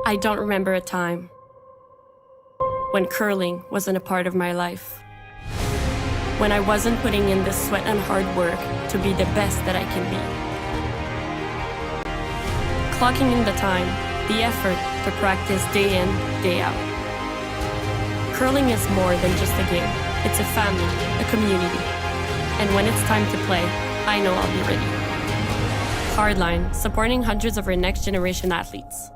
I don't remember a time when curling wasn't a part of my life. When I wasn't putting in the sweat and hard work to be the best that I can be. Clocking in the time, the effort to practice day in, day out. Curling is more than just a game. It's a family, a community. And when it's time to play, I know I'll be ready. Hardline, supporting hundreds of our next generation athletes.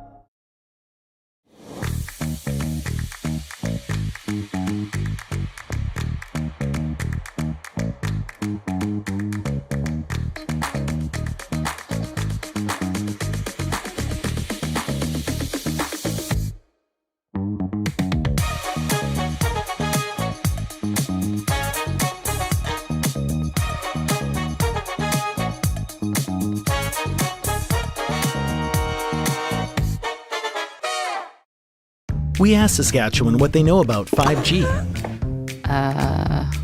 We asked Saskatchewan what they know about 5G.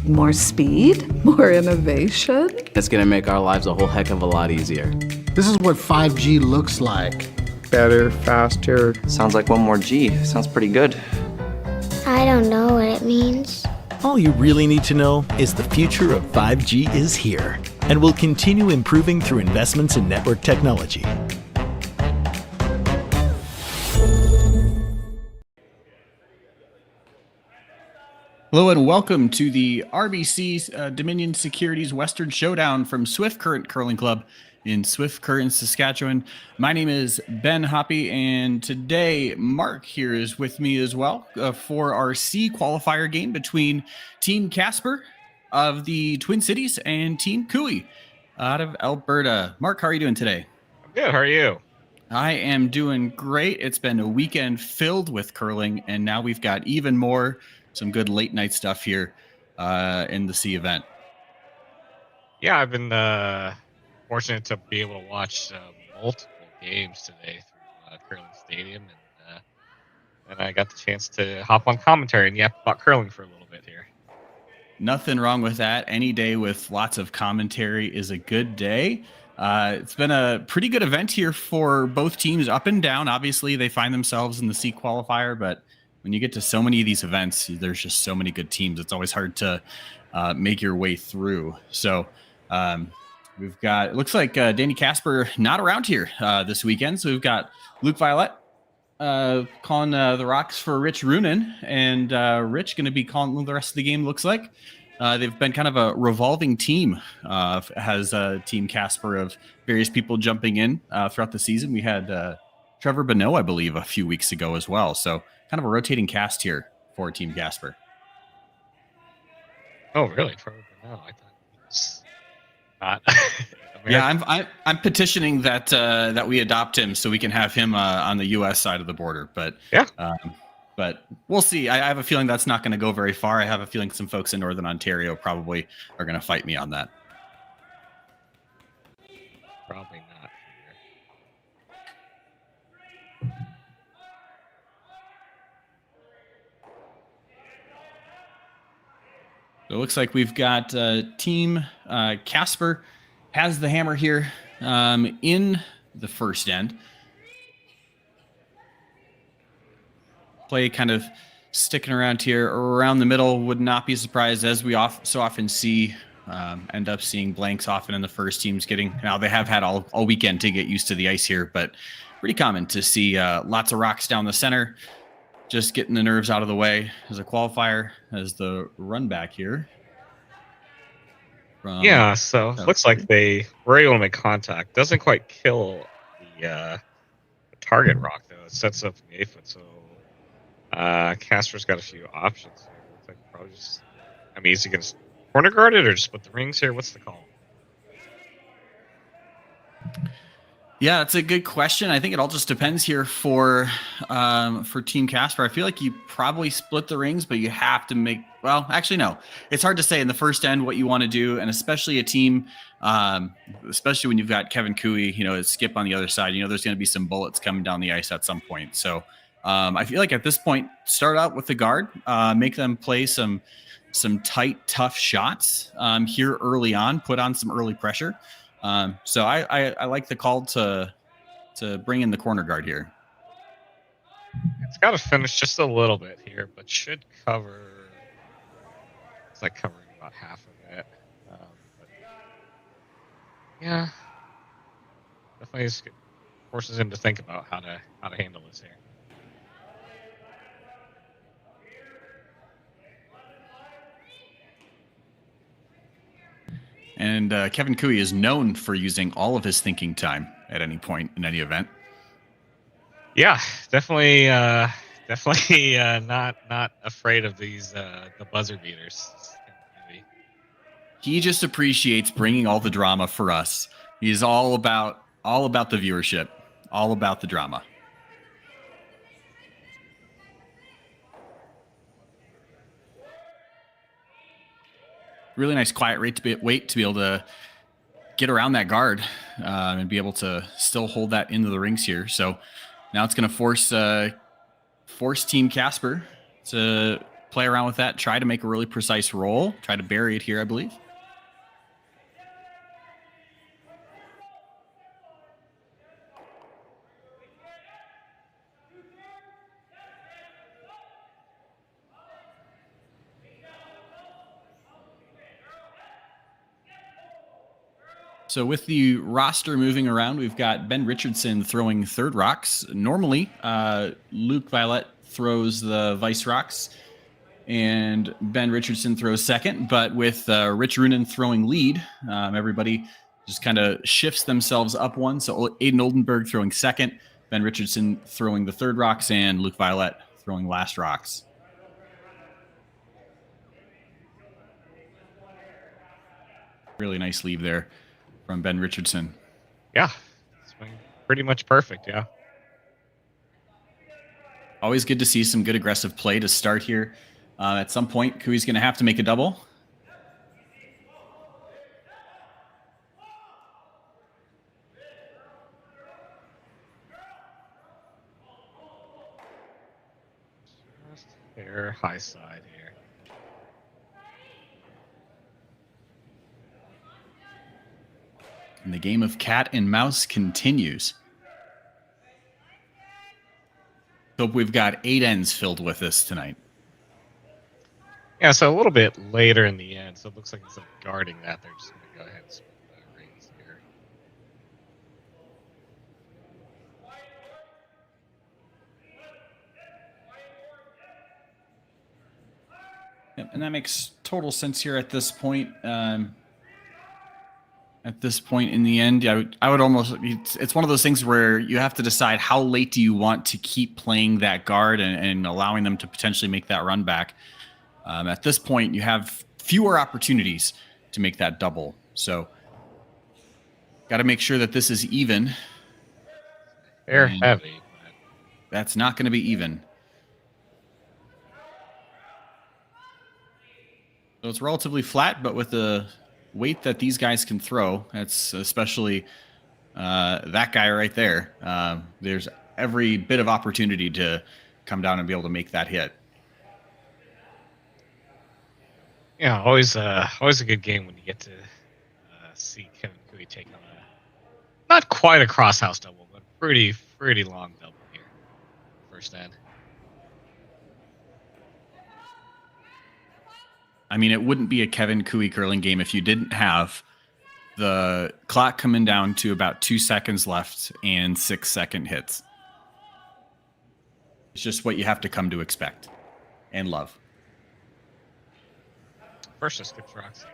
More speed, more innovation. It's going to make our lives a whole heck of a lot easier. This is what 5G looks like. Better, faster. Sounds like one more G. Sounds pretty good. I don't know what it means. All you really need to know is the future of 5G is here and will continue improving through investments in network technology. Hello and welcome to the RBC Dominion Securities Western Showdown from Swift Current Curling Club in Swift Current, Saskatchewan. My name is Ben Hoppe, and today Mark here is with me as well for our C qualifier game between Team Casper of the Twin Cities and Team Cooey out of Alberta. Mark, how are you doing today? I'm good. How are you? I am doing great. It's been a weekend filled with curling, and now we've got even more. Some good late night stuff here in the C event. Yeah, I've been fortunate to be able to watch multiple games today through Curling Stadium, and I got the chance to hop on commentary and yap about curling for a little bit here. Nothing wrong with that. Any day with lots of commentary is a good day. It's been a pretty good event here for both teams, up and down. Obviously, they find themselves in the C qualifier, but when you get to so many of these events, there's just so many good teams. It's always hard to make your way through. So we've got, it looks like Danny Casper not around here this weekend. So we've got Luke Violet calling the rocks for Rich Runin, and Rich going to be calling the rest of the game, looks like. They've been kind of a revolving team, has Team Casper of various people jumping in throughout the season. We had Trevor Bonneau, I believe, a few weeks ago as well. So kind of a rotating cast here for Team Casper. Oh, really? Trevor Bonneau? I thought it was not. Yeah, I'm petitioning that that we adopt him so we can have him on the U.S. side of the border. But yeah, but we'll see. I have a feeling that's not going to go very far. I have a feeling some folks in Northern Ontario probably are going to fight me on that. Probably not. So it looks like we've got Team Casper has the hammer here in the first end. Play kind of sticking around here around the middle. Would not be surprised, as we so often see, end up seeing blanks often in the first teams getting. Now they have had all weekend to get used to the ice here, but pretty common to see lots of rocks down the center. Just getting the nerves out of the way as a qualifier, as the run back here. Yeah, so looks like they were able to make contact. Doesn't quite kill the target rock, though. It sets up the aphid, so Casper's got a few options here. Looks like probably just, I mean, is he going to corner guard it or just put the rings here? What's the call? Yeah, it's a good question. I think it all just depends here for Team Casper. I feel like you probably split the rings, but you have to make, well, actually, no. It's hard to say in the first end what you want to do, and especially a team, especially when you've got Kevin Cooey, Skip on the other side, there's going to be some bullets coming down the ice at some point. So I feel like at this point, start out with the guard, make them play some tight, tough shots here early on, put on some early pressure. So I like the call to bring in the corner guard here. It's got to finish just a little bit here, but should cover. It's like covering about half of it. But yeah, definitely forces him to think about how to handle this here. And Kevin Cooey is known for using all of his thinking time at any point in any event. Yeah, definitely not afraid of these the buzzer beaters. He just appreciates bringing all the drama for us. He's all about the viewership, all about the drama. Really nice quiet wait to be able to get around that guard and be able to still hold that into the rings here. So now it's going to force Team Casper to play around with that, try to make a really precise roll, try to bury it here, I believe. So with the roster moving around, we've got Ben Richardson throwing third rocks. Normally, Luke Violet throws the vice rocks, and Ben Richardson throws second. But with Rich Runen throwing lead, everybody just kind of shifts themselves up one. So Aiden Oldenburg throwing second, Ben Richardson throwing the third rocks, and Luke Violet throwing last rocks. Really nice leave there from Ben Richardson. Yeah, it's been pretty much perfect, yeah. Always good to see some good aggressive play to start here. At some point, Cooey's going to have to make a double. Just here, high side here. And the game of cat and mouse continues. Hope we've got 8 ends filled with this tonight. Yeah, so a little bit later in the end, so it looks like instead of guarding that, they're just going to go ahead and split the rings here. Yep, and that makes total sense here at this point. At this point in the end, I would almost, it's one of those things where you have to decide how late do you want to keep playing that guard and allowing them to potentially make that run back. At this point, you have fewer opportunities to make that double. So got to make sure that this is even. They're heavy. But that's not going to be even. So it's relatively flat, but with the weight that these guys can throw, that's especially that guy right there. There's every bit of opportunity to come down and be able to make that hit. yeah, always a good game when you get to see Kevin Cooey take on a not quite a crosshouse double, but pretty long double here. First end. I mean, it wouldn't be a Kevin Cooey curling game if you didn't have the clock coming down to about 2 seconds left and 6-second hits. It's just what you have to come to expect and love. First, I skipped rocks here.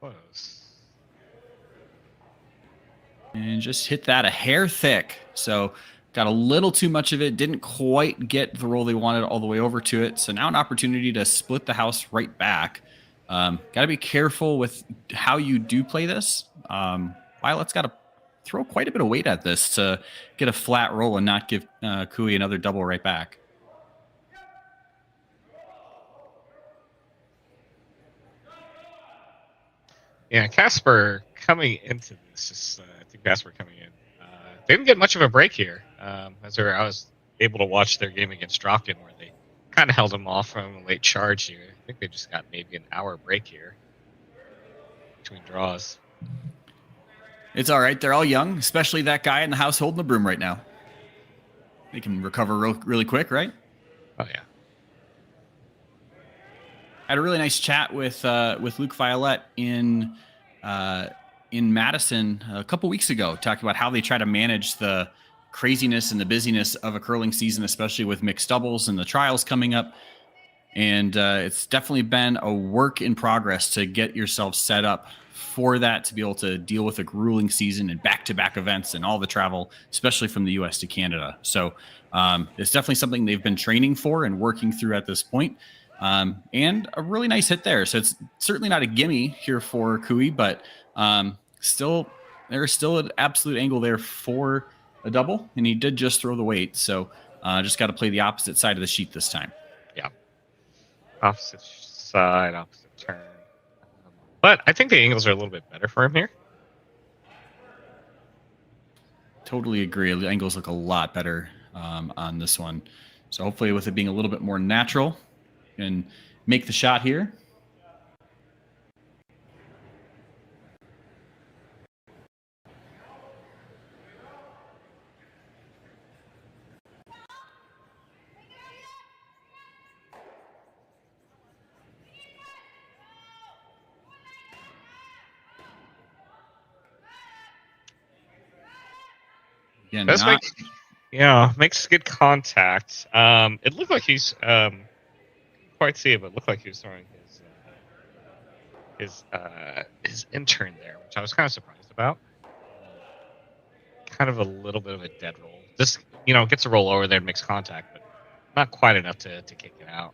Close. And just hit that a hair thick. So got a little too much of it. Didn't quite get the roll they wanted all the way over to it. So now an opportunity to split the house right back. Got to be careful with how you do play this. Violet's got to throw quite a bit of weight at this to get a flat roll and not give Cooey another double right back. Yeah, Casper coming into this, I think Casper coming in. They didn't get much of a break here. I was able to watch their game against Dropkin where they kind of held them off from a late charge here. I think they just got maybe an hour break here between draws. It's all right. They're all young, especially that guy in the house holding the broom right now. They can recover really quick, right? Oh yeah. I had a really nice chat with Luke Violette in Madison a couple weeks ago, talking about how they try to manage the craziness and the busyness of a curling season, especially with mixed doubles and the trials coming up. And it's definitely been a work in progress to get yourself set up for that, to be able to deal with a grueling season and back-to-back events and all the travel, especially from the U.S. to Canada. So it's definitely something they've been training for and working through at this point. And a really nice hit there. So it's certainly not a gimme here for Cooey, but there's still an absolute angle there for a double, and he did just throw the weight. So just got to play the opposite side of the sheet this time. Yeah. Opposite side, opposite turn. But I think the angles are a little bit better for him here. Totally agree. The angles look a lot better on this one. So hopefully with it being a little bit more natural and make the shot here. Again, makes good contact. It looked like he's couldn't quite see it, but it looked like he was throwing his intern there, which I was kind of surprised about. Kind of a little bit of a dead roll. Just gets a roll over there and makes contact, but not quite enough to kick it out.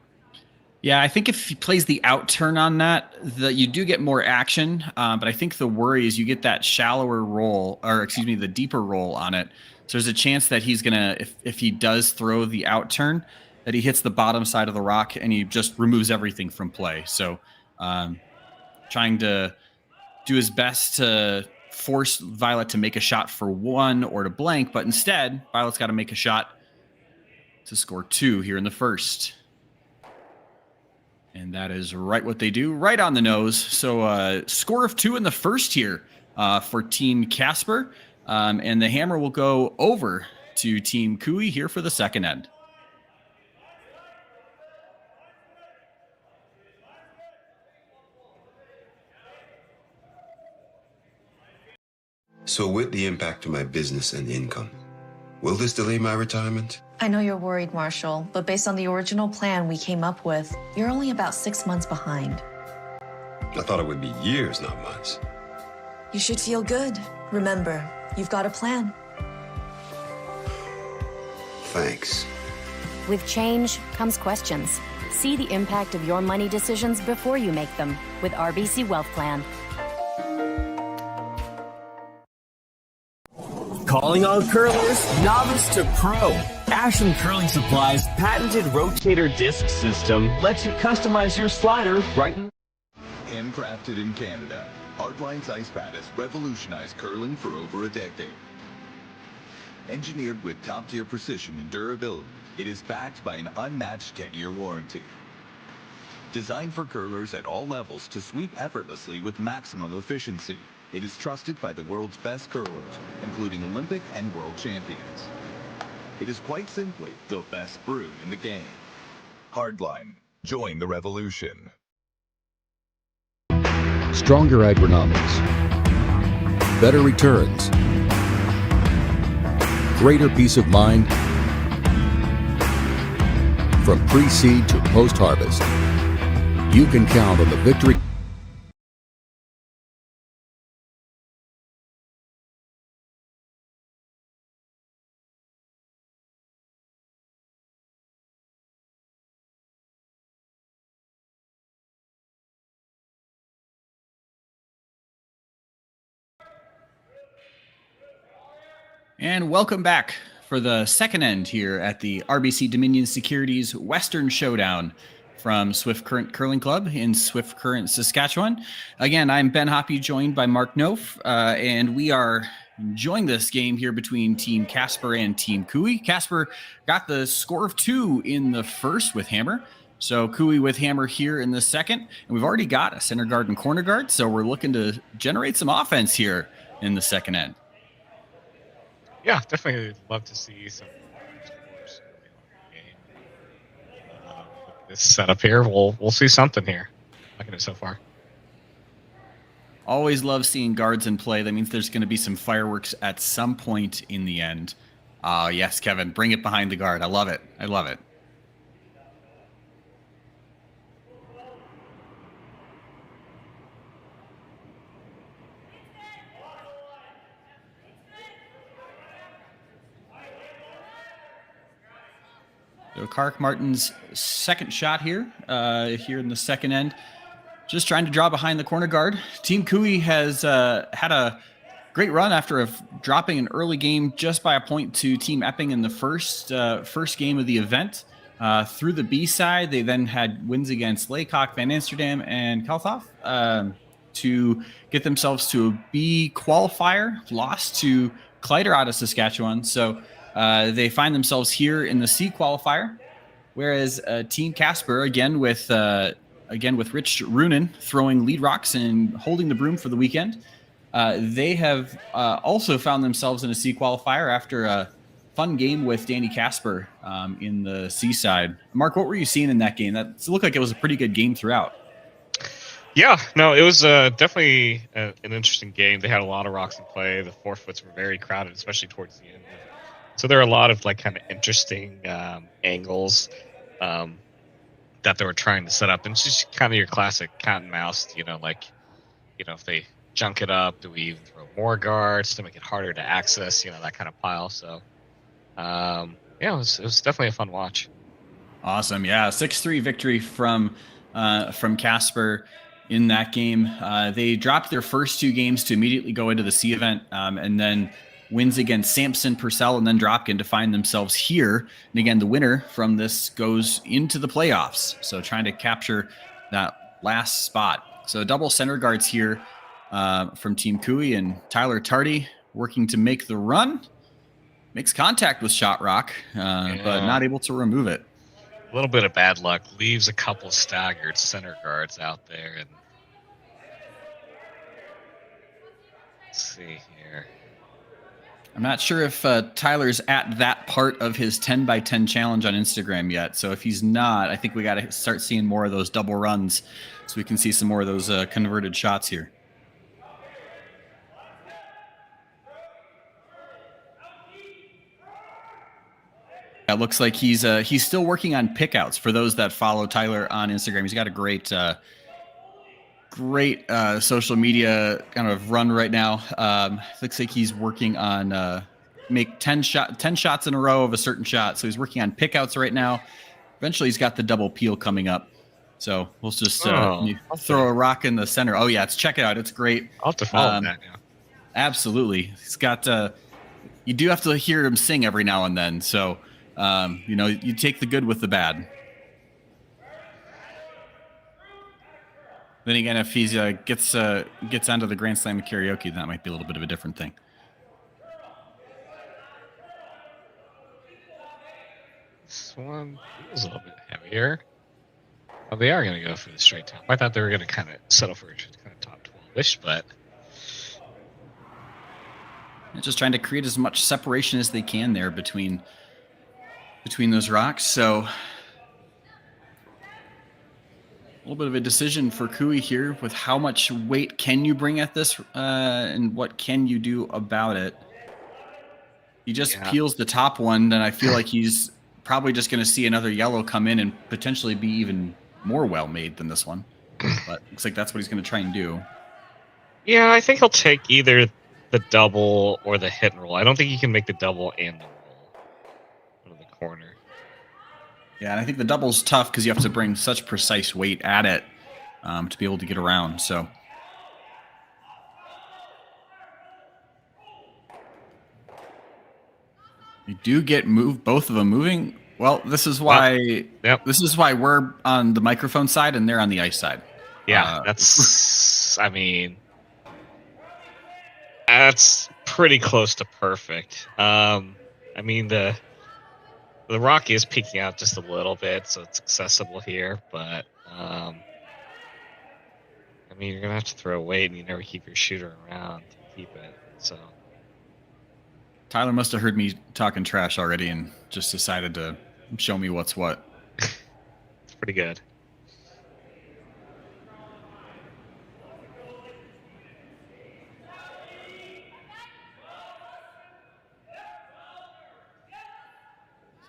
Yeah, I think if he plays the out turn on that, you do get more action. But I think the worry is you get that shallower roll, the deeper roll on it. So there's a chance that he's gonna, if he does throw the out turn, that he hits the bottom side of the rock and he just removes everything from play. So trying to do his best to force Violet to make a shot for one or to blank, but instead Violet's got to make a shot to score 2 here in the first. And that is right what they do, right on the nose. So score of 2 in the first here for Team Casper. And the hammer will go over to Team Cooey here for the second end. So with the impact to my business and income, will this delay my retirement? I know you're worried, Marshall, but based on the original plan we came up with, you're only about 6 months behind. I thought it would be years, not months. You should feel good. Remember, you've got a plan. Thanks. With change comes questions. See the impact of your money decisions before you make them with RBC Wealth Plan. Calling all curlers, novice to pro. Ashland Curling Supply's patented rotator disc system lets you customize your slider right in. Handcrafted in Canada, Hardline's ice pad has revolutionized curling for over a decade. Engineered with top-tier precision and durability, it is backed by an unmatched 10-year warranty. Designed for curlers at all levels to sweep effortlessly with maximum efficiency, it is trusted by the world's best curlers, including Olympic and world champions. It is quite simply the best brew in the game. Hardline. Join the revolution. Stronger agronomics. Better returns. Greater peace of mind. From pre-seed to post-harvest, you can count on the victory. And welcome back for the second end here at the RBC Dominion Securities Western Showdown from Swift Current Curling Club in Swift Current, Saskatchewan. Again, I'm Ben Hoppe, joined by Mark Knof, and we are enjoying this game here between Team Casper and Team Cooey. Casper got the score of 2 in the first with hammer. So Cooey with hammer here in the second. And we've already got a center guard and corner guard, so we're looking to generate some offense here in the second end. Yeah, definitely love to see some scores early on in the game. With this setup here, we'll see something here. Liking it so far. Always love seeing guards in play. That means there's going to be some fireworks at some point in the end. Yes, Kevin, bring it behind the guard. I love it. I love it. So Kark Martin's second shot here in the second end. Just trying to draw behind the corner guard. Team Kui has had a great run after dropping an early game just by a point to Team Epping in the first game of the event. Through the B side, they then had wins against Laycock, Van Amsterdam, and Kalthoff to get themselves to a B qualifier, lost to Kleider out of Saskatchewan. So they find themselves here in the C qualifier, whereas Team Casper, again with Rich Runen throwing lead rocks and holding the broom for the weekend, they have also found themselves in a C qualifier after a fun game with Danny Casper in the C side. Mark, what were you seeing in that game? That looked like it was a pretty good game throughout. Yeah, no, it was definitely an interesting game. They had a lot of rocks in play. The forefoots were very crowded, especially towards the end. So there are a lot of like kind of interesting angles that they were trying to set up, and it's just kind of your classic cat and mouse. If they junk it up, do we even throw more guards to make it harder to access? That kind of pile. So it was definitely a fun watch. Awesome, yeah, 6-3 victory from Casper in that game. They dropped their first two games to immediately go into the C event, and then wins against Sampson, Purcell, and then Dropkin to find themselves here. And again, the winner from this goes into the playoffs. So trying to capture that last spot. So double center guards here from Team Kui, and Tyler Tardy working to make the run. Makes contact with Shot Rock, but not able to remove it. A little bit of bad luck. Leaves a couple staggered center guards out there. And let's see here. I'm not sure if Tyler's at that part of his 10x10 challenge on Instagram yet. So if he's not, I think we got to start seeing more of those double runs so we can see some more of those converted shots here. It looks like he's still working on pickouts for those that follow Tyler on Instagram. He's got a great social media kind of run right now. Looks like he's working on make 10 shots in a row of a certain shot. So he's working on pickouts right now. Eventually he's got the double peel coming up. So we'll just throw a rock in the center. Oh yeah, check it out. It's great. I'll have to follow that now. Absolutely. He's got you do have to hear him sing every now and then. So you take the good with the bad. Then again, if he gets onto the Grand Slam of karaoke, that might be a little bit of a different thing. This one feels a little bit heavier. Oh, they are going to go for the straight top. I thought they were going to kind of settle for kind of top 12-ish, but just trying to create as much separation as they can there between those rocks. So a little bit of a decision for Kui here with how much weight can you bring at this and what can you do about it. He just peels the top one, and I feel like he's probably just going to see another yellow come in and potentially be even more well-made than this one. But looks like that's what he's going to try and do. Yeah, I think he'll take either the double or the hit and roll. I don't think he can make the double and the roll out of the corner. Yeah, and I think the double's tough because you have to bring such precise weight at it to be able to get around. So you do get both of them moving. Well, this is why this is why we're on the microphone side and they're on the ice side. Yeah, that's that's pretty close to perfect. The rock is peeking out just a little bit, so it's accessible here, but you're gonna have to throw weight, and you never keep your shooter around to keep it. So Tyler must have heard me talking trash already and just decided to show me what's what. it's pretty good.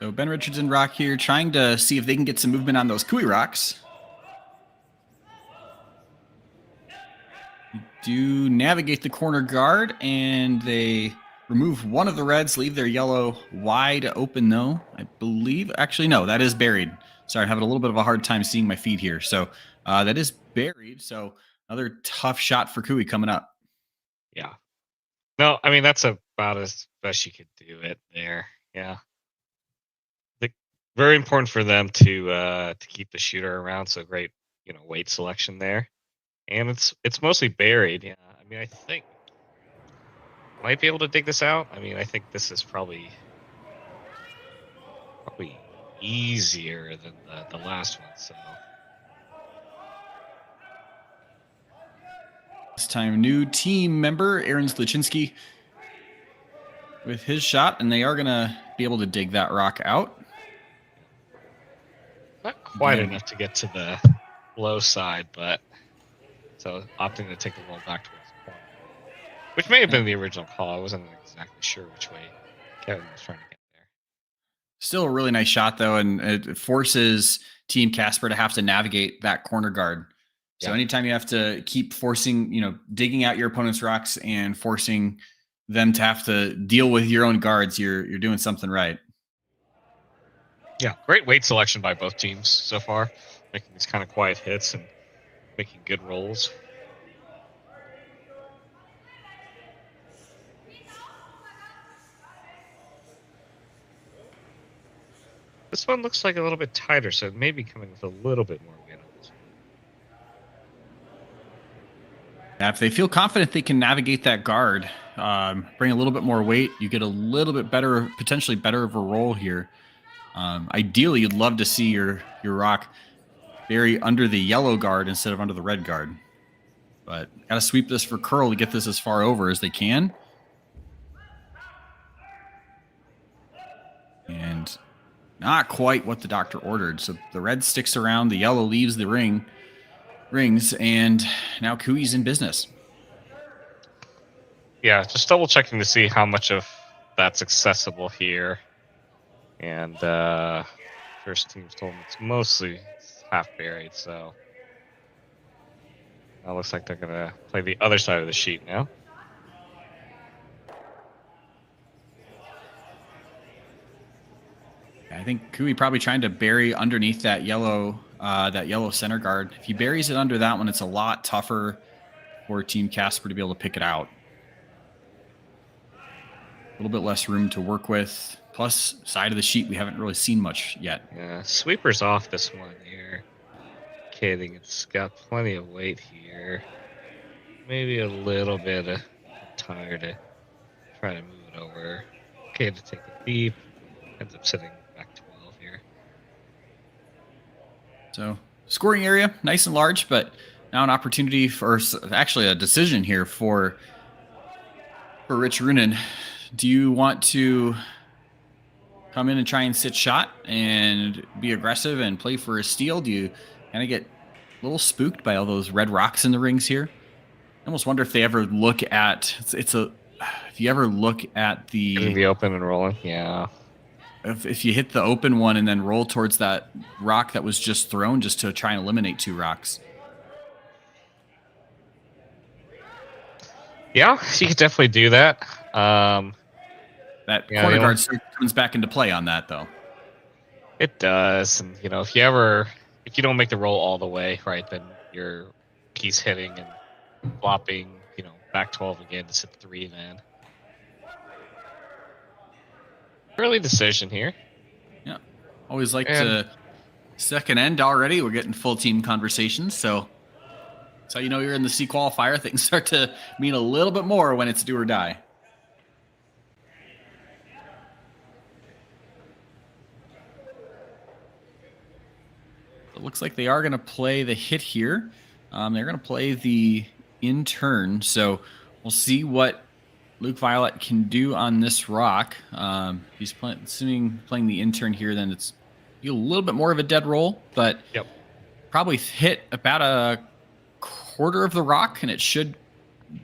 So Ben Richards and Rock here trying to see if they can get some movement on those Kui rocks. Do navigate the corner guard, and they remove one of the reds, leave their yellow wide open though, I believe. Actually, no, that is buried. Sorry, I'm having a little bit of a hard time seeing my feed here. So that is buried. So another tough shot for Kui coming up. Yeah. No, I mean, that's about as best you could do it there. Yeah. Very important for them to keep the shooter around. So great, weight selection there. And it's mostly buried. Yeah. I mean, I think might be able to dig this out. I mean, I think this is probably easier than the last one. So this time, new team member Aaron Zliczynski with his shot, and they are gonna be able to dig that rock out. Not quite enough to get to the low side, but so opting to take the ball back towards the corner, which may have been the original call. I wasn't exactly sure which way Kevin was trying to get there. Still a really nice shot though, and it forces Team Casper to have to navigate that corner guard. So anytime you have to keep forcing, digging out your opponent's rocks and forcing them to have to deal with your own guards, you're doing something right. Yeah, great weight selection by both teams so far, making these kind of quiet hits and making good rolls. This one looks like a little bit tighter, so it may be coming with a little bit more weight on this one. Yeah, if they feel confident they can navigate that guard, bring a little bit more weight, you get a little bit better, potentially better of a roll here. Ideally, you'd love to see your rock bury under the yellow guard instead of under the red guard. But got to sweep this for curl to get this as far over as they can. And not quite what the doctor ordered. So the red sticks around, the yellow leaves the rings, and now Kui's in business. Yeah, just double checking to see how much of that's accessible here. And first team's told me it's mostly half buried, so it looks like they're gonna play the other side of the sheet now. I think Kui probably trying to bury underneath that yellow center guard. If he buries it under that one, it's a lot tougher for Team Casper to be able to pick it out. A little bit less room to work with. Plus, side of the sheet, we haven't really seen much yet. Yeah, sweeper's off this one here. Okay, I think it's got plenty of weight here. Maybe a little bit of tire to try to move it over. Okay, to take it deep. Ends up sitting back 12 here. So, scoring area, nice and large, but now an opportunity for, actually a decision here for Rich Runen. Do you want to come in and try and sit shot and be aggressive and play for a steal? Do you kind of get a little spooked by all those red rocks in the rings here? I almost wonder if they ever look at if you ever look at the open and rolling, yeah. If you hit the open one and then roll towards that rock that was just thrown, just to try and eliminate two rocks. Yeah, you could definitely do that. That corner guard comes back into play on that, though. It does, and if you don't make the roll all the way, right, then your keys hitting and flopping, back 12 again to sit 3 man. Early decision here. Yeah, always like to second end already. We're getting full team conversations, so you're in the C qualifier. Things start to mean a little bit more when it's do or die. It looks like they are going to play the hit here. They're going to play the in turn. So we'll see what Luke Violet can do on this rock. He's playing the intern here, then it's a little bit more of a dead roll, but probably hit about a quarter of the rock, and it should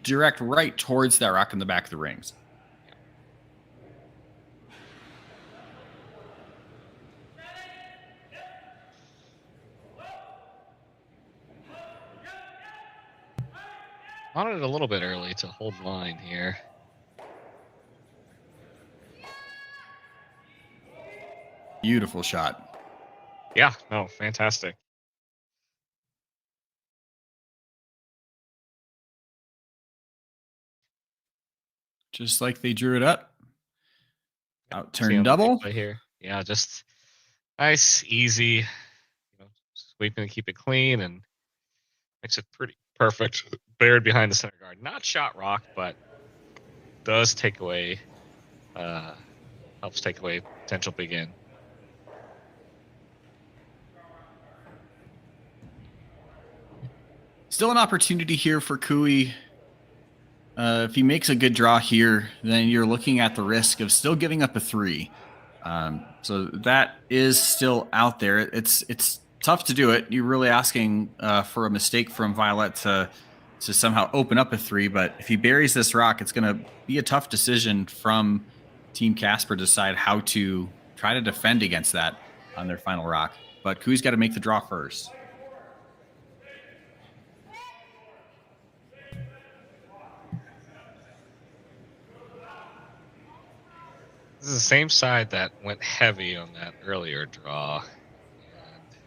direct right towards that rock in the back of the rings. On it a little bit early to hold line here. Beautiful shot. Yeah, no, fantastic. Just like they drew it up. Out turn double. Play here. Yeah, just nice, easy. Sweeping to keep it clean and makes it pretty perfect. Buried behind the center guard. Not shot rock, but does take away, helps take away potential big in. Still an opportunity here for Cooey. If he makes a good draw here, then you're looking at the risk of still giving up a 3. So that is still out there. It's tough to do it. You're really asking for a mistake from Violet to somehow open up a 3. But if he buries this rock, it's going to be a tough decision from Team Casper to decide how to try to defend against that on their final rock. But Cooey's got to make the draw first. This is the same side that went heavy on that earlier draw. And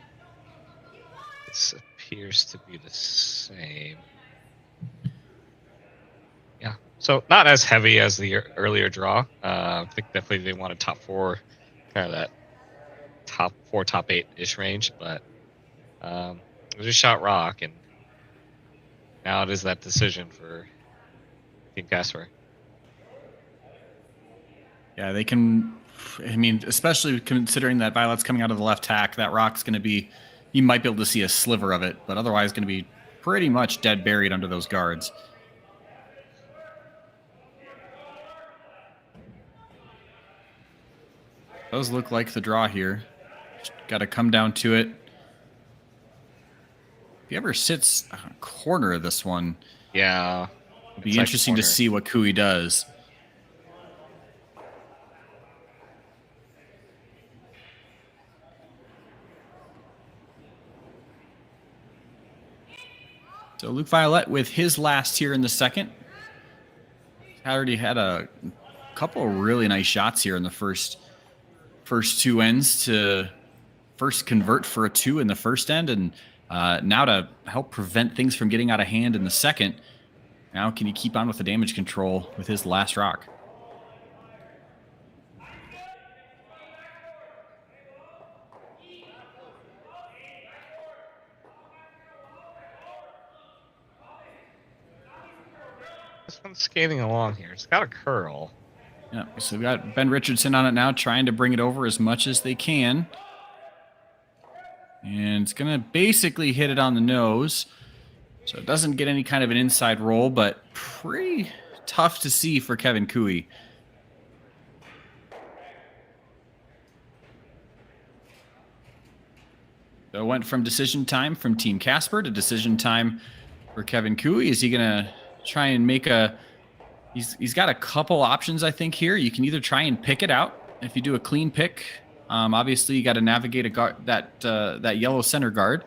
this appears to be the same. Yeah, so not as heavy as the earlier draw. I think definitely they wanted top 4, kind of that top 4, top 8-ish range, but it was just shot rock, and now it is that decision for Team Casper. Yeah, they can. I mean, especially considering that Violet's coming out of the left tack, that rock's going to be. You might be able to see a sliver of it, but otherwise going to be pretty much dead buried under those guards. Does look like the draw here. Got to come down to it. If he ever sits on a corner of this one, yeah, it'd be interesting to see what Cooey does. So Luke Violet with his last here in the second. Already had a couple of really nice shots here in the first 2 ends to first convert for a 2 in the first end, and now to help prevent things from getting out of hand in the second. Now can he keep on with the damage control with his last rock? This one's skating along here. It's got a curl. Yeah, so we've got Ben Richardson on it now, trying to bring it over as much as they can. And it's going to basically hit it on the nose. So it doesn't get any kind of an inside roll, but pretty tough to see for Kevin Cooey. So it went from decision time from Team Casper to decision time for Kevin Cooey. Is he going to try and make a... He's got a couple options, I think, here. You can either try and pick it out. If you do a clean pick, obviously you got to navigate a guard, that yellow center guard.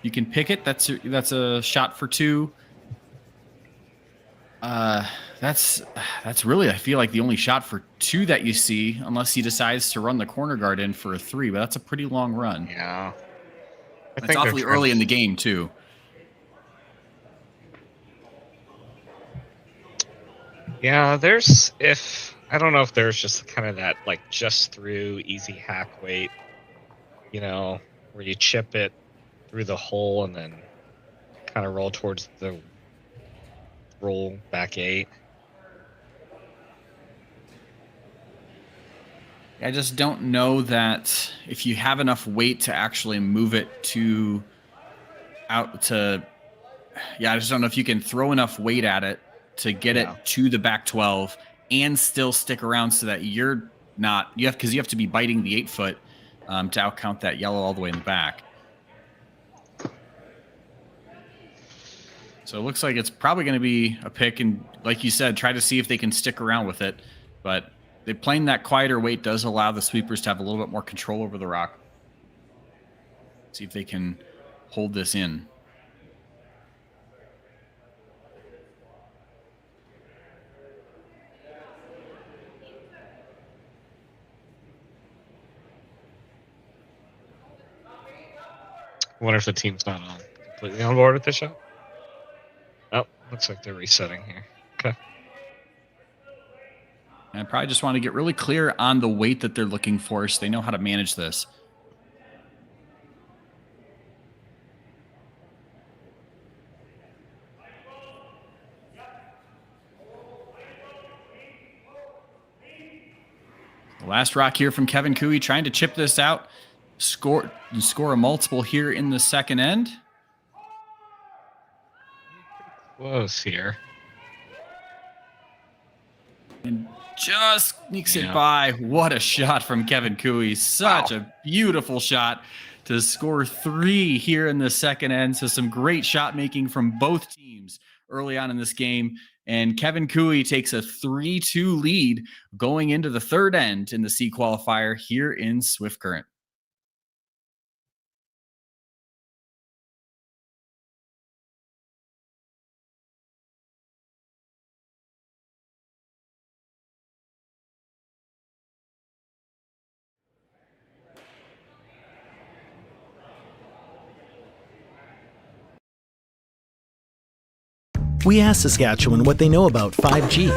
You can pick it. That's a shot for 2. That's really, I feel like, the only shot for 2 that you see, unless he decides to run the corner guard in for a 3. But that's a pretty long run. Yeah, it's awfully early in the game too. Yeah, I don't know if there's just kind of that, like, just through easy hack weight, where you chip it through the hole and then kind of roll towards the roll back 8. I just don't know that if you have enough weight to actually move it I just don't know if you can throw enough weight at it to get it to the back 12 and still stick around so that you're not, because you have to be biting the 8-foot to outcount that yellow all the way in the back. So it looks like it's probably going to be a pick, and like you said, try to see if they can stick around with it. But they playing that quieter weight does allow the sweepers to have a little bit more control over the rock. See if they can hold this in. I wonder if the team's not completely on board with this shot. Oh, looks like they're resetting here. Okay. And I probably just want to get really clear on the weight that they're looking for so they know how to manage this. The last rock here from Kevin Cooey trying to chip this out. Score a multiple here in the second end. Close here. And just sneaks it by. What a shot from Kevin Cooey. Such a beautiful shot to score 3 here in the second end. So some great shot making from both teams early on in this game. And Kevin Cooey takes a 3-2 lead going into the third end in the C qualifier here in Swift Current. We asked Saskatchewan what they know about 5G.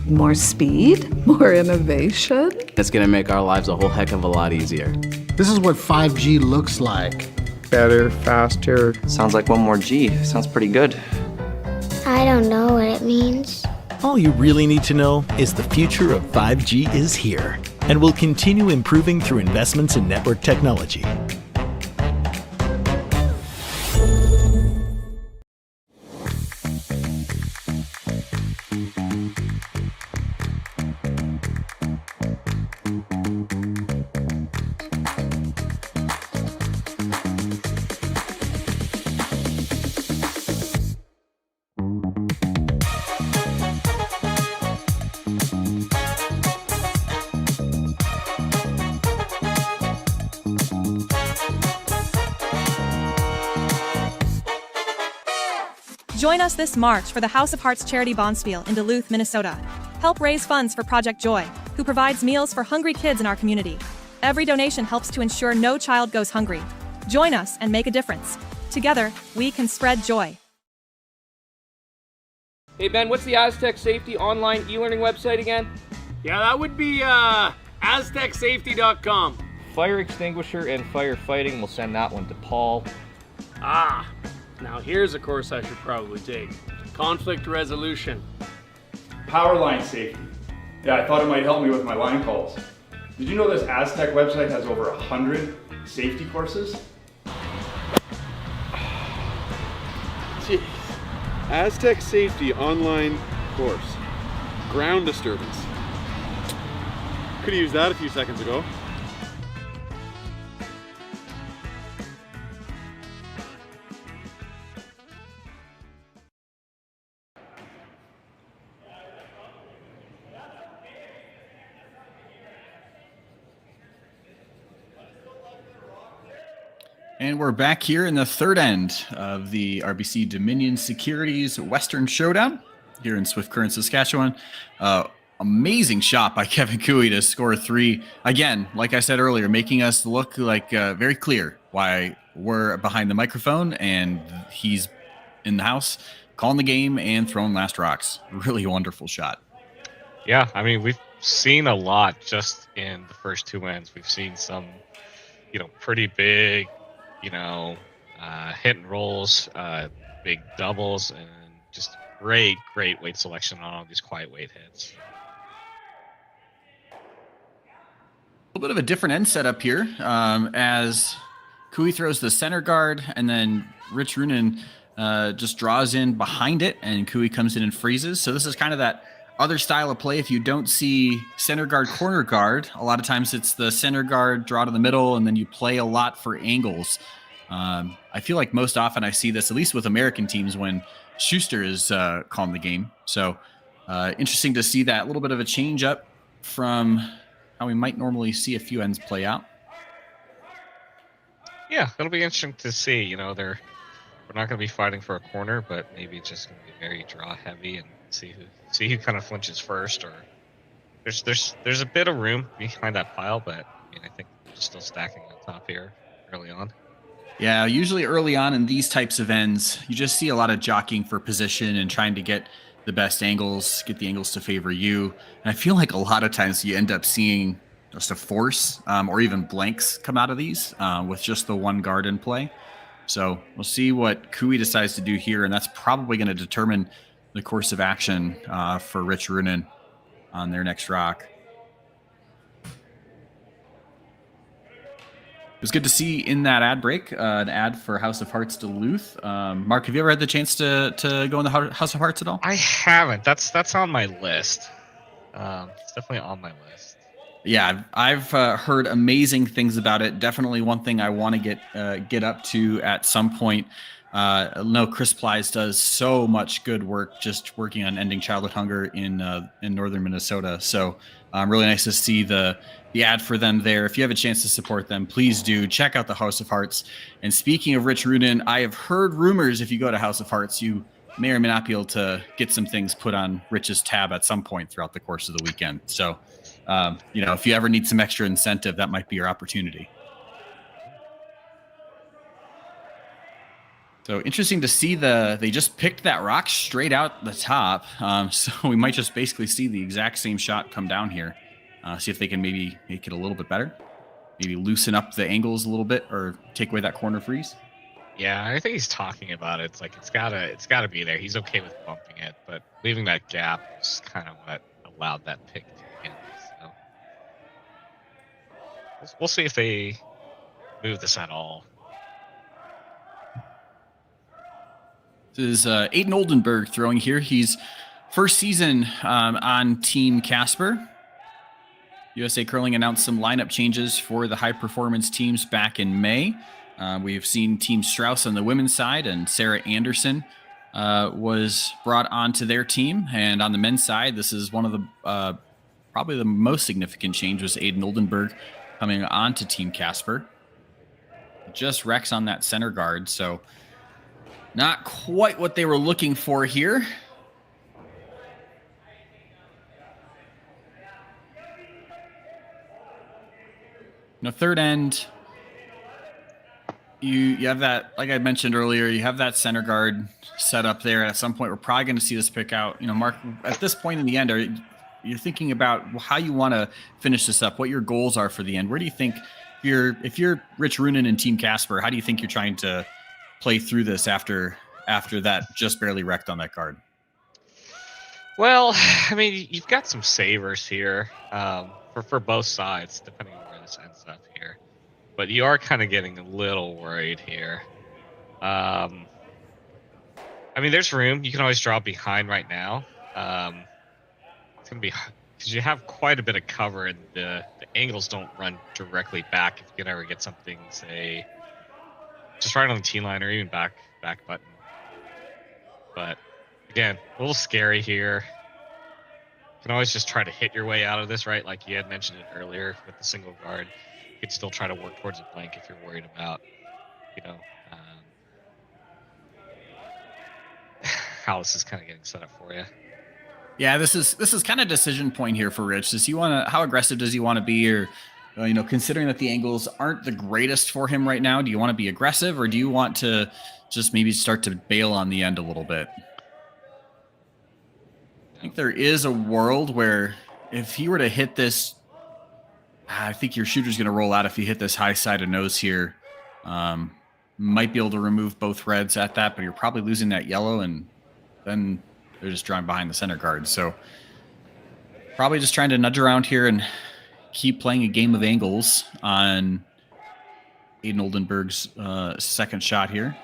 More speed? More innovation? It's going to make our lives a whole heck of a lot easier. This is what 5G looks like. Better, faster. Sounds like one more G. Sounds pretty good. I don't know what it means. All you really need to know is the future of 5G is here and will continue improving through investments in network technology. Join us this March for the House of Hearts Charity Bonspiel in Duluth, Minnesota. Help raise funds for Project Joy, who provides meals for hungry kids in our community. Every donation helps to ensure no child goes hungry. Join us and make a difference. Together, we can spread joy. Hey Ben, what's the Aztec Safety online e-learning website again? Yeah, that would be aztecsafety.com. Fire extinguisher and firefighting, we'll send that one to Paul. Ah, now here's a course I should probably take. Conflict resolution. Power line safety. Yeah, I thought it might help me with my line calls. Did you know this Aztec website has over 100 safety courses? Jeez. Aztec Safety online course. Ground disturbance. Could have used that a few seconds ago. And we're back here in the third end of the RBC Dominion Securities Western Showdown here in Swift Current, Saskatchewan. Amazing shot by Kevin Cooey to score 3. Again, like I said earlier, making us look like very clear why we're behind the microphone and he's in the house calling the game and throwing last rocks. Really wonderful shot. Yeah, I mean, we've seen a lot just in the first 2 ends. We've seen some, pretty big, hit and rolls, big doubles, and just great weight selection on all these quiet weight hits. A little bit of a different end setup here as Cooey throws the center guard, and then Rich Runin just draws in behind it, and Kui comes in and freezes. So this is kind of that other style of play. If you don't see center guard, corner guard, a lot of times it's the center guard, draw to the middle, and then you play a lot for angles. I feel like most often I see this, at least with American teams, when Schuster is calling the game. So interesting to see that little bit of a change up from how we might normally see a few ends play out. Yeah, it'll be interesting to see. You know, we're not going to be fighting for a corner, but maybe it's just going to be very draw heavy and see who kind of flinches first. Or there's a bit of room behind that pile, but I mean, I think we're just still stacking on top here early on. Yeah, usually early on in these types of ends, you just see a lot of jockeying for position and trying to get the best angles, get the angles to favor you. And I feel like a lot of times you end up seeing just a force or even blanks come out of these with just the one guard in play. So we'll see what Kui decides to do here, and that's probably going to determine the course of action for Rich Runen on their next rock. It was good to see in that ad break an ad for House of Hearts Duluth. Mark, have you ever had the chance to go in the House of Hearts at all? I haven't. That's on my list. It's definitely on my list. Yeah, I've heard amazing things about it. Definitely one thing I want to get up to at some point. I know Chris Plies does so much good work just working on ending childhood hunger in northern Minnesota. So really nice to see the ad for them there. If you have a chance to support them, please do. Check out the House of Hearts. And speaking of Rich Runen, I have heard rumors if you go to House of Hearts, you may or may not be able to get some things put on Rich's tab at some point throughout the course of the weekend. So, if you ever need some extra incentive, that might be your opportunity. So interesting to see they just picked that rock straight out the top. So we might just basically see the exact same shot come down here. See if they can maybe make it a little bit better. Maybe loosen up the angles a little bit or take away that corner freeze. Yeah, I think he's talking about it. It's like it's gotta be there. He's okay with bumping it, but leaving that gap is kind of what allowed that pick to begin with. So we'll see if they move this at all. This is Aiden Oldenburg throwing here. He's first season on Team Casper. USA Curling announced some lineup changes for the high-performance teams back in May. We've seen Team Strauss on the women's side, and Sarah Anderson was brought onto their team. And on the men's side, this is one of the probably the most significant change was Aiden Oldenburg coming onto Team Casper. Just wrecks on that center guard, so not quite what they were looking for here. Third end, you have that, like I mentioned earlier, you have that center guard set up there. At some point, we're probably going to see this pick out. Mark, at this point in the end, you're thinking about how you want to finish this up, what your goals are for the end. Where do you think, if you're Rich Runen and Team Casper, how do you think you're trying to play through this after that just barely wrecked on that guard? Well, I mean, you've got some savers here for both sides, depending on where this ends up here. But you are kind of getting a little worried here. I mean, there's room. You can always draw behind right now. It's going to be because you have quite a bit of cover, and the angles don't run directly back. If you can ever get something, say, just right on the T line or even back button. But again, a little scary here. You can always just try to hit your way out of this, right? Like you had mentioned it earlier with the single guard. You could still try to work towards a blank if you're worried about, how this is kind of getting set up for you. Yeah, this is kind of decision point here for Rich. How aggressive does he want to be, or considering that the angles aren't the greatest for him right now, do you want to be aggressive, or do you want to just maybe start to bail on the end a little bit? I think there is a world where if he were to hit this, I think your shooter's going to roll out if you hit this high side of nose here. Might be able to remove both reds at that, but you're probably losing that yellow, and then they're just drawing behind the center guard. So probably just trying to nudge around here and keep playing a game of angles on Aiden Oldenburg's second shot here.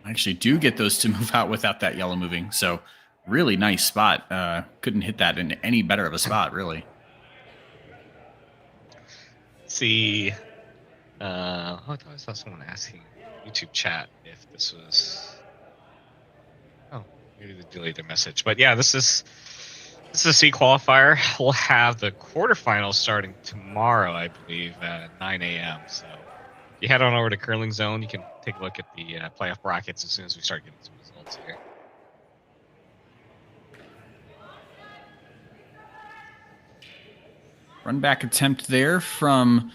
actually do get those to move out without that yellow moving. So really nice spot. Couldn't hit that in any better of a spot, really. See, I saw someone asking YouTube chat if this was. Oh, maybe they delayed their message. But yeah, this is a C qualifier. We'll have the quarterfinals starting tomorrow, I believe, at 9 a.m. So if you head on over to Curling Zone, you can take a look at the playoff brackets as soon as we start getting some results here. Run back attempt there from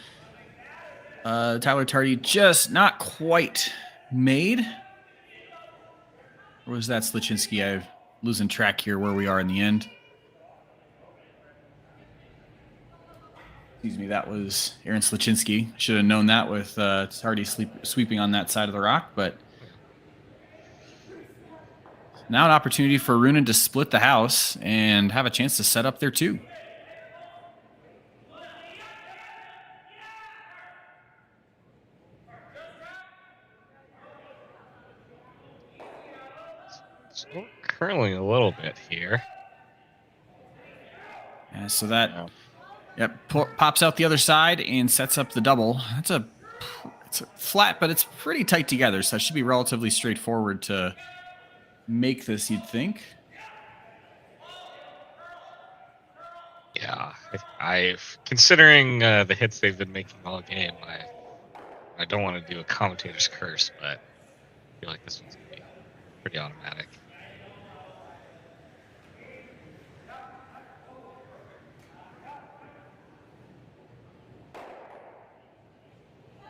Tyler Tardy, just not quite made. Or was that Slichinsky? I'm losing track here where we are in the end. Excuse me, that was Aaron Slichinsky. Should have known that with Tardy sweeping on that side of the rock, but now an opportunity for Runen to split the house and have a chance to set up there too. So we're curling a little bit here. Yeah, so that pops out the other side and sets up the double. It's a flat, but it's pretty tight together, so it should be relatively straightforward to make this, you'd think. Yeah, I've considering the hits they've been making all game. I don't want to do a commentator's curse, but I feel like this one's gonna be pretty automatic.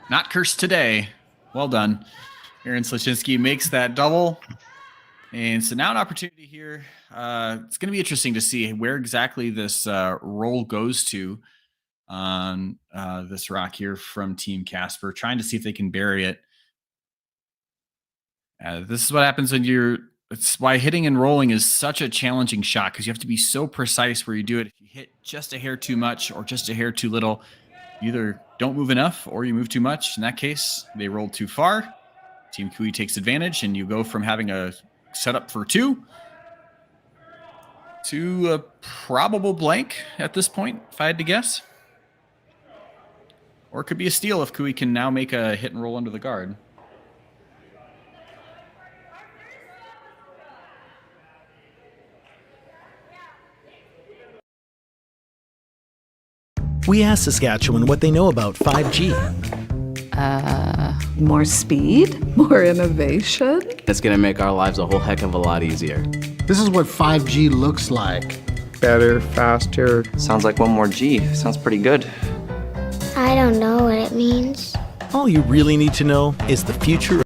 Not cursed today. Well done. Aaron Slichinsky makes that double. And so now an opportunity here. It's going to be interesting to see where exactly this roll goes to on this rock here from Team Casper, trying to see if they can bury it. This is what happens when it's why hitting and rolling is such a challenging shot, because you have to be so precise where you do it. If you hit just a hair too much or just a hair too little, you either don't move enough or you move too much. In that case, they rolled too far. Team Kui takes advantage, and you go from having a setup for 2 to a probable blank at this point, if I had to guess. Or it could be a steal if Kui can now make a hit and roll under the guard. We asked Saskatchewan what they know about 5G. More speed? More innovation? It's going to make our lives a whole heck of a lot easier. This is what 5G looks like. Better, faster. Sounds like one more G. Sounds pretty good. I don't know what it means. All you really need to know is the future.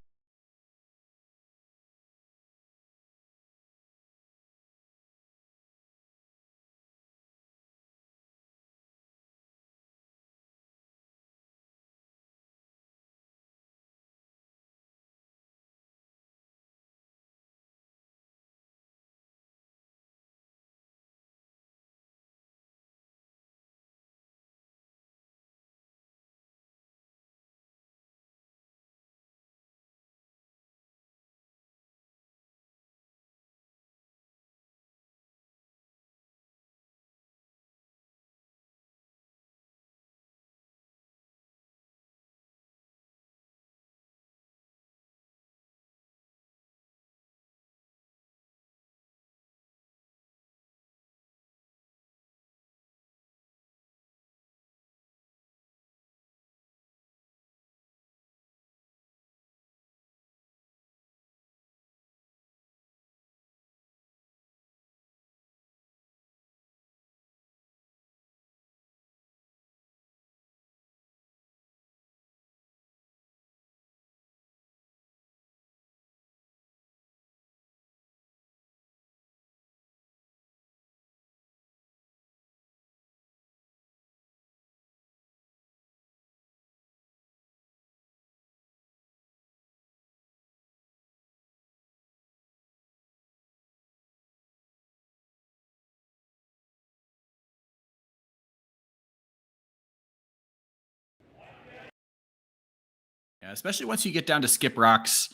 Yeah, especially once you get down to skip rocks,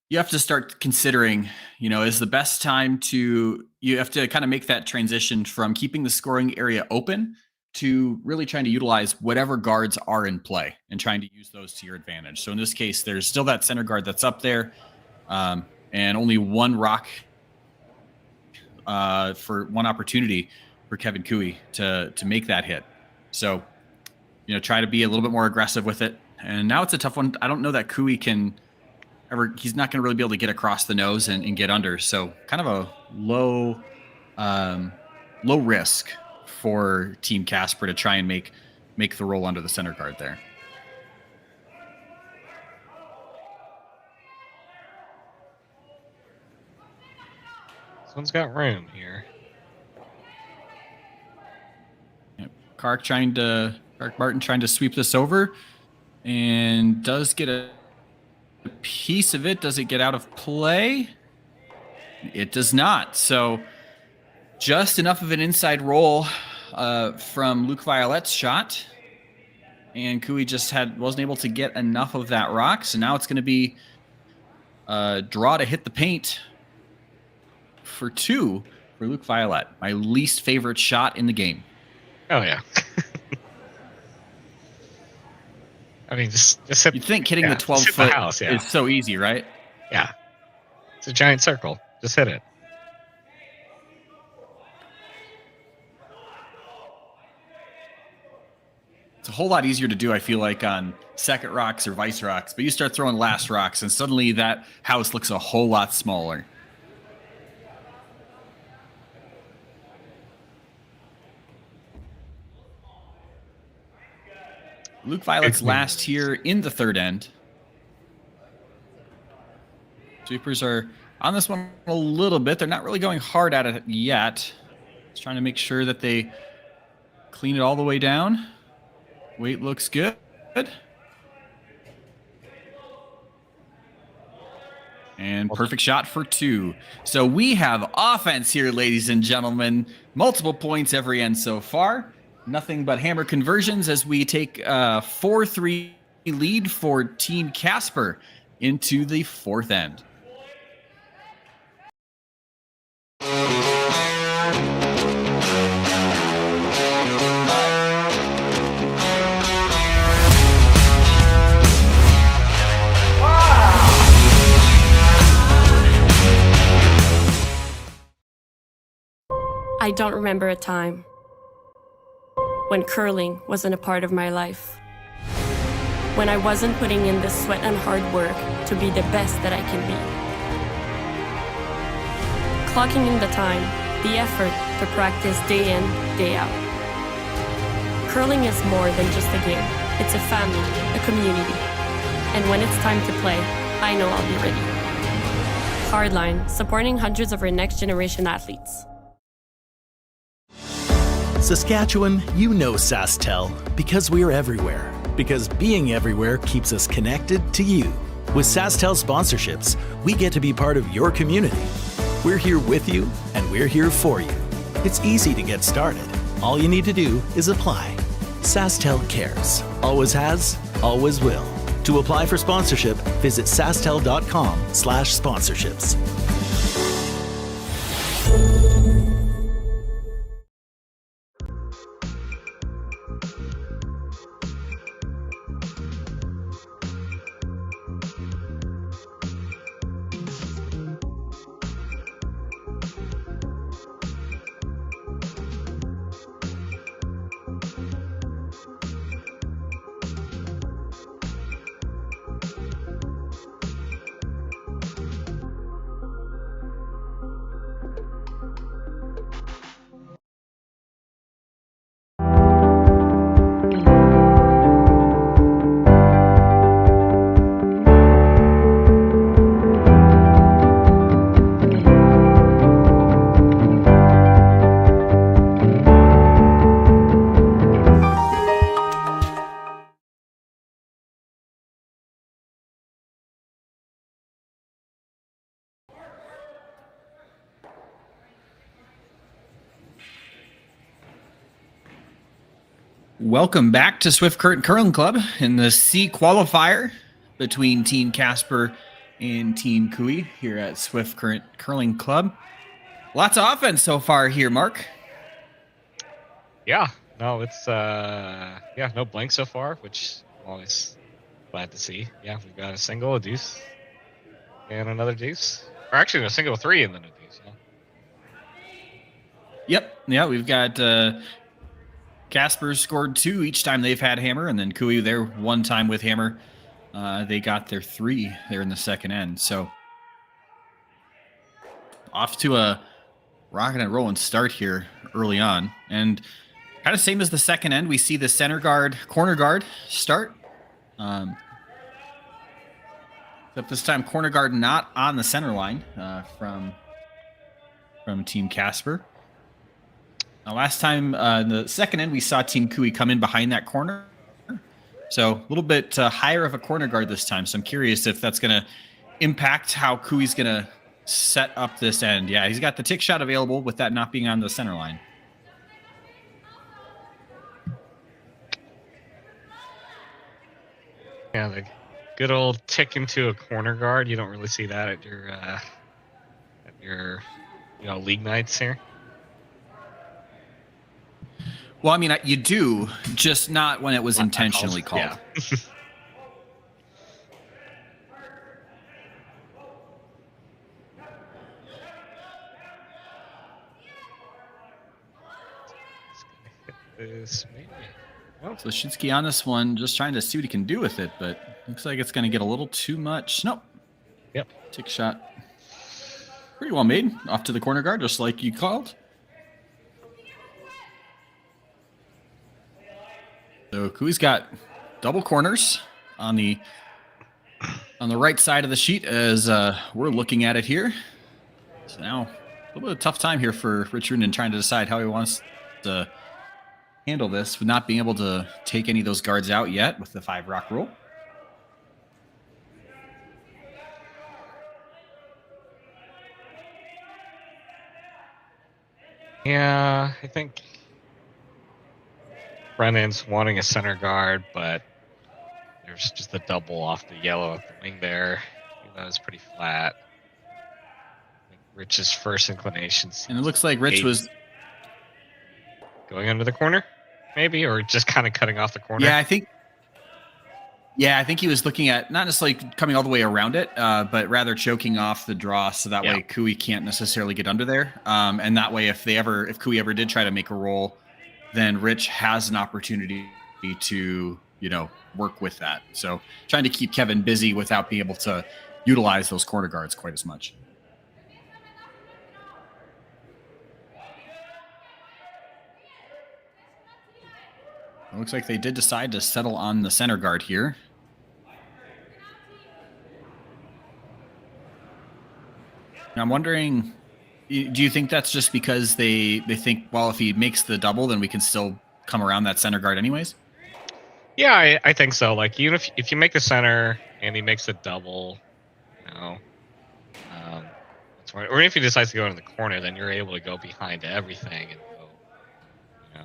you have to start considering, is the best time you have to kind of make that transition from keeping the scoring area open to really trying to utilize whatever guards are in play and trying to use those to your advantage. So in this case, there's still that center guard that's up there, and only one rock for one opportunity for Kevin Cooey to make that hit. So, try to be a little bit more aggressive with it. And now it's a tough one. I don't know that Cooey he's not going to really be able to get across the nose and get under. So kind of a low risk for Team Casper to try and make the roll under the center guard there. This one's got room here. Kark Martin trying to sweep this over and does get a piece of it. Does it get out of play? It does not. So just enough of an inside roll from Luke Violette's shot. And Cooey just wasn't able to get enough of that rock. So now it's going to be a draw to hit the paint for 2 for Luke Violette. My least favorite shot in the game. Oh, yeah. I mean, just hit. You'd think hitting the 12-foot house, is so easy, right? Yeah. It's a giant circle. Just hit it. It's a whole lot easier to do, I feel like, on second rocks or vice rocks. But you start throwing last rocks, and suddenly that house looks a whole lot smaller. Luke Violette's last here in the third end. Sweepers are on this one a little bit. They're not really going hard at it yet. Just trying to make sure that they clean it all the way down. Weight looks good. And perfect shot for 2. So we have offense here, ladies and gentlemen. Multiple points every end so far. Nothing but hammer conversions as we take a 4-3 lead for Team Casper into the fourth end. I don't remember a time when curling wasn't a part of my life. When I wasn't putting in the sweat and hard work to be the best that I can be. Clocking in the time, the effort to practice day in, day out. Curling is more than just a game. It's a family, a community. And when it's time to play, I know I'll be ready. Hardline, supporting hundreds of our next generation athletes. Saskatchewan, you know Sasktel because we're everywhere. Because being everywhere keeps us connected to you. With Sasktel sponsorships, we get to be part of your community. We're here with you, and we're here for you. It's easy to get started. All you need to do is apply. Sasktel cares. Always has, always will. To apply for sponsorship, visit sastel.com/sponsorships. Welcome back to Swift Current Curling Club in the C qualifier between Team Casper in Team Cooey here at Swift Current Curling Club. Lots of offense so far here, Mark. Yeah, no, it's no blank so far, which I'm always glad to see. Yeah, we've got a single, a deuce, and another deuce. Or actually, a single, 3, and then a deuce. Yeah. Yep. Yeah, we've got Casper scored 2 each time they've had hammer, and then Cooey there 1 time with hammer. They got their 3 there in the second end. So off to a rocking and rolling start here early on. And kind of same as the second end, we see the center guard, corner guard start. Except this time, corner guard not on the center line from Team Casper. Now, last time in the second end, we saw Team Cooey come in behind that corner. So a little bit higher of a corner guard this time. So I'm curious if that's going to impact how Cooey's going to set up this end. Yeah, he's got the tick shot available with that not being on the center line. Yeah, the good old tick into a corner guard. You don't really see that at your league nights here. Well, I mean, you do, just not when it was intentionally called. Yeah. This maybe. Well, so Shinsky on this one, just trying to see what he can do with it, but looks like it's going to get a little too much. Nope. Yep. Tick shot. Pretty well made. Off to the corner guard, just like you called. So Cooey's got double corners on the right side of the sheet as we're looking at it here. So now a little bit of a tough time here for Richard and trying to decide how he wants to handle this with not being able to take any of those guards out yet with the 5 rock rule. Yeah, I think Brennan's wanting a center guard, but there's just the double off the yellow at the wing there. That was pretty flat. I think Rich's first inclination. And it looks like Rich was going under the corner, maybe, or just kind of cutting off the corner. Yeah, I think he was looking at not necessarily coming all the way around it, but rather choking off the draw so that way Cooey can't necessarily get under there. And that way, if Cooey ever did try to make a roll, then Rich has an opportunity to, work with that. So trying to keep Kevin busy without being able to utilize those corner guards quite as much. It looks like they did decide to settle on the center guard here. Now I'm wondering, do you think that's just because they think, well, if he makes the double, then we can still come around that center guard anyways? Yeah, I think so. Like, even if you make the center and he makes a double, that's right. Or if he decides to go into the corner, then you're able to go behind everything and go,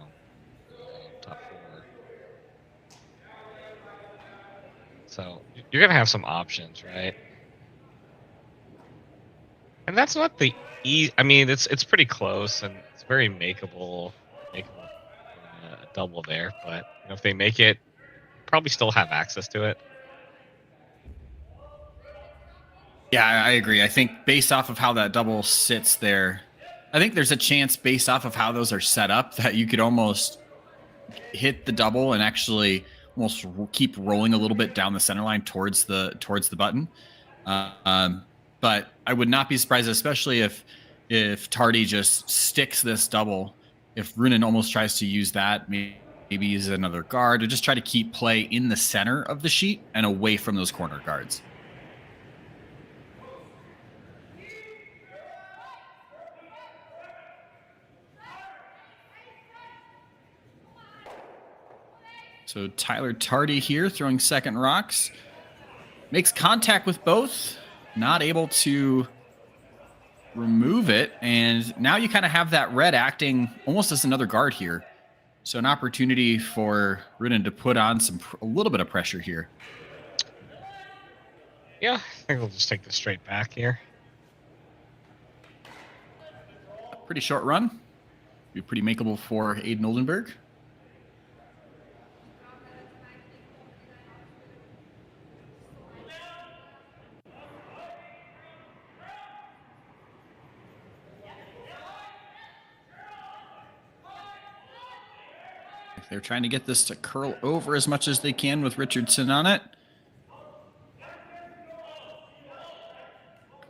top 4. So you're gonna have some options, right? And that's not the easy. I mean, it's pretty close and it's very makeable double there. But if they make it, probably still have access to it. Yeah, I agree. I think based off of how that double sits there, I think there's a chance based off of how those are set up that you could almost hit the double and actually almost keep rolling a little bit down the center line towards the button. But I would not be surprised, especially if Tardy just sticks this double, if Runen almost tries to use that, maybe use another guard, or just try to keep play in the center of the sheet and away from those corner guards. So Tyler Tardy here throwing second rocks. Makes contact with both. Not able to remove it. And now you kind of have that red acting almost as another guard here. So an opportunity for Runen to put on a little bit of pressure here. Yeah, I think we'll just take this straight back here. Pretty short run. Be pretty makeable for Aiden Oldenburg. They're trying to get this to curl over as much as they can with Richardson on it.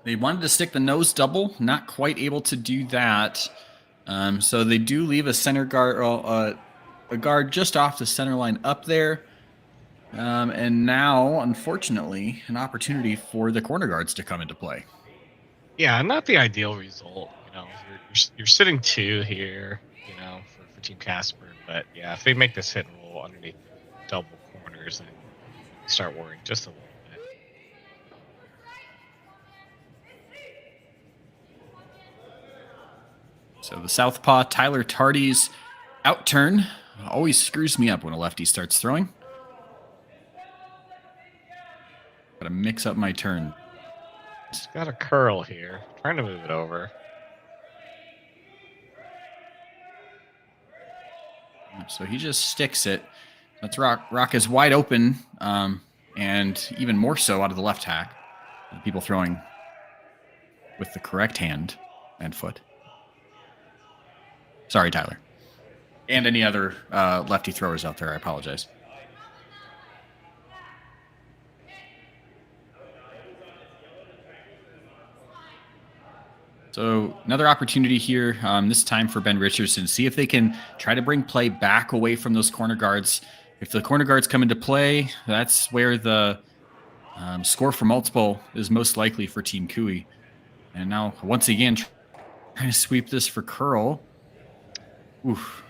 They wanted to stick the nose double, not quite able to do that. So they do leave a center guard, a guard just off the center line up there. And now, unfortunately, an opportunity for the corner guards to come into play. Yeah, not the ideal result. You know, you're sitting 2 here, you know, for Team Casper. But yeah, if they make this hit and roll underneath double corners, then start worrying just a little bit. So the southpaw Tyler Tardy's out turn always screws me up when a lefty starts throwing. Gotta mix up my turn. It's got a curl here. Trying to move it over. So he just sticks it. That's Rock is wide open, and even more so out of the left hack. People throwing with the correct hand and foot. Sorry, Tyler. And any other lefty throwers out there, I apologize. So another opportunity here, this time for Ben Richardson. See if they can try to bring play back away from those corner guards. If the corner guards come into play, that's where the score for multiple is most likely for Team Cooey. And now, once again, trying to sweep this for curl. Oof,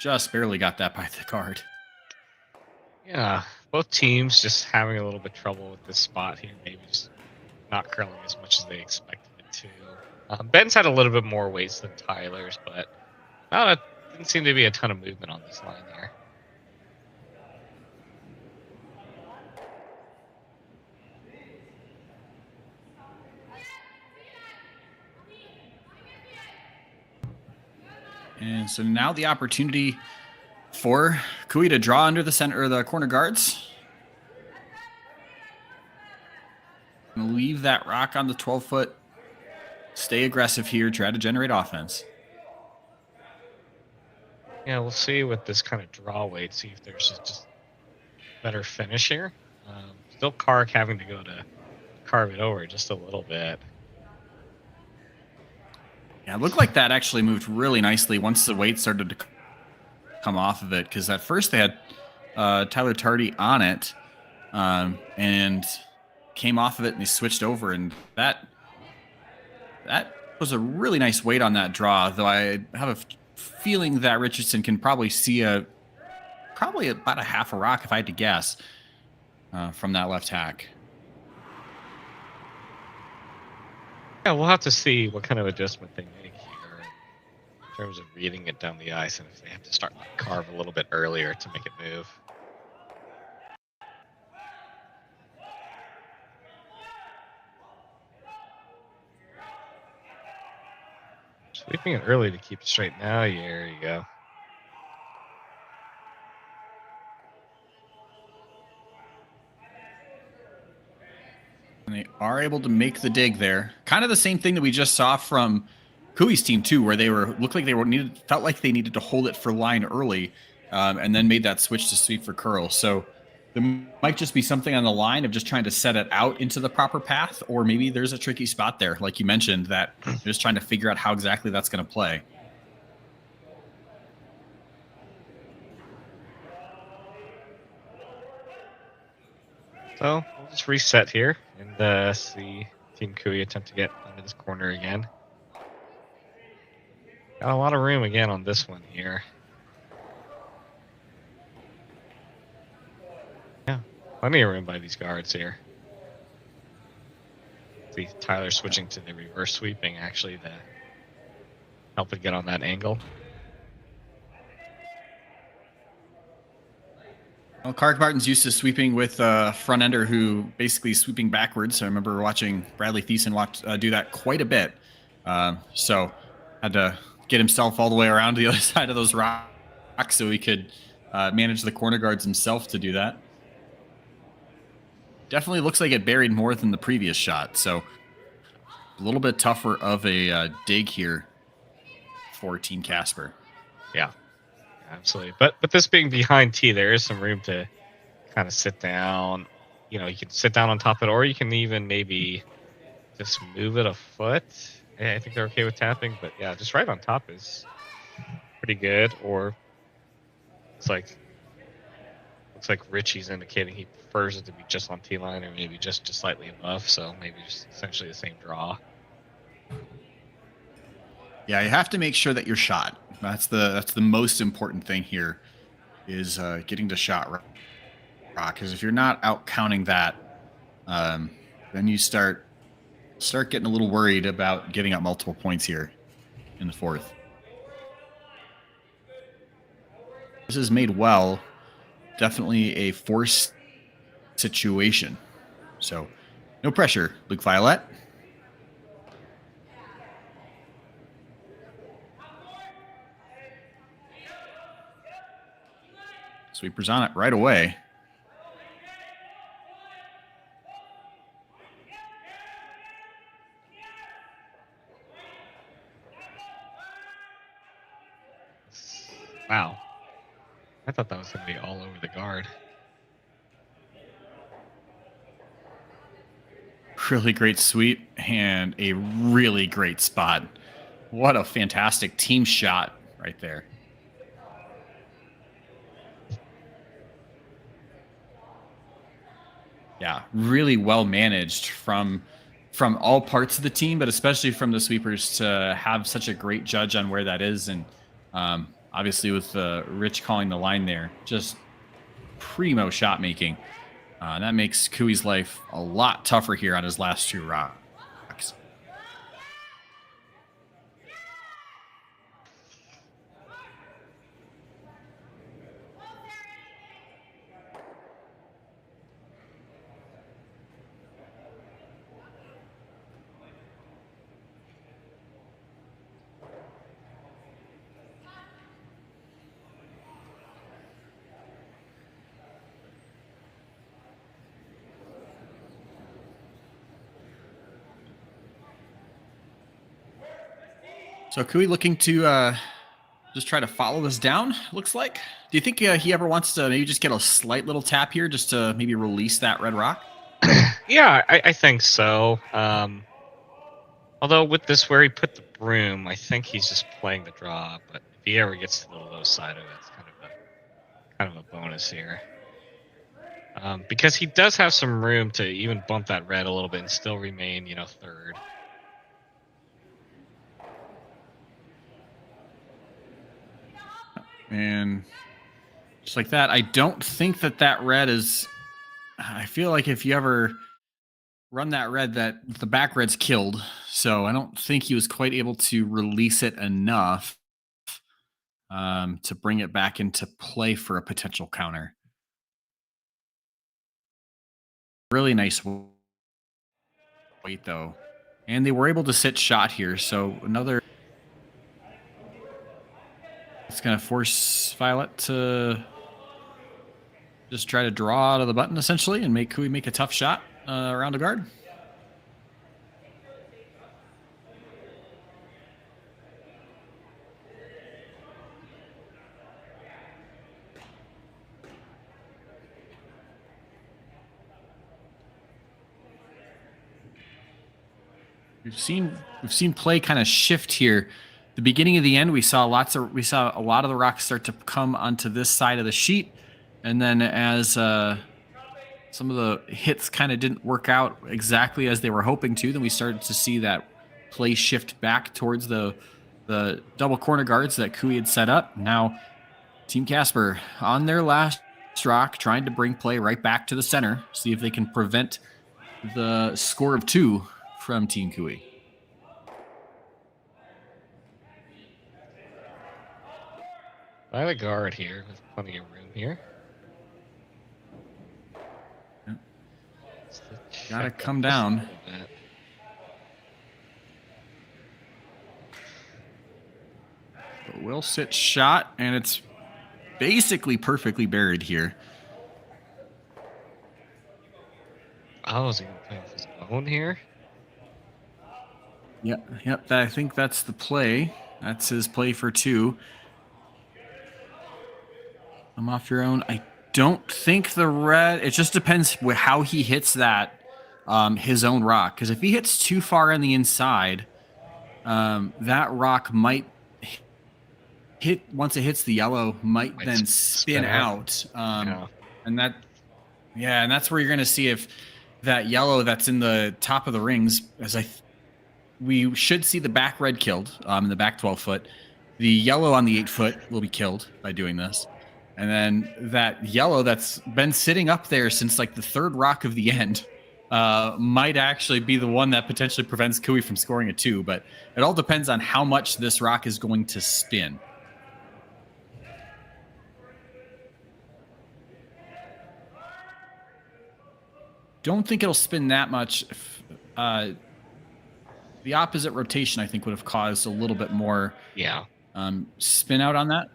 just barely got that by the guard. Yeah, both teams just having a little bit trouble with this spot here. Maybe just not curling as much as they expected it to. Ben's had a little bit more weights than Tyler's, but it didn't seem to be a ton of movement on this line here. And so now the opportunity for Cooey to draw under the center or the corner guards. And leave that rock on the 12-foot. Stay aggressive here. Try to generate offense. Yeah, we'll see with this kind of draw weight. See if there's just better finish here. Still Kark having to go to carve it over just a little bit. Yeah, it looked like that actually moved really nicely once the weight started to come off of it. Because at first they had Tyler Tardy on it and came off of it and they switched over. And that was a really nice weight on that draw, though I have a feeling that Richardson can probably see probably about a half a rock, if I had to guess, from that left hack. Yeah, we'll have to see what kind of adjustment they make here in terms of reading it down the ice and if they have to start to carve a little bit earlier to make it move. Sweeping it early to keep it straight now. There you go. And they are able to make the dig there. Kind of the same thing that we just saw from Cooey's team too, where they felt like they needed to hold it for line early, and then made that switch to sweep for curl. So there might just be something on the line of just trying to set it out into the proper path, or maybe there's a tricky spot there, like you mentioned, that they're just trying to figure out how exactly that's going to play. So we'll just reset here and see Team Cooey attempt to get into this corner again. Got a lot of room again on this one here. Yeah, plenty of room by these guards here. See Tyler switching to the reverse sweeping actually to help it get on that angle. Well, Clark Martin's used to sweeping with a front ender who basically sweeping backwards. I remember watching Bradley Thiessen do that quite a bit. So had to get himself all the way around to the other side of those rocks so he could manage the corner guards himself to do that. Definitely looks like it buried more than the previous shot. So a little bit tougher of a dig here for Team Casper. Yeah, absolutely. But this being behind T, there is some room to kind of sit down. You know, you can sit down on top of it, or you can even maybe just move it a foot. Yeah, I think they're okay with tapping, but yeah, just right on top is pretty good. Or it's like looks like Richie's indicating he prefers it to be just on T line, or maybe just slightly above. So maybe just essentially the same draw. Yeah, you have to make sure that you're shot. That's the most important thing here, is getting to shot rock. Because if you're not out counting that, then you start getting a little worried about giving up multiple points here in the fourth. This is made well. Definitely a forced situation. So no pressure, Luke Violet. Sweepers on it right away. Wow. I thought that was going to be all over the guard. Really great sweep and a really great spot. What a fantastic team shot right there. Yeah, really well managed from all parts of the team, but especially from the sweepers to have such a great judge on where that is. And obviously with Rich calling the line there, just primo shot making. That makes Cooey's life a lot tougher here on his last two rocks. So Cooey looking to just try to follow this down, looks like. Do you think he ever wants to maybe just get a slight little tap here just to maybe release that red rock? Yeah, I think so. Although with this where he put the broom, I think he's just playing the draw. But if he ever gets to the low side of it, it's kind of a bonus here. Because he does have some room to even bump that red a little bit and still remain, third. And just like that, I don't think that red is... I feel like if you ever run that red, that the back red's killed. So I don't think he was quite able to release it enough to bring it back into play for a potential counter. Really nice weight, though. And they were able to sit shot here. So another... It's going to force Violet to just try to draw out of the button, essentially, and make Cooey make a tough shot around the guard. We've seen play kind of shift here. The beginning of the end, we saw a lot of the rocks start to come onto this side of the sheet, and then as some of the hits kind of didn't work out exactly as they were hoping to, then we started to see that play shift back towards the double corner guards that Cooey had set up. Now, Team Casper on their last rock, trying to bring play right back to the center, see if they can prevent the score of 2 from Team Cooey. By the guard here, with plenty of room here. Gotta come down. But will sit shot, and it's basically perfectly buried here. Oh, is he going to play with his own here? Yep. I think that's the play. That's his play for 2. I'm off your own. I don't think the red. It just depends how he hits that, his own rock. Because if he hits too far on the inside, that rock might hit once it hits the yellow. Might then spin out. And that's where you're going to see if that yellow that's in the top of the rings, we should see the back red killed in the back 12 foot. The yellow on the 8 foot will be killed by doing this. And then that yellow that's been sitting up there since like the 3rd rock of the end might actually be the one that potentially prevents Kui from scoring a 2. But it all depends on how much this rock is going to spin. Don't think it'll spin that much. The opposite rotation, I think, would have caused a little bit more spin out on that.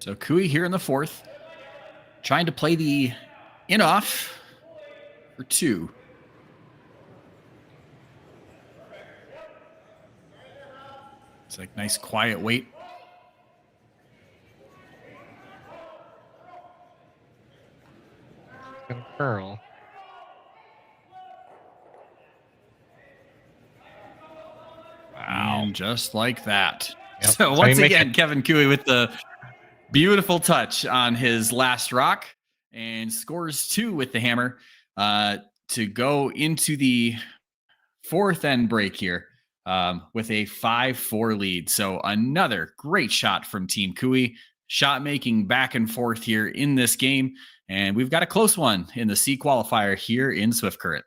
So Kui here in the 4th, trying to play the in-off for 2. It's like nice quiet wait. Gonna curl. Wow. And just like that. Yep. So once again, Kevin Kui with the beautiful touch on his last rock and scores 2 with the hammer to go into the 4th end break here with a 5-4 lead. So another great shot from Team Kui. Shot making back and forth here in this game. And we've got a close one in the C qualifier here in Swift Current.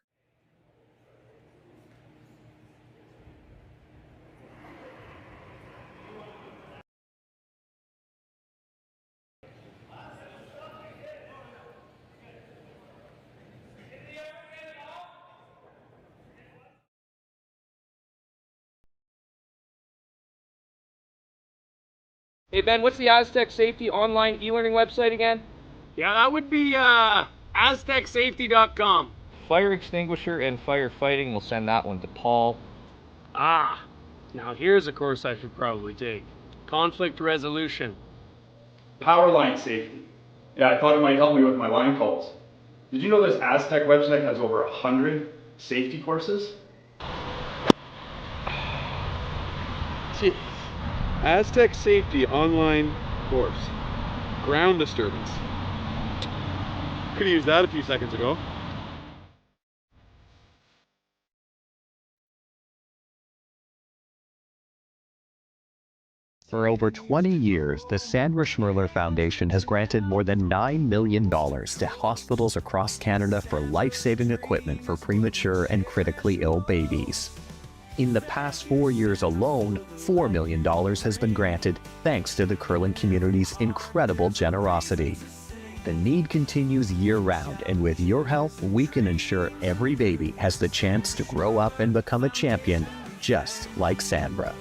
Hey Ben, what's the Aztec Safety online e-learning website again? Yeah, that would be aztecsafety.com. Fire extinguisher and firefighting, we'll send that one to Paul. Now here's a course I should probably take. Conflict resolution. Power line safety. Yeah, I thought it might help me with my line calls. Did you know this Aztec website has over 100 safety courses? Jeez. Aztec Safety online course. Ground disturbance. Could have used that a few seconds ago. For over 20 years, the Sandra Schmirler Foundation has granted more than $9 million to hospitals across Canada for life-saving equipment for premature and critically ill babies. In the past 4 years alone, $4 million has been granted thanks to the curling community's incredible generosity. The need continues year-round, and with your help, we can ensure every baby has the chance to grow up and become a champion, just like Sandra.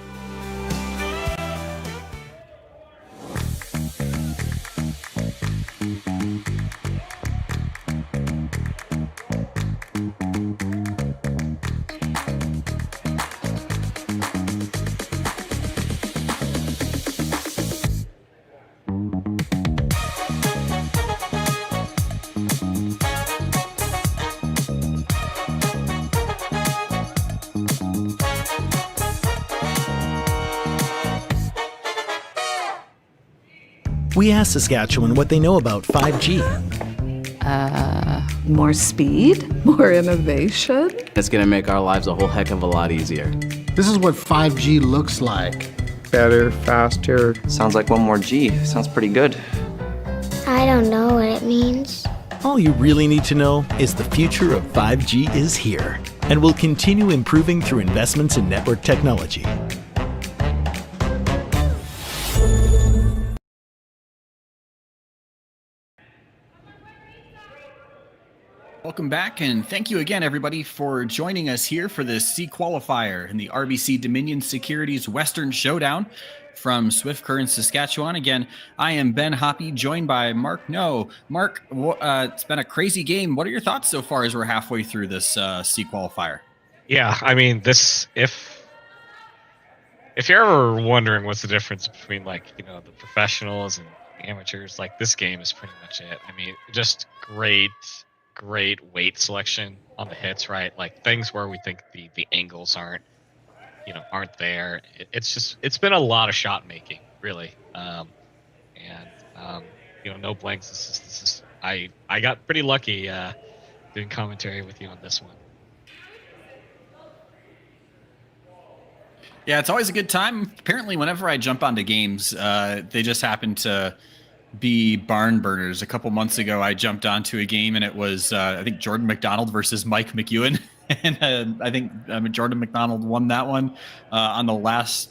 We asked Saskatchewan what they know about 5G. More speed, more innovation. It's going to make our lives a whole heck of a lot easier. This is what 5G looks like. Better, faster. Sounds like 1 more G. Sounds pretty good. I don't know what it means. All you really need to know is the future of 5G is here. and will continue improving through investments in network technology. Welcome back, and thank you again, everybody, for joining us here for this C qualifier in the RBC Dominion Securities Western Showdown from Swift Current, Saskatchewan. Again, I am Ben Hoppe, joined by Mark No. Mark, it's been a crazy game. What are your thoughts so far as we're halfway through this C qualifier? Yeah, I mean, if you're ever wondering what's the difference between, like, you know, the professionals and amateurs, like, this game is pretty much it. I mean, just great weight selection on the hits, right? Like, things where we think the angles aren't there. It's been a lot of shot making, really. No blanks. This is I got pretty lucky doing commentary with you on this one. Yeah, it's always a good time. Apparently, whenever I jump onto games, they just happen to be barn burners. A couple months ago, I jumped onto a game, and it was, I think, Jordan McDonald versus Mike McEwen. And I think Jordan McDonald won that one on the last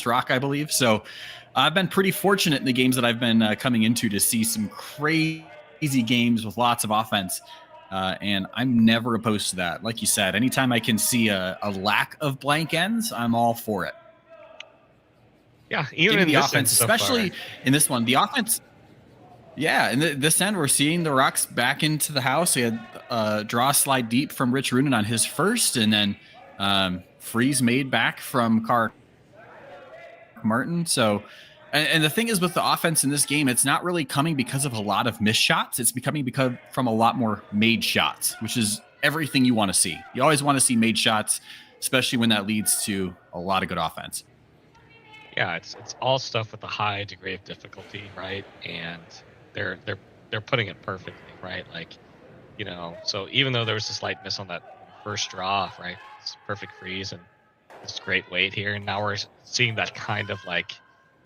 rock, I believe. So I've been pretty fortunate in the games that I've been coming into to see some crazy games with lots of offense. And I'm never opposed to that. Like you said, anytime I can see a lack of blank ends, I'm all for it. Yeah, even in the this offense, so especially far. in this one, the offense. Yeah, in this end, we're seeing the rocks back into the house. He had draw slide deep from Rich Runin on his first, and then freeze made back from Carr Martin. So, and the thing is with the offense in this game, it's not really coming because of a lot of missed shots. It's becoming from a lot more made shots, which is everything you want to see. You always want to see made shots, especially when that leads to a lot of good offense. Yeah, it's all stuff with a high degree of difficulty, right? And they're putting it perfectly, right? Like, you know, so even though there was a slight miss on that first draw, right? It's perfect freeze and this great weight here, and now we're seeing that kind of like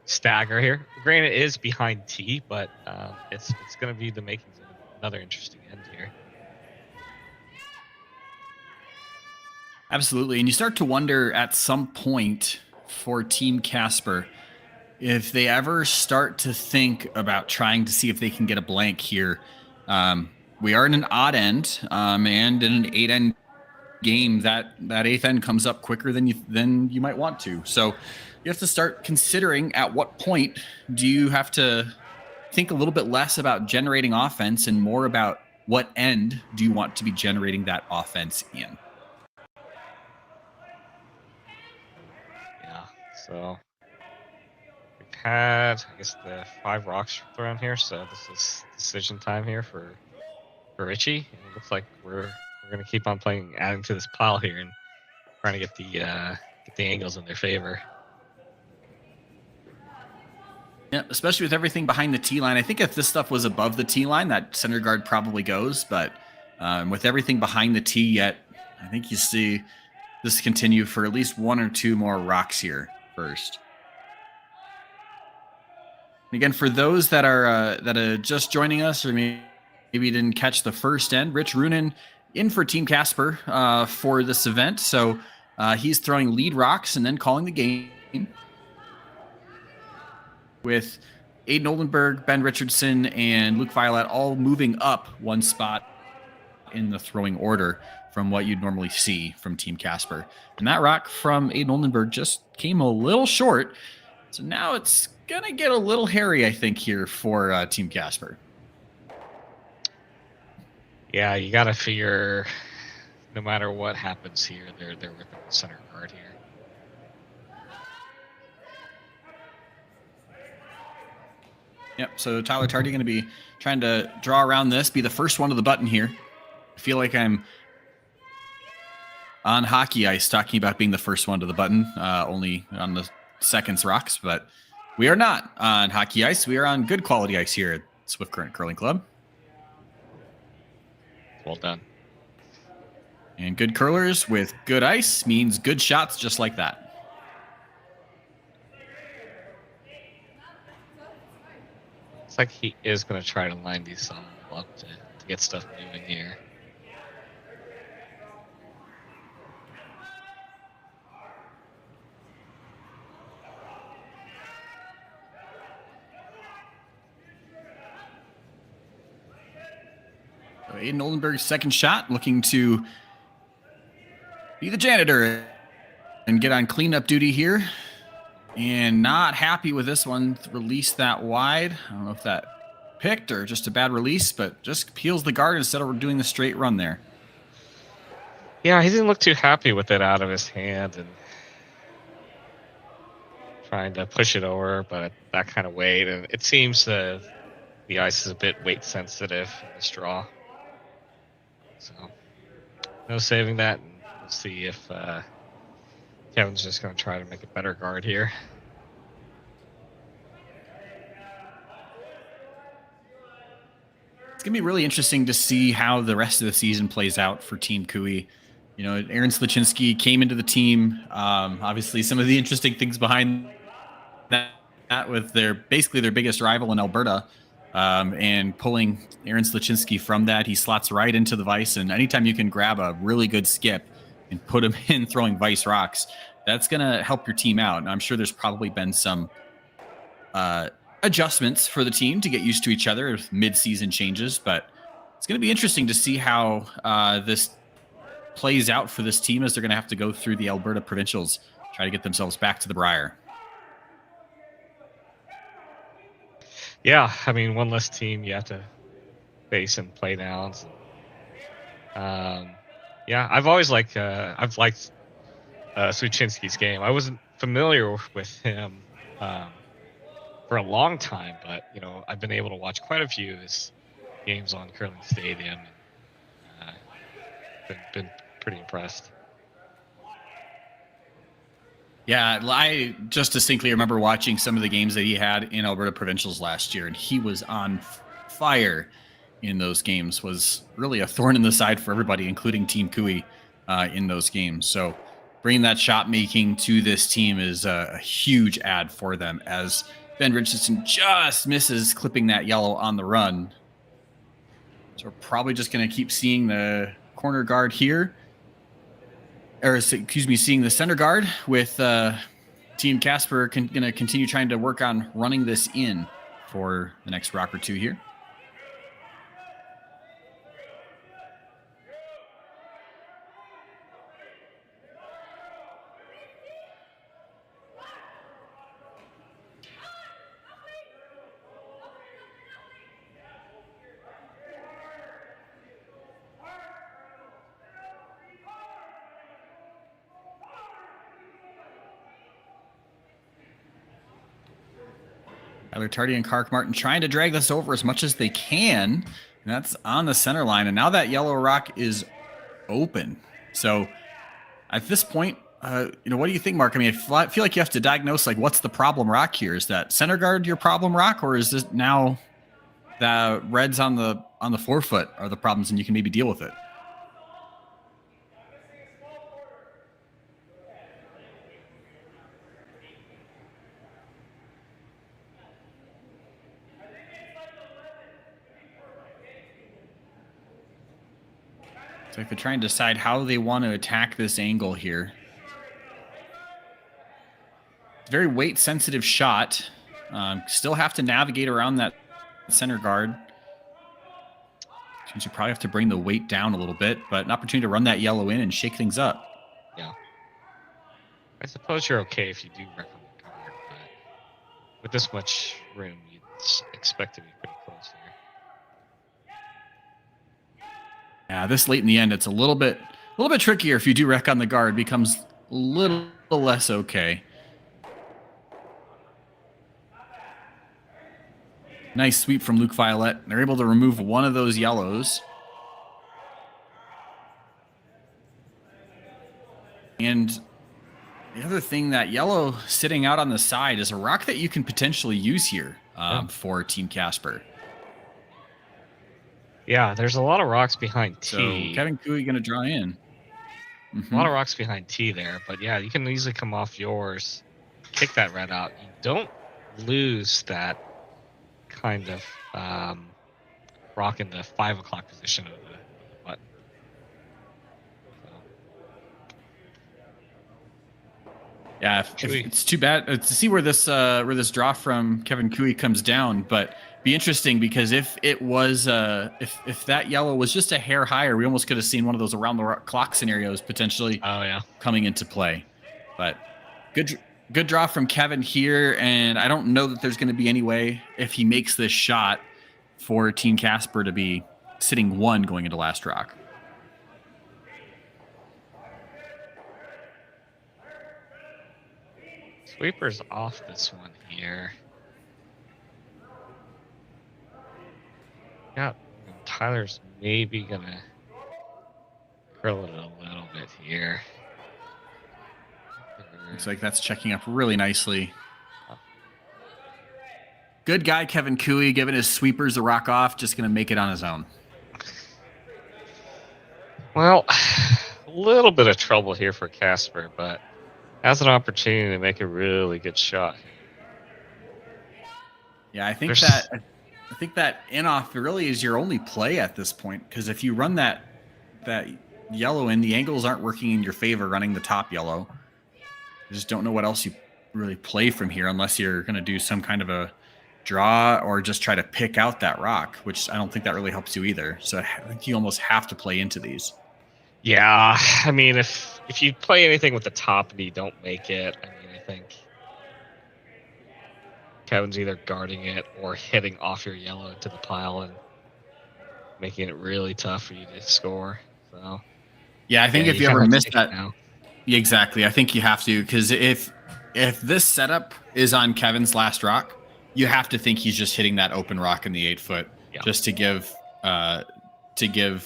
stagger here. Granted, it is behind T, but it's going to be the makings of another interesting end here. Absolutely, and you start to wonder at some point for Team Casper if they ever start to think about trying to see if they can get a blank here. We are in an odd end, and in an 8-end game, that 8th end comes up quicker than you might want to. So you have to start considering at what point do you have to think a little bit less about generating offense and more about what end do you want to be generating that offense in. Yeah, so we've had, I guess, the 5 rocks thrown here, so this is decision time here for Richie. And it looks like we're going to keep on adding to this pile here and trying to get the angles in their favor. Yeah, especially with everything behind the T line. I think if this stuff was above the T line, that center guard probably goes. But with everything behind the T yet, I think you see this continue for at least 1 or 2 more rocks here first. Again, for those that are just joining us, or maybe didn't catch the first end, Rich Runin in for Team Casper for this event. So he's throwing lead rocks and then calling the game with Aiden Oldenburg, Ben Richardson, and Luke Violet all moving up 1 spot in the throwing order from what you'd normally see from Team Casper. And that rock from Aiden Oldenburg just came a little short. So now it's going to get a little hairy, I think, here for Team Casper. Yeah, you got to figure no matter what happens here, they're ripping the center guard here. Yep, so Tyler Tardy going to be trying to draw around this, be the first one to the button here. I feel like I'm on hockey ice talking about being the first one to the button, only on the seconds rocks, but we are not on hockey ice. We are on good quality ice here at Swift Current Curling Club. Well done. And good curlers with good ice means good shots just like that. It's like he is going to try to line these all up to get stuff moving here. Aiden Oldenburg's second shot, looking to be the janitor and get on cleanup duty here. And not happy with this one. Release that wide. I don't know if that picked or just a bad release, but just peels the guard instead of doing the straight run there. Yeah, he didn't look too happy with it out of his hand and trying to push it over, but that kind of weight. And it seems the ice is a bit weight sensitive in this draw. So no saving that. And we'll see if Kevin's just going to try to make a better guard here. It's going to be really interesting to see how the rest of the season plays out for Team Cooey. You know, Aaron Slaczynski came into the team. Obviously, some of the interesting things behind that with basically their biggest rival in Alberta, and pulling Aaron Slaczynski from that, he slots right into the vise. And anytime you can grab a really good skip and put him in throwing vise rocks, that's going to help your team out. And I'm sure there's probably been some adjustments for the team to get used to each other with mid-season changes, but it's going to be interesting to see how this plays out for this team as they're going to have to go through the Alberta provincials, try to get themselves back to the Brier. Yeah, I mean, one less team you have to face and play downs. Yeah, I've always liked Sluchinski's game. I wasn't familiar with him for a long time, but you know, I've been able to watch quite a few of his games on Curling Stadium, and been pretty impressed. Yeah, I just distinctly remember watching some of the games that he had in Alberta Provincials last year, and he was on fire in those games. Was really a thorn in the side for everybody, including Team Cooey, in those games. So bringing that shot making to this team is a huge add for them, as Ben Richardson just misses clipping that yellow on the run. So we're probably just going to keep seeing the corner guard here. Or, excuse me, seeing the center guard with Team Casper going to continue trying to work on running this in for the next rock or two here. Tyler Tardy and Kark Martin trying to drag this over as much as they can. And that's on the center line. And now that yellow rock is open. So at this point, what do you think, Mark? I mean, I feel like you have to diagnose, like, what's the problem rock here? Is that center guard your problem rock? Or is this now the reds on the forefoot are the problems and you can maybe deal with it? So if they try and decide how they want to attack this angle here. It's a very weight sensitive shot. Still have to navigate around that center guard. Means you probably have to bring the weight down a little bit, but an opportunity to run that yellow in and shake things up. Yeah. I suppose you're okay if you do wreck on the guard, but with this much room, you'd expect to be pretty close here. Yeah, this late in the end, it's a little bit trickier. If you do wreck on the guard, becomes a little less okay. Nice sweep from Luke Violette. They're able to remove one of those yellows. And the other thing, that yellow sitting out on the side is a rock that you can potentially use here for Team Casper. Yeah, there's a lot of rocks behind T. So Kevin Cooey going to draw in. A lot of rocks behind T there, but yeah, you can easily come off yours, kick that red out. You don't lose that kind of rock in the 5 o'clock position of the button. Yeah, if it's too bad to see where this draw from Kevin Cooey comes down, but Be interesting because if it was if that yellow was just a hair higher, we almost could have seen one of those around the clock scenarios potentially coming into play. But good draw from Kevin here, and I don't know that there's going to be any way if he makes this shot for Team Casper to be sitting 1 going into last rock. Sweeper's off this one here. Yeah, Tyler's maybe gonna curl it a little bit here. Looks like that's checking up really nicely. Good guy, Kevin Cooey, giving his sweepers a rock off, just going to make it on his own. Well, a little bit of trouble here for Casper, but has an opportunity to make a really good shot. Yeah, I think that in-off really is your only play at this point, because if you run that yellow in, the angles aren't working in your favor running the top yellow. I just don't know what else you really play from here unless you're going to do some kind of a draw or just try to pick out that rock, which I don't think that really helps you either. So I think you almost have to play into these. Yeah, I mean, if you play anything with the top and you don't make it, I mean, I think Kevin's either guarding it or hitting off your yellow into the pile and making it really tough for you to score. So yeah, I think if you ever miss that now. Exactly. I think you have to, because if this setup is on Kevin's last rock, you have to think he's just hitting that open rock in the 8 foot just to give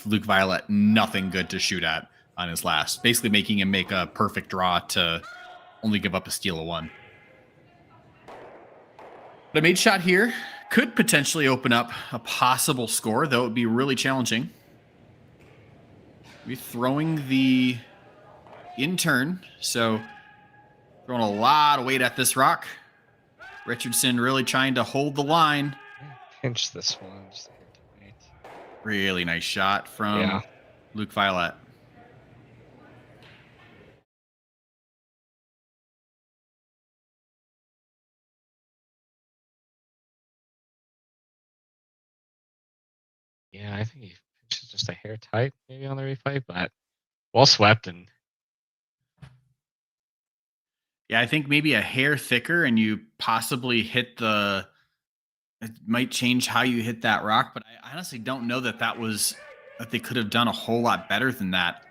Luke Violet nothing good to shoot at on his last, basically making him make a perfect draw to only give up a steal of 1. The made shot here could potentially open up a possible score, though it would be really challenging. We're throwing the in turn, so throwing a lot of weight at this rock. Richardson really trying to hold the line. Pinch this one. Just really nice shot from Luke Violet. Yeah, I think he pinches just a hair tight maybe on the replay, but well swept. And yeah, I think maybe a hair thicker and you possibly hit it might change how you hit that rock, but I honestly don't know that they could have done a whole lot better than that.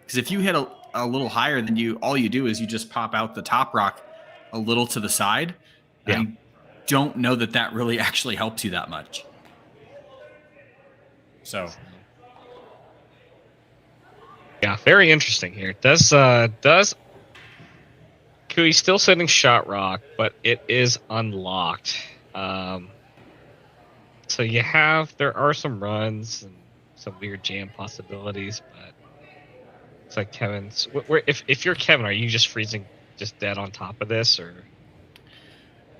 Because if you hit a little higher, then all you do is you just pop out the top rock a little to the side. Yeah. I don't know that really actually helps you that much. So yeah, very interesting here. Does Cooey still sitting shot rock, but it is unlocked. So there are some runs and some weird jam possibilities, but it's like Kevin's. If you're Kevin, are you just freezing just dead on top of this, or?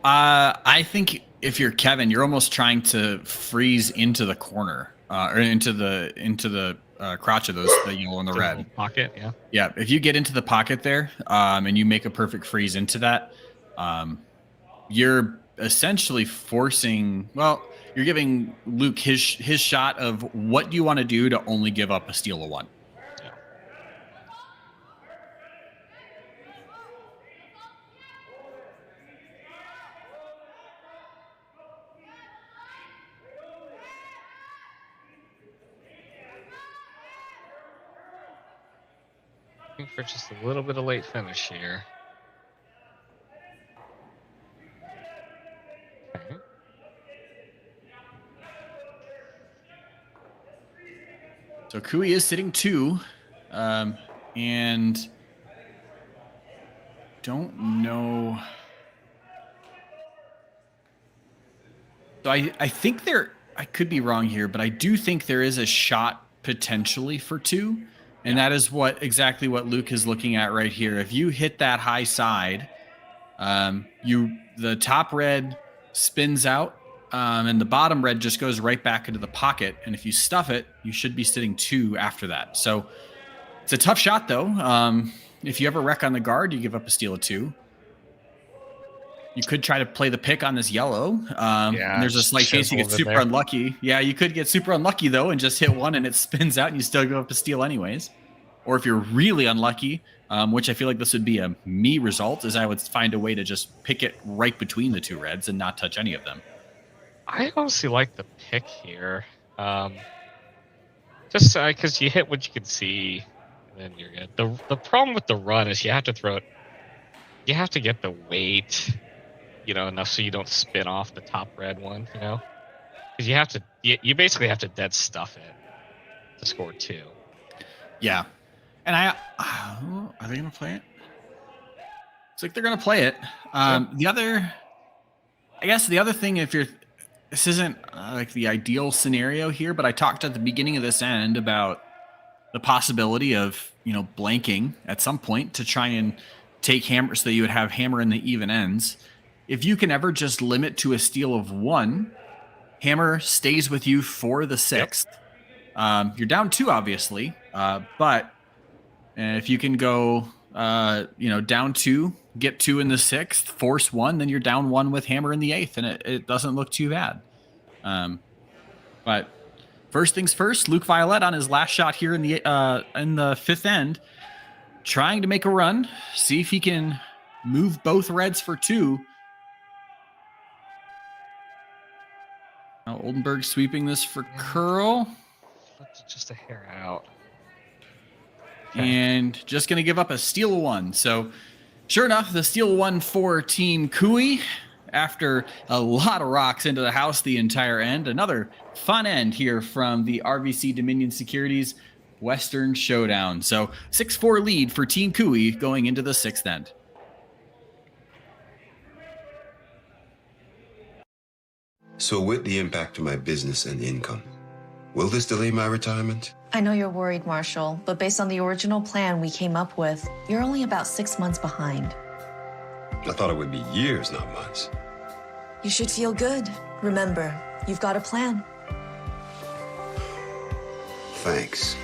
I think if you're Kevin, you're almost trying to freeze into the corner, or into the crotch of those, the yellow and the red pocket. Yeah. Yeah. If you get into the pocket there, and you make a perfect freeze into that, you're essentially you're giving Luke his shot of what you want to do to only give up a steal of 1. Yeah. Looking for just a little bit of late finish here. Okay. So Cooey is sitting 2, and don't know. So I think I could be wrong here, but I do think there is a shot potentially for 2, and that is exactly what Luke is looking at right here. If you hit that high side, the top red spins out. And the bottom red just goes right back into the pocket. And if you stuff it, you should be sitting 2 after that. So it's a tough shot, though. If you ever wreck on the guard, you give up a steal of 2. You could try to play the pick on this yellow. And there's a just slight chance you get chisel it in super there. unlucky. Yeah, you could get super unlucky, though, and just hit one and it spins out and you still go up to steal anyways. Or if you're really unlucky, which I feel like this would be a me result, is I would find a way to just pick it right between the two reds and not touch any of them. I honestly like the pick here. Just because you hit what you can see, and then you're good. The problem with the run is you have to throw it. You have to get the weight, enough so you don't spin off the top red one, because you have to. You basically have to dead stuff it to score 2. Yeah, and are they gonna play it? It's like they're gonna play it. The other thing, this isn't like the ideal scenario here, but I talked at the beginning of this end about the possibility of, blanking at some point to try and take hammer so that you would have hammer in the even ends. If you can ever just limit to a steal of 1, hammer stays with you for the 6th. You're down 2, obviously, but if you can go, down 2, get 2 in the 6th, force 1, then you're down 1 with hammer in the 8th, and it doesn't look too bad. But first things first, Luke Violette on his last shot here in the 5th end, trying to make a run, see if he can move both reds for 2. Now Oldenburg sweeping this for curl. Just a hair out. And just going to give up a steal 1. So sure enough, the steal 1 for Team Cooey after a lot of rocks into the house the entire end. Another fun end here from the RBC Dominion Securities Western Showdown. So 6-4 lead for Team Cooey going into the 6th end. So with the impact to my business and income, will this delay my retirement? I know you're worried, Marshall, but based on the original plan we came up with, you're only about 6 months behind. I thought it would be years, not months. You should feel good. Remember, you've got a plan. Thanks.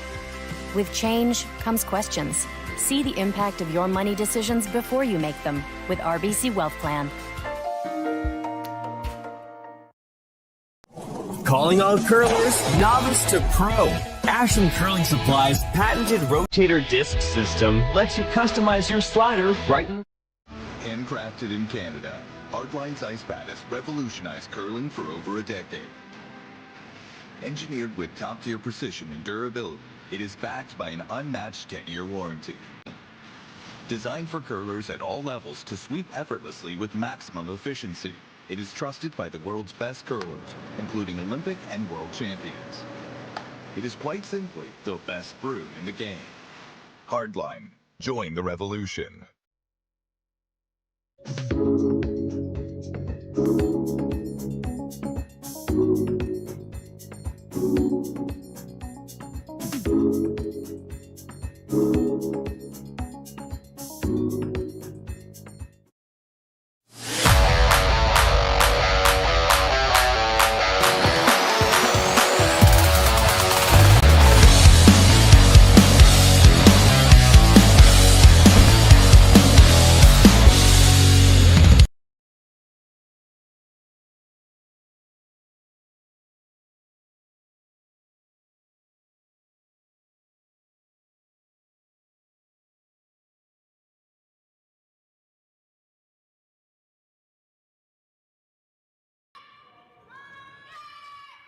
With change comes questions. See the impact of your money decisions before you make them with RBC Wealth Plan. Calling all curlers, novice to pro. Ashland Curling Supply's patented rotator disc system lets you customize your slider right in. Handcrafted in Canada, Hardline's ice bat has revolutionized curling for over a decade. Engineered with top-tier precision and durability, it is backed by an unmatched 10-year warranty. Designed for curlers at all levels to sweep effortlessly with maximum efficiency, it is trusted by the world's best curlers, including Olympic and world champions. It is quite simply the best brew in the game. Hardline. Join the revolution.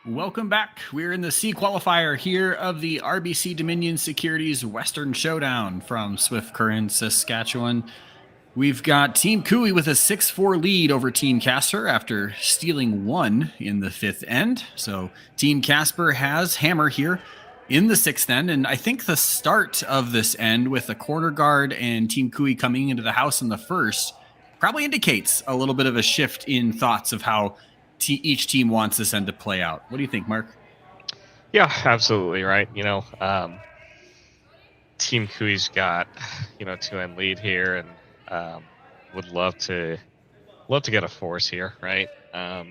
Welcome back. We're in the C qualifier here of the RBC Dominion Securities Western Showdown from Swift Current, Saskatchewan. We've got Team Cooey with a 6-4 lead over Team Casper after stealing 1 in the 5th end. So Team Casper has hammer here in the 6th end. And I think the start of this end with the corner guard and Team Cooey coming into the house in the 1st probably indicates a little bit of a shift in thoughts of how each team wants this end to play out. What do you think, Mark? Yeah, absolutely right. Team Cooey's got 2-end lead here, and would love to get a force here, right? I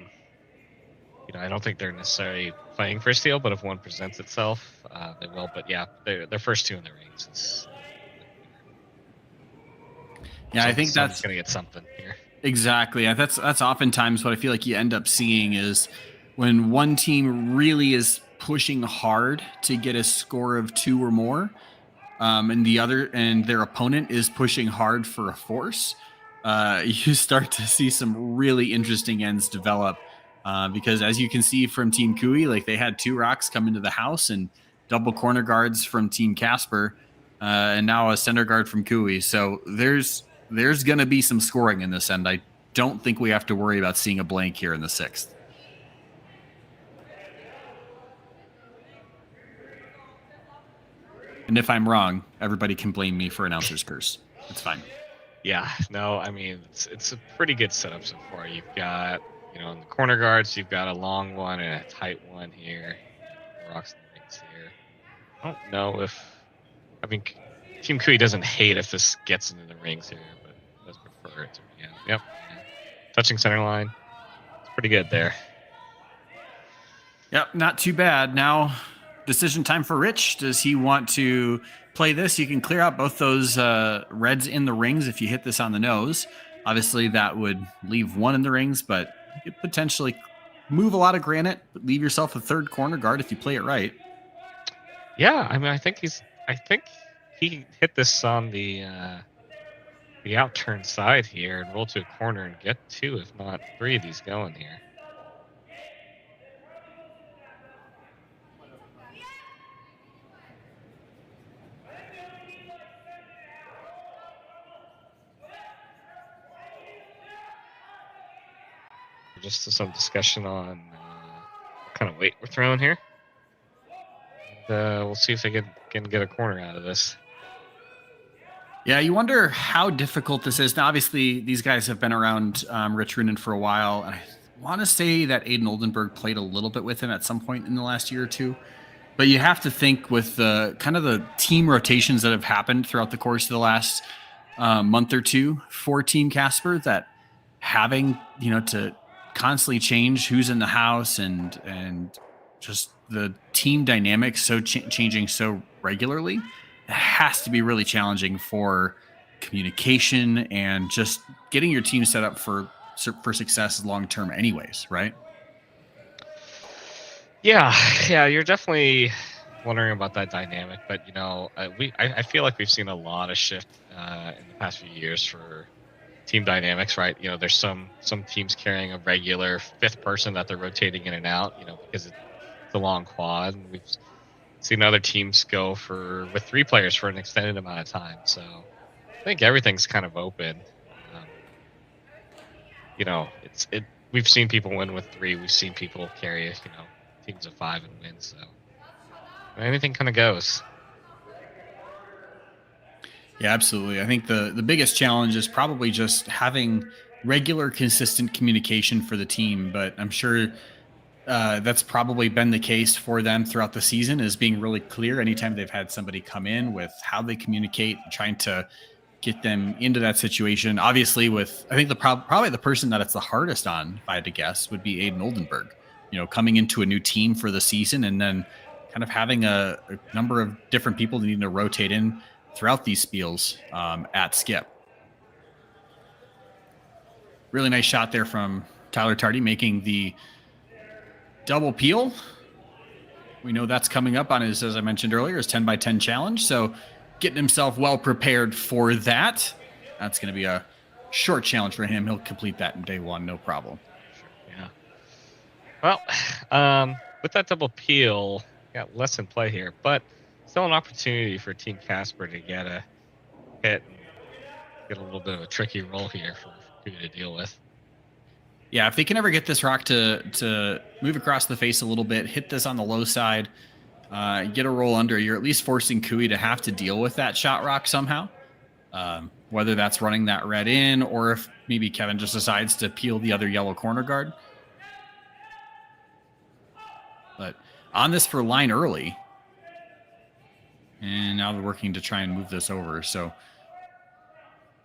don't think they're necessarily fighting for a steal, but if one presents itself, they will. But yeah, they're first 2 in the rings. Yeah, I think that's gonna get something here. Exactly. That's oftentimes what I feel like you end up seeing is when one team really is pushing hard to get a score of 2 or more, and their opponent is pushing hard for a force. You start to see some really interesting ends develop because, as you can see from Team Kui, like they had 2 rocks come into the house and double corner guards from Team Casper, and now a center guard from Kui. So there's going to be some scoring in this end. I don't think we have to worry about seeing a blank here in the 6th. And if I'm wrong, everybody can blame me for announcer's curse. It's fine. Yeah, no, I mean, it's a pretty good setup so far. You've got, in the corner guards, you've got a long one and a tight one here. Rocks and rings here. I don't know if, Team Kui doesn't hate if this gets into the rings here, but does prefer it to be out. Yep. Touching center line. It's pretty good there. Yep, not too bad. Now, decision time for Rich. Does he want to play this? You can clear out both those reds in the rings if you hit this on the nose. Obviously, that would leave 1 in the rings, but you could potentially move a lot of granite, but leave yourself a 3rd corner guard if you play it right. Yeah, I think he hit this on the outturn side here and roll to a corner and get 2, if not 3 of these going here. Just some discussion on what kind of weight we're throwing here. And, we'll see if they can get a corner out of this. Yeah, you wonder how difficult this is. Now, obviously, these guys have been around Rich Runen for a while. And I want to say that Aiden Oldenburg played a little bit with him at some point in the last year or 2. But you have to think with the kind of the team rotations that have happened throughout the course of the last month or 2 for Team Casper, that having, to constantly change who's in the house and just the team dynamics so changing so regularly, it has to be really challenging for communication and just getting your team set up for success long term anyways, right? Yeah, you're definitely wondering about that dynamic, but I feel like we've seen a lot of shift in the past few years for team dynamics, right? There's some teams carrying a regular 5th person that they're rotating in and out, because it's a long quad. And we've seen other teams go with 3 players for an extended amount of time. So I think everything's kind of open. We've seen people win with 3. We've seen people carry, teams of 5 and win. So anything kind of goes. Yeah, absolutely. I think the biggest challenge is probably just having regular, consistent communication for the team. But I'm sure that's probably been the case for them throughout the season, is being really clear anytime they've had somebody come in with how they communicate, trying to get them into that situation. Obviously, I think probably the person that it's the hardest on, if I had to guess, would be Aiden Oldenburg. Coming into a new team for the season and then kind of having a number of different people that need to rotate in throughout these spiels at skip. Really nice shot there from Tyler Tardy, making the double peel. We know that's coming up on his, as I mentioned earlier, his 10x10 challenge. So getting himself well prepared for that. That's going to be a short challenge for him. He'll complete that in day 1, no problem. Yeah. Well, with that double peel, got less in play here, but still an opportunity for Team Casper to get a hit and get a little bit of a tricky roll here for you to deal with. Yeah, if they can ever get this rock to move across the face a little bit, hit this on the low side, get a roll under, you're at least forcing Kui to have to deal with that shot rock somehow. Whether that's running that red in, or if maybe Kevin just decides to peel the other yellow corner guard. But on this for line early. And now they're working to try and move this over. So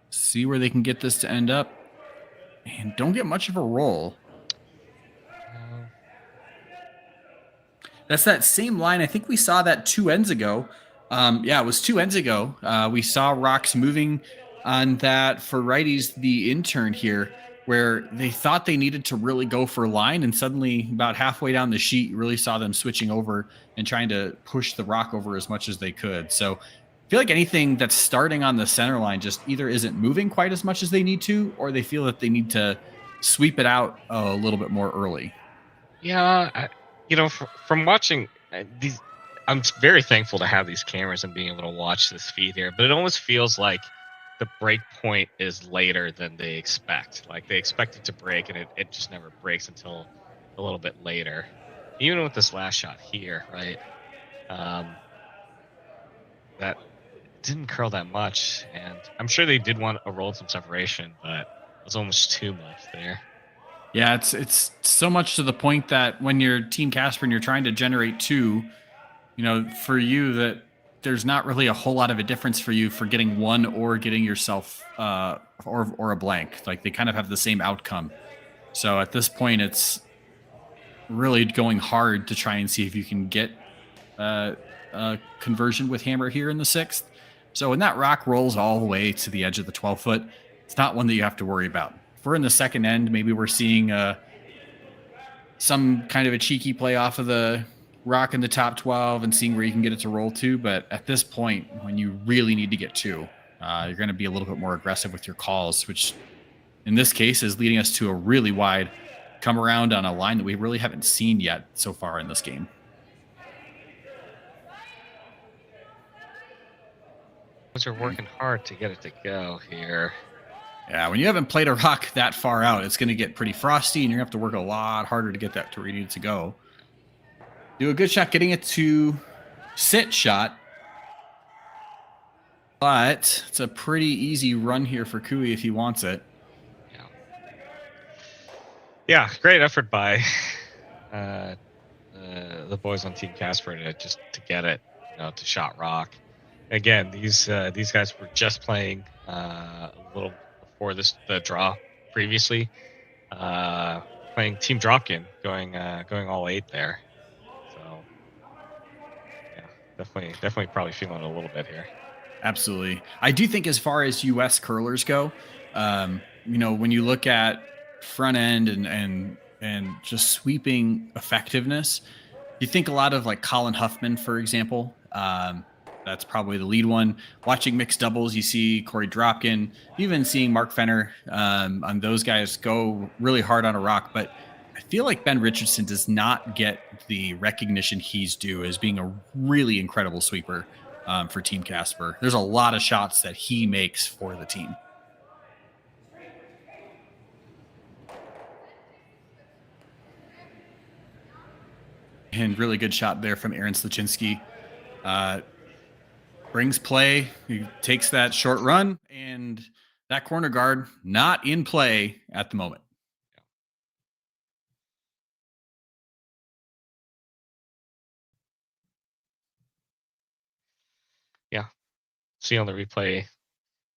see where they can get this to end up. And don't get much of a roll. That's that same line. I think we saw that 2 ends ago. Yeah, it was 2 ends ago. We saw rocks moving on that for righties, the intern here, where they thought they needed to really go for line, and suddenly about halfway down the sheet, you really saw them switching over and trying to push the rock over as much as they could. So I feel like anything that's starting on the center line just either isn't moving quite as much as they need to, or they feel that they need to sweep it out a little bit more early. Yeah, from watching these, I'm very thankful to have these cameras and being able to watch this feed here, but it almost feels like the break point is later than they expect. Like they expect it to break, and it just never breaks until a little bit later. Even with this last shot here, right? That didn't curl that much, and I'm sure they did want a roll some separation, but it was almost too much there. Yeah, it's so much to the point that when you're Team Casper and you're trying to generate 2, for you that there's not really a whole lot of a difference for you for getting 1 or getting yourself or a blank. Like they kind of have the same outcome. So at this point, it's really going hard to try and see if you can get a conversion with hammer here in the 6th. So when that rock rolls all the way to the edge of the 12-foot, it's not one that you have to worry about. If we're in the second end, maybe we're seeing some kind of a cheeky play off of the rock in the top 12 and seeing where you can get it to roll to. But at this point, when you really need to get 2, you're going to be a little bit more aggressive with your calls, which in this case is leading us to a really wide come around on a line that we really haven't seen yet so far in this game. They're working hard to get it to go here. Yeah, when you haven't played a rock that far out, it's going to get pretty frosty, and you're going to have to work a lot harder to get that to where you need it to go. Do a good shot getting it to sit shot. But it's a pretty easy run here for Kui if he wants it. Yeah, great effort by the boys on Team Casper to get it, to shot rock. Again, these guys were just playing a little before the draw previously, playing Team Dropkin, going all 8 there. So yeah, definitely probably feeling it a little bit here. Absolutely. I do think as far as U.S. curlers go, when you look at front end and just sweeping effectiveness, you think a lot of like Colin Huffman, for example. That's probably the lead one. Watching mixed doubles, you see Corey Dropkin, even seeing Mark Fenner on those guys go really hard on a rock. But I feel like Ben Richardson does not get the recognition he's due as being a really incredible sweeper for Team Casper. There's a lot of shots that he makes for the team. And really good shot there from Aaron Sluchinski. Brings play. He takes that short run, and that corner guard not in play at the moment. Yeah. See on the replay,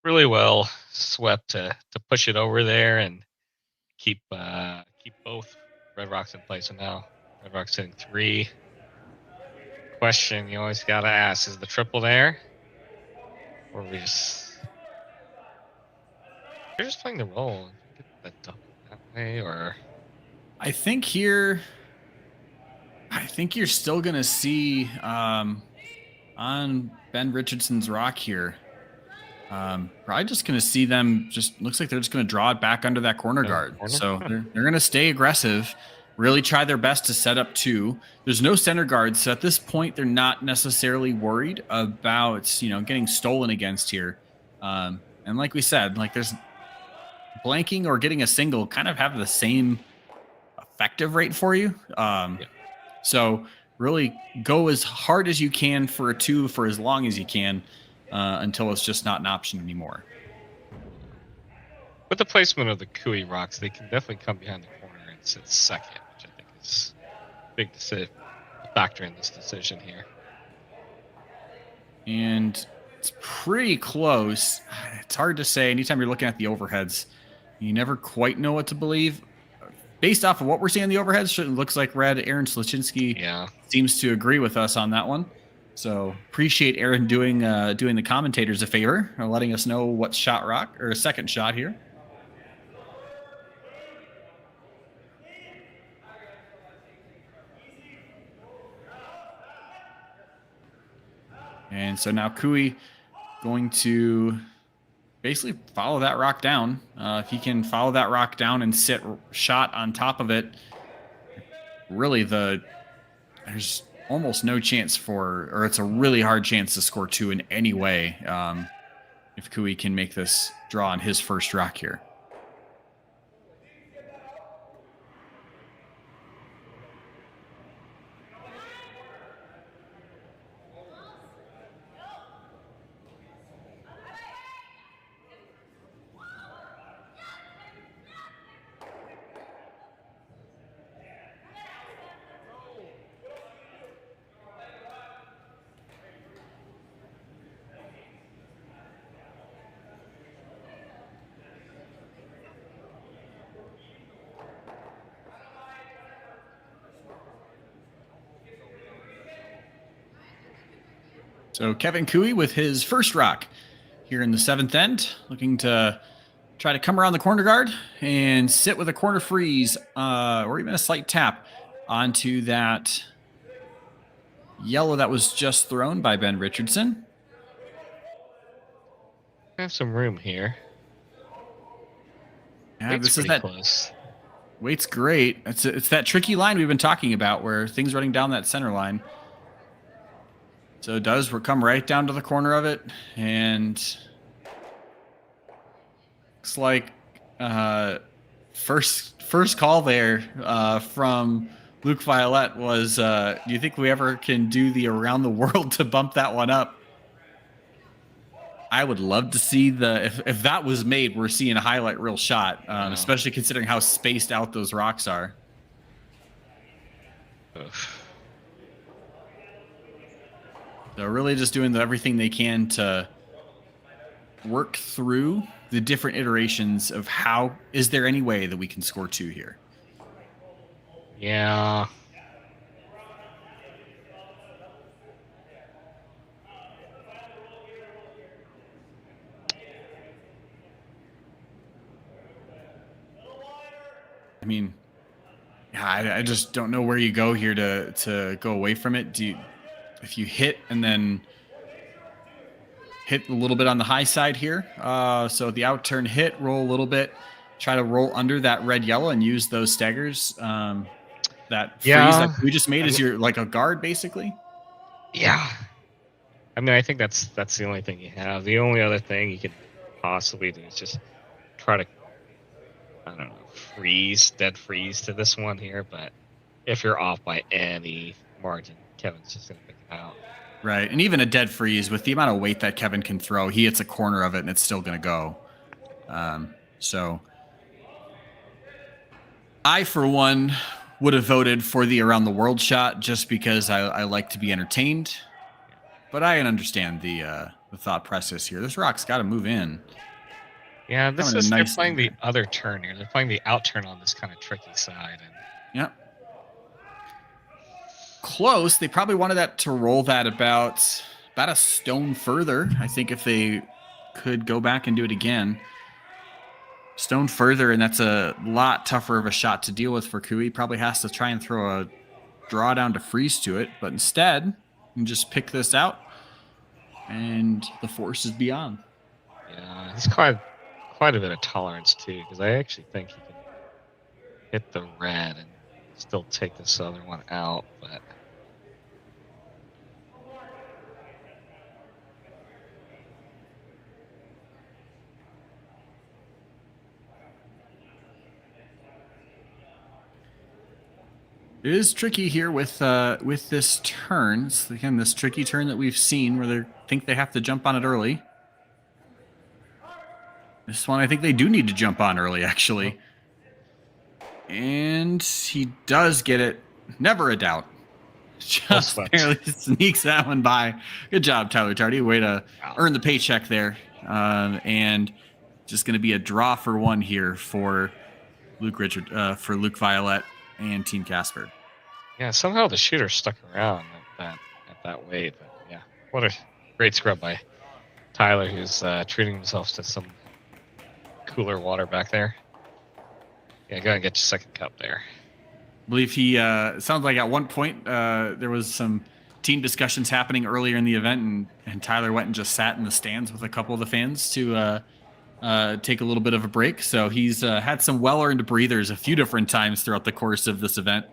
really well swept to push it over there and keep both Red Rocks in place. So now Red Rocks hitting 3. Question you always gotta ask: is the triple there, or are we just you're just playing the role? Get that double that way, or I think you're still gonna see on Ben Richardson's rock here. Probably just gonna see them. Just looks like they're just gonna draw it back under that corner guard. So they're gonna stay aggressive. Really try their best to set up 2. There's no center guard, so at this point, they're not necessarily worried about, getting stolen against here. And like we said, there's blanking or getting a single kind of have the same effective rate for you. So really go as hard as you can for a 2 for as long as you can until it's just not an option anymore. With the placement of the Kui rocks, they can definitely come behind the corner and sit second, which I think is a big factor in this decision here. And it's pretty close. It's hard to say. Anytime you're looking at the overheads, you never quite know what to believe. Based off of what we're seeing in the overheads, it looks like Red Aaron Sluchinski seems to agree with us on that one. So appreciate Aaron doing the commentators a favor, letting us know what shot rock or a second shot here. And so now Kui going to basically follow that rock down. If he can follow that rock down and sit shot on top of it, really there's almost no chance or it's a really hard chance to score 2 in any way if Kui can make this draw on his first rock here. So Kevin Kui with his first rock here in the 7th end, looking to try to come around the corner guard and sit with a corner freeze or even a slight tap onto that yellow that was just thrown by Ben Richardson. I have some room here. Yeah, this is that close. Weight's great. It's that tricky line we've been talking about where things running down that center line. So it does come right down to the corner of it, and looks like first call there from Luke Violette was, do you think we ever can do the around the world to bump that one up? I would love to see if that was made, we're seeing a highlight reel shot, especially considering how spaced out those rocks are. Oof. So really just doing everything they can to work through the different iterations of how, is there any way that we can score 2 here? Yeah. I mean, I just don't know where you go here to go away from it. If you hit and then hit a little bit on the high side here. So the out turn hit, roll a little bit, try to roll under that red yellow and use those staggers. That freeze that we just made is your like a guard basically. Yeah. I mean, I think that's the only thing you have. The only other thing you could possibly do is just try to, I don't know, dead freeze to this one here. But if you're off by any margin, Kevin's just going to pick it out. Right. And even a dead freeze with the amount of weight that Kevin can throw, he hits a corner of it and it's still going to go. So I, for one, would have voted for the around the world shot just because I like to be entertained. But I understand the thought process here. This rock's got to move in. Yeah, they're playing the other turn here. They're playing the out turn on this kind of tricky side. Yep. Close. They probably wanted that to roll that about a stone further. I think if they could go back and do it again. Stone further, and that's a lot tougher of a shot to deal with for Kui. Probably has to try and throw a draw down to freeze to it, but instead, you can just pick this out, and the force is beyond. Yeah, he's quite a bit of tolerance too, because I actually think he can hit the red and still take this other one out, but. It is tricky here with this turn. It's, again, this tricky turn that we've seen where they think they have to jump on it early. This one, I think they do need to jump on early, actually. And he does get it. Never a doubt. Just barely sneaks that one by. Good job, Tyler Tardy. Way to earn the paycheck there. And just going to be a draw for one here for Luke Violette and Team Casper. Yeah, somehow the shooter stuck around at that weight. But What a great scrub by Tyler, who's treating himself to some cooler water back there. Yeah, go ahead and get your second cup there. I believe he sounds like at one point there was some team discussions happening earlier in the event, and Tyler went and just sat in the stands with a couple of the fans to take a little bit of a break. So he's had some well-earned breathers a few different times throughout the course of this event.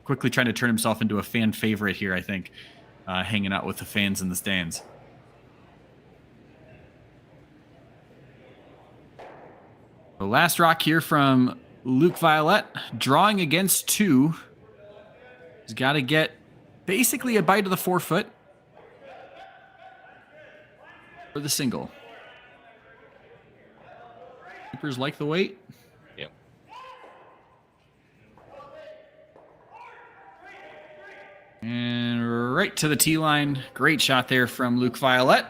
Quickly trying to turn himself into a fan favorite here, I think, hanging out with the fans in the stands. The last rock here from Luke Violet, drawing against 2. He's got to get basically a bite of the 4-foot for the single. Keepers like the weight. Yep. And right to the tee line. Great shot there from Luke Violet.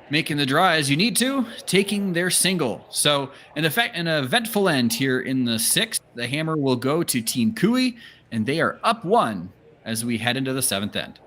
Making the draw as you need to, taking their single. So an eventful end here in the 6th. The hammer will go to Team Cooey, and they are up 1 as we head into the 7th end.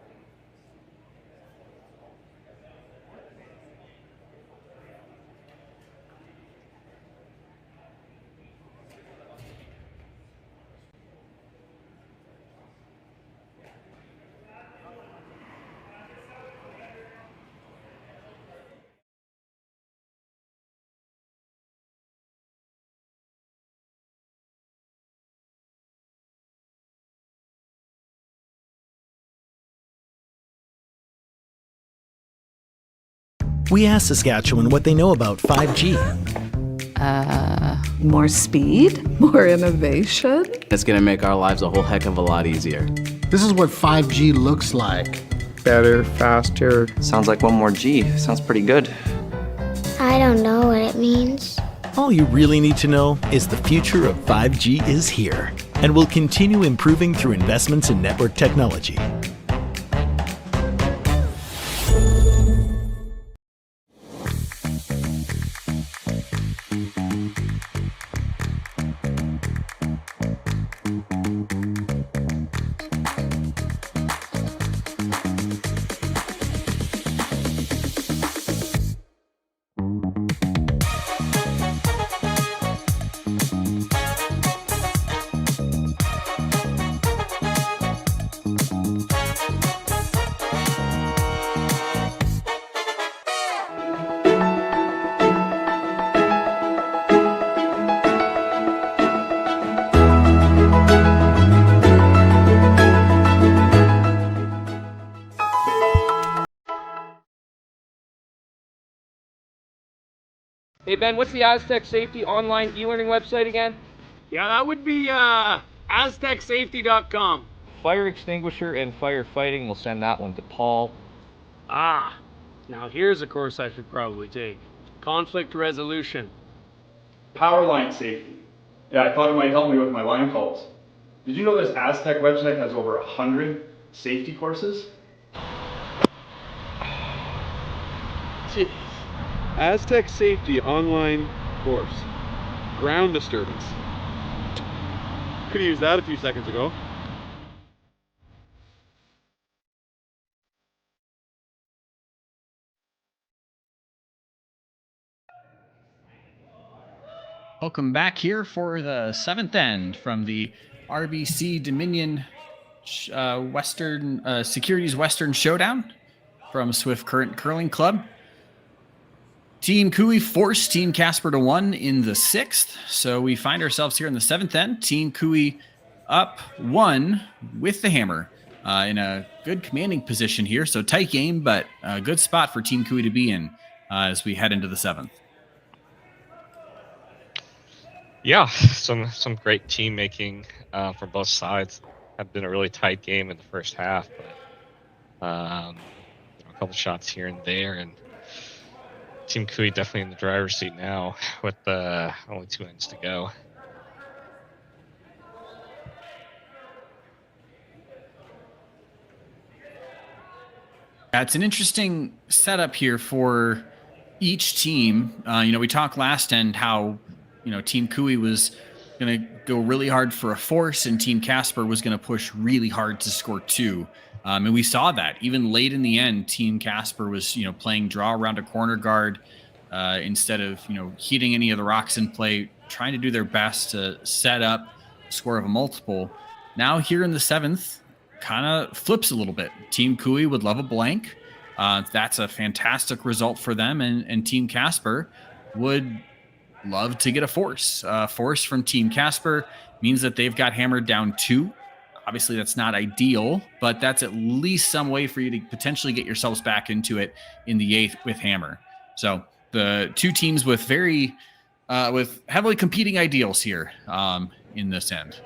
We asked Saskatchewan what they know about 5G. More speed? More innovation? It's going to make our lives a whole heck of a lot easier. This is what 5G looks like. Better, faster. Sounds like one more G. Sounds pretty good. I don't know what it means. All you really need to know is the future of 5G is here and will continue improving through investments in network technology. Hey Ben, what's the Aztec Safety online e-learning website again? Yeah, that would be aztecsafety.com. Fire extinguisher and firefighting, we'll send that one to Paul. Ah, now here's a course I should probably take. Conflict resolution. Power line safety. Yeah, I thought it might help me with my line calls. Did you know this Aztec website has over 100 safety courses? Jeez. Aztec Safety online course. Ground disturbance. Could have used that a few seconds ago. Welcome back here for the 7th end from the RBC Dominion Securities Western Showdown from Swift Current Curling Club. Team Cooey forced Team Casper to 1 in the 6th, so we find ourselves here in the 7th end. Team Cooey up 1 with the hammer in a good commanding position here. So tight game, but a good spot for Team Cooey to be in as we head into the 7th. Yeah, some great team making from both sides. Had been a really tight game in the first half, but a couple shots here and there, and Team Cooey definitely in the driver's seat now with only 2 ends to go. It's an interesting setup here for each team. We talked last end how, Team Cooey was going to go really hard for a force and Team Casper was going to push really hard to score 2. And we saw that even late in the end, Team Casper was, playing draw around a corner guard instead of, heating any of the rocks in play, trying to do their best to set up a score of a multiple. Now here in the 7th, kind of flips a little bit. Team Kui would love a blank. That's a fantastic result for them. And Team Casper would love to get a force. Force from Team Casper means that they've got hammered down 2. Obviously, that's not ideal, but that's at least some way for you to potentially get yourselves back into it in the 8th with hammer. So the two teams with with heavily competing ideals here in this end.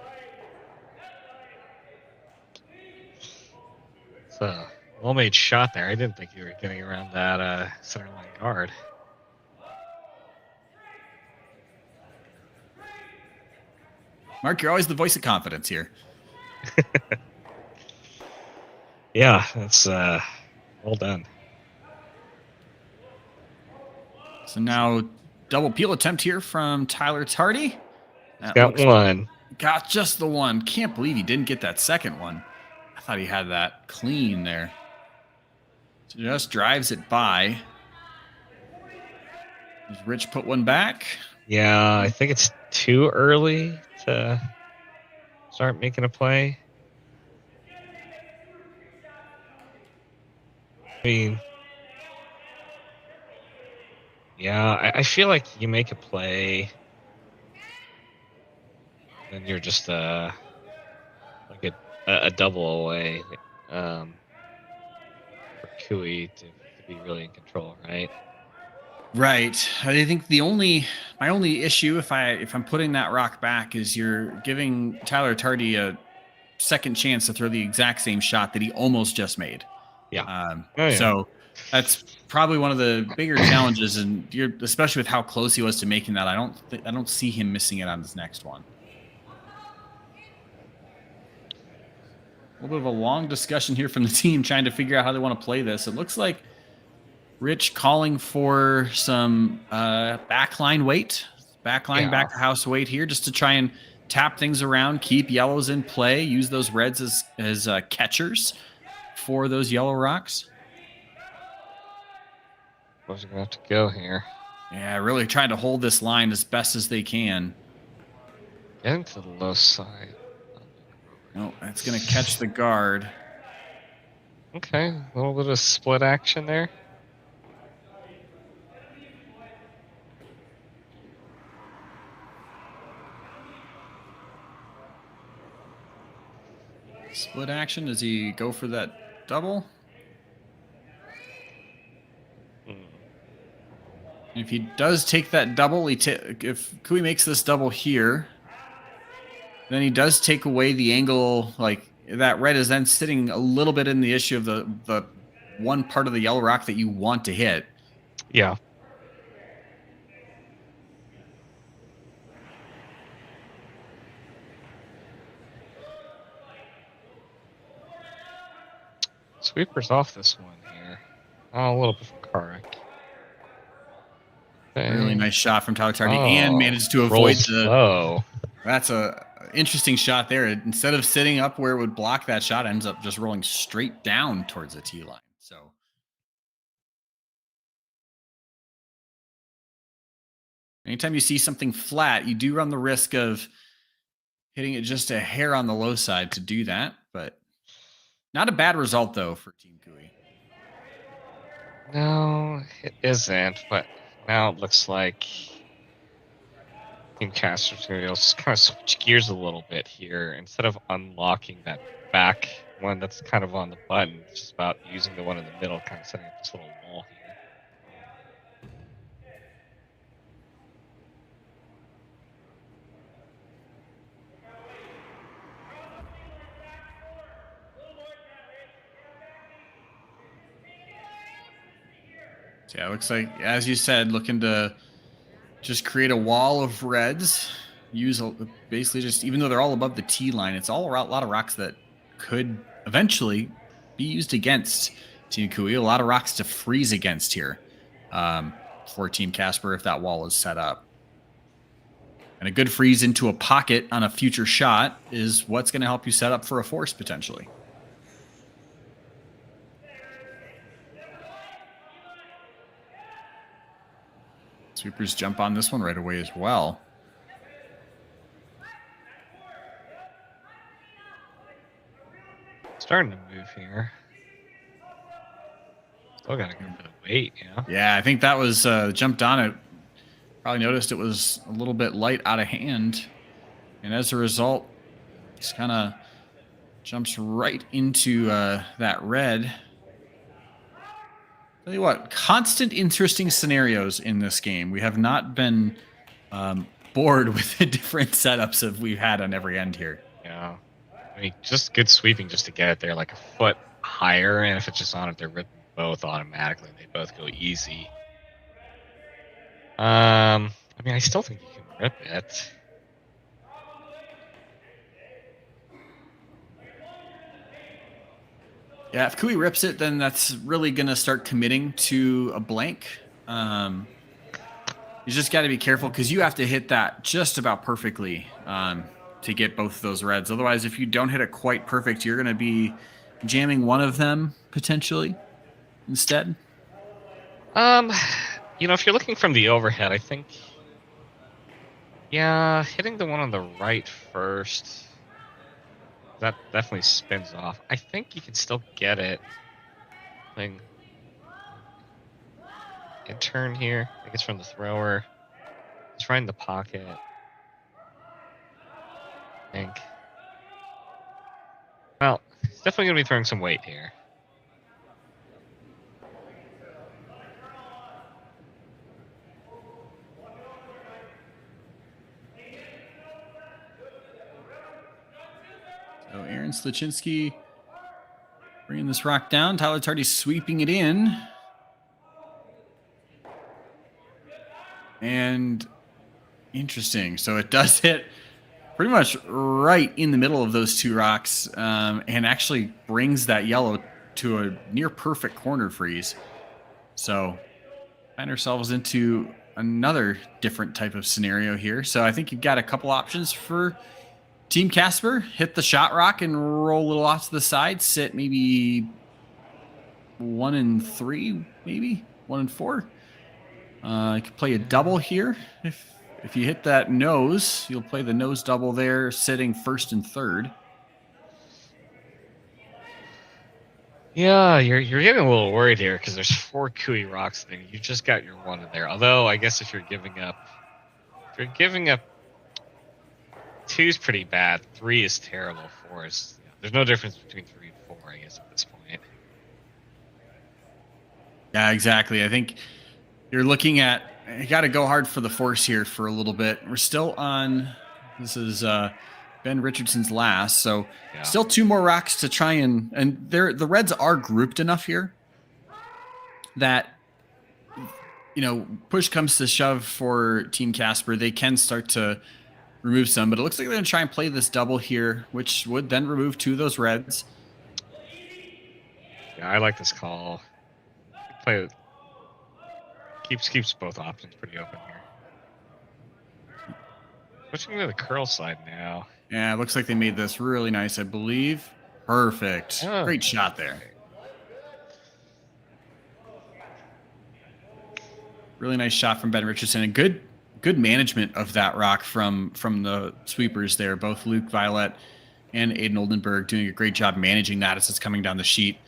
It's a well-made shot there. I didn't think you were getting around that center line guard. Mark, you're always the voice of confidence here. Yeah, that's well done. So now double peel attempt here from Tyler Tardy. Got one. Got just the one. Can't believe he didn't get that second one. I thought he had that clean there. So just drives it by. Does Rich put one back? Yeah, I think it's too early to start making a play. I mean, yeah, I feel like you make a play, and you're just like a double away for Kui to be really in control, right? Right. I think my only issue if I'm putting that rock back is you're giving Tyler Tardy a second chance to throw the exact same shot that he almost just made. Yeah. So that's probably one of the bigger challenges, and especially with how close he was to making that. I don't see him missing it on this next one. A little bit of a long discussion here from the team trying to figure out how they want to play this. It looks like Rich calling for some backline weight, back of house weight here, just to try and tap things around, keep yellows in play, use those reds as catchers for those yellow rocks. Where's it gonna have to go here? Yeah, really trying to hold this line as best as they can. Getting to the low side. No, that's gonna catch the guard. Okay, a little bit of split action there. Split action. Does he go for that double? If he does take that double, if Kui makes this double here, then he does take away the angle. Like that red is then sitting a little bit in the issue of the one part of the yellow rock that you want to hit. Yeah. Sweeper's off this one here. Oh, a little bit from Karek. Really nice shot from Tyler Tardy, and managed to avoid the. That's a interesting shot there. Instead of sitting up where it would block that shot, ends up just rolling straight down towards the tee line. So, anytime you see something flat, you do run the risk of hitting it just a hair on the low side to do that, but not a bad result though for Team Kui. No, it isn't, but now it looks like Team Casper's going to be able to kind of switch gears a little bit here. Instead of unlocking that back one that's kind of on the button, it's just about using the one in the middle, kind of setting up this little wall here. So yeah, it looks like, as you said, looking to just create a wall of reds. Basically just, even though they're all above the tee line, it's all a lot of rocks that could eventually be used against Team Kui. A lot of rocks to freeze against here for Team Casper if that wall is set up. And a good freeze into a pocket on a future shot is what's going to help you set up for a force potentially. Sweepers jump on this one right away as well. Starting to move here. Still got a good bit of weight, Yeah, I think that was jumped on it. Probably noticed it was a little bit light out of hand. And as a result, just kind of jumps right into that red. Tell you what, constant interesting scenarios in this game. We have not been bored with the different setups that we've had on every end here. Yeah. I mean, just good sweeping just to get it there like a foot higher, and if it's just on it, they're ripping both automatically. They both go easy. I mean, I still think you can rip it. Yeah, if Kui rips it, then that's really going to start committing to a blank. You just got to be careful because you have to hit that just about perfectly to get both of those reds. Otherwise, if you don't hit it quite perfect, you're going to be jamming one of them potentially instead. If you're looking from the overhead, I think, yeah, hitting the one on the right first, that definitely spins off. I think you can still get it. In turn here, I think it's from the thrower. It's right in the pocket. I think. Well, it's definitely going to be throwing some weight here. So Aaron Sluchinski bringing this rock down. Tyler Tardy sweeping it in. And interesting. So it does hit pretty much right in the middle of those two rocks and actually brings that yellow to a near perfect corner freeze. So find ourselves into another different type of scenario here. So I think you've got a couple options for Team Casper. Hit the shot rock and roll a little off to the side. Sit maybe 1 and 3, maybe 1 and 4. You could play a double here. If you hit that nose, you'll play the nose double there, sitting 1st and 3rd. Yeah, you're getting a little worried here because there's 4 Kui rocks there. You just got your 1 in there. Although I guess if you're giving up 2 is pretty bad. 3 is terrible. 4 is there's no difference between 3 and 4, I guess, at this point. Yeah, exactly. I think you're looking at, you got to go hard for the force here for a little bit. We're still on, this is Ben Richardson's last, so still 2 more rocks to try and the reds are grouped enough here that, push comes to shove for Team Casper. They can start to remove some, but it looks like they're going to try and play this double here, which would then remove 2 of those reds. Yeah, I like this call. Play it. Keeps both options pretty open here. Switching to the curl side now. Yeah, it looks like they made this really nice, I believe. Perfect. Oh. Great shot there. Really nice shot from Ben Richardson. And good management of that rock from the sweepers there. Both Luke Violet and Aiden Oldenburg doing a great job managing that as it's coming down the sheet.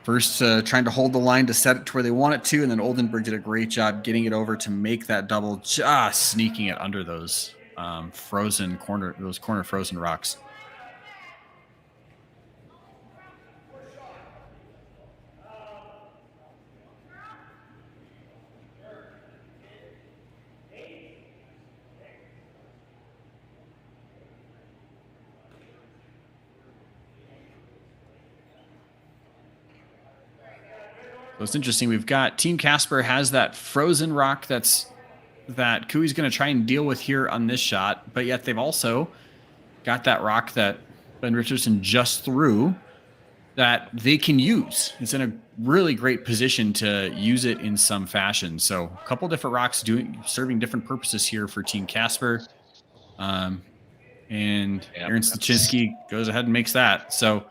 First, trying to hold the line to set it to where they want it to, and then Oldenburg did a great job getting it over to make that double, just sneaking it under those corner frozen rocks. So it's interesting. We've got Team Casper has that frozen rock that Kui's going to try and deal with here on this shot, but yet they've also got that rock that Ben Richardson just threw that they can use. It's in a really great position to use it in some fashion. So a couple different rocks serving different purposes here for Team Casper. And Aaron Stachinsky goes ahead and makes that. So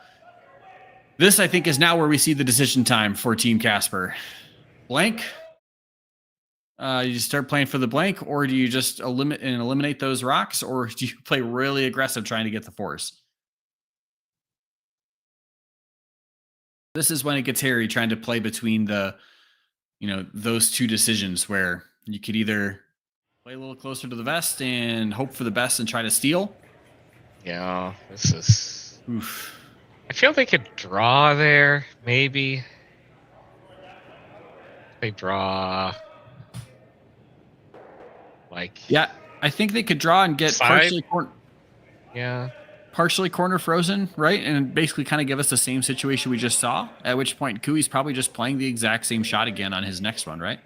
this, I think, is now where we see the decision time for Team Casper. Blank You start playing for the blank, or do you just eliminate those rocks, or do you play really aggressive trying to get the force? This is when it gets hairy, trying to play between those two decisions where you could either play a little closer to the vest and hope for the best and try to steal. Yeah, this is. Oof. I feel they could draw there, maybe. They draw. Yeah, I think they could draw and get partially corner frozen, right? And basically kind of give us the same situation we just saw, at which point Kui's probably just playing the exact same shot again on his next one, right?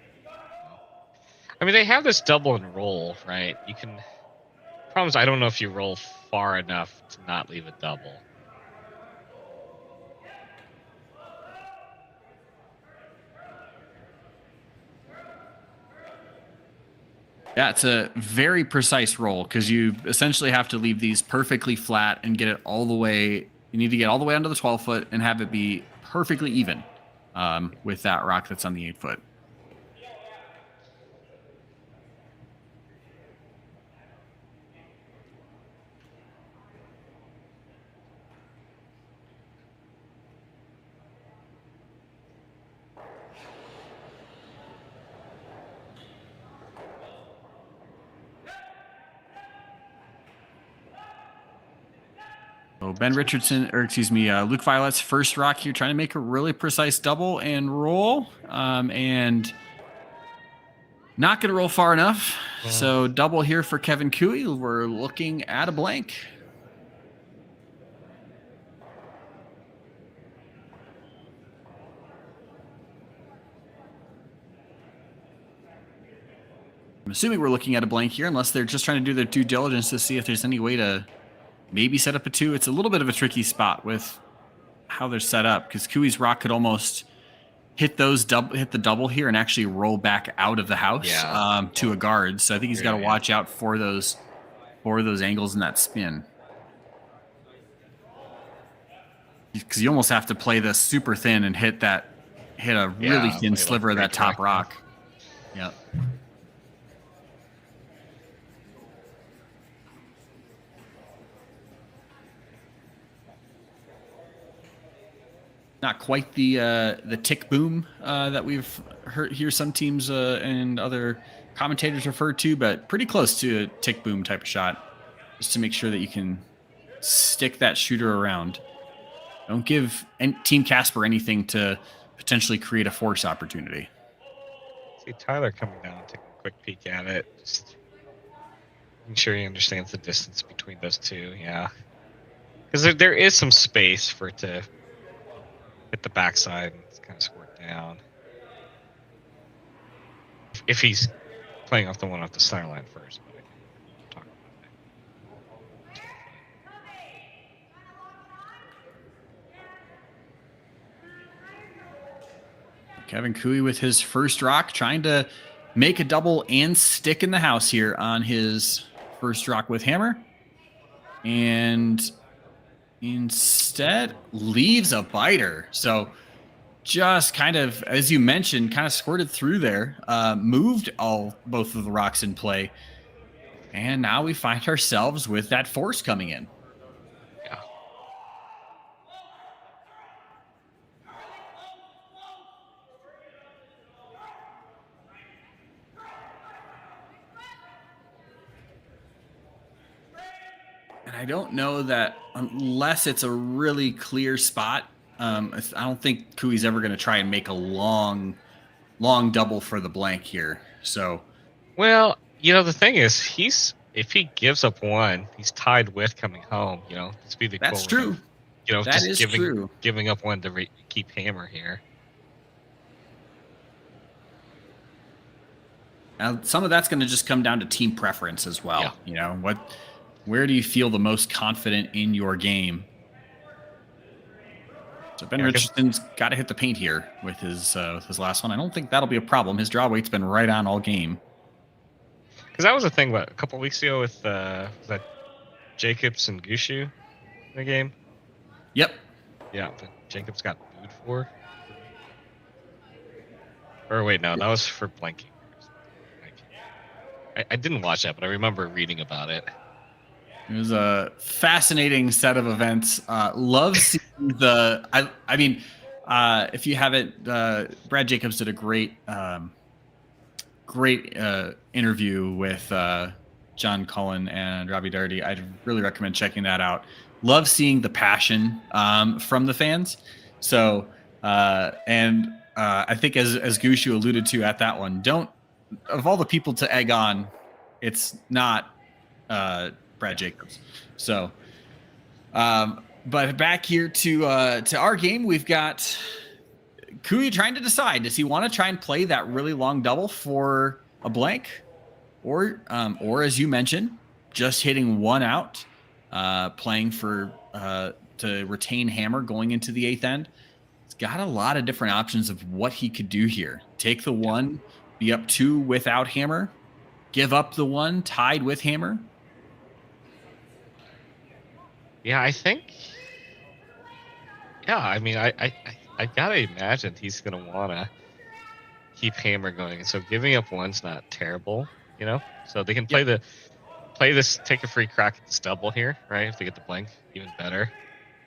I mean, they have this double and roll, right? You can. Problem is, I don't know if you roll far enough to not leave a double. Yeah, it's a very precise roll because you essentially have to leave these perfectly flat and get it all the way. You need to get all the way onto the 12 foot and have it be perfectly even with that rock that's on the 8 foot. So Ben Richardson, or excuse me, Luke Violet's first rock here, trying to make a really precise double and roll, and not going to roll far enough. Yeah. So double here for Kevin Kui. We're looking at a blank. I'm assuming we're looking at a blank here, unless they're just trying to do their due diligence to see if there's any way to maybe set up a 2. It's a little bit of a tricky spot with how they're set up because Kui's rock could almost hit the double here and actually roll back out of the house to a guard. So I think he's got to watch out for those angles in that spin. Because you almost have to play this super thin and hit a really thin sliver of that top rock. Yep. Not quite the tick boom that we've hear some teams and other commentators refer to, but pretty close to a tick boom type of shot, just to make sure that you can stick that shooter around. Don't give Team Casper anything to potentially create a force opportunity. See Tyler coming down and taking a quick peek at it. Just making sure he understands the distance between those two, because there is some space for it to hit the backside and kind of squirt down. If he's playing off the one off the center line first. But I can talk about that. Kevin Kui with his first rock, trying to make a double and stick in the house here on his first rock with hammer. And instead leaves a biter. So just kind of, as you mentioned, kind of squirted through there, moved both of the rocks in play. And now we find ourselves with that force coming in. Yeah. And I don't know that unless it's a really clear spot, I don't think Kui's ever going to try and make a long double for the blank here. So, well, the thing is, if he gives up one, he's tied with coming home. Let's be the that's true. Of, that is true. Giving up one to keep hammer here. Now, some of that's going to just come down to team preference as well. Yeah. Where do you feel the most confident in your game? So Ben Richardson's got to hit the paint here with his last one. I don't think that'll be a problem. His draw weight's been right on all game. Because that was a thing, a couple weeks ago with was that Jacobs and Gushu in the game? Yep. Yeah, but Jacobs got booed for. Or wait, no, that was for blanking. I didn't watch that, but I remember reading about it. It was a fascinating set of events. Love seeing I mean, if you haven't, Brad Jacobs did a great interview with John Cullen and Robbie Darty. I'd really recommend checking that out. Love seeing the passion from the fans. So, I think as Gushu alluded to at that one, of all the people to egg on, it's not Brad Jacobs. So, but back here to our game, we've got Kui trying to decide, does he want to try and play that really long double for a blank, or as you mentioned, just hitting one out, playing for to retain hammer going into the 8th end. It's got a lot of different options of what he could do here. Take the 1, be up 2 without hammer, give up the 1 tied with hammer. Yeah, I think. Yeah, I mean, I gotta imagine he's gonna wanna keep hammer going, so giving up 1's not terrible, you know. So they can play this, take a free crack at this double here, right? If they get the blank, even better.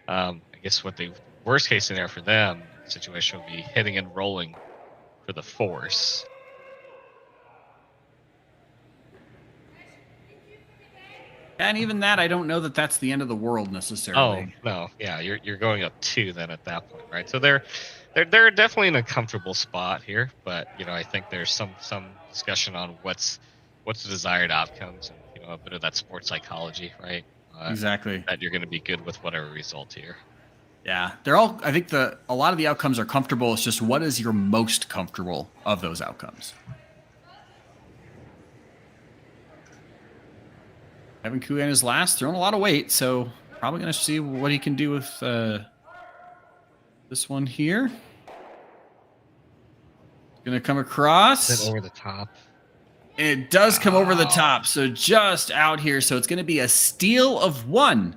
I guess what the worst case scenario for them situation would be hitting and rolling for the force. And even that, I don't know that that's the end of the world necessarily. Oh no, yeah, you're going up 2 then at that point, right? So they're definitely in a comfortable spot here, but you know, I think there's some discussion on what's the desired outcomes, and you know, a bit of that sports psychology, right? Exactly. That you're going to be good with whatever result here. Yeah, they're all. I think a lot of the outcomes are comfortable. It's just what is your most comfortable of those outcomes. Kevin Kui in his last, throwing a lot of weight, so probably going to see what he can do with this one here. Going to come across. Is it over the top? It does come over the top, so just out here. So it's going to be a steal of 1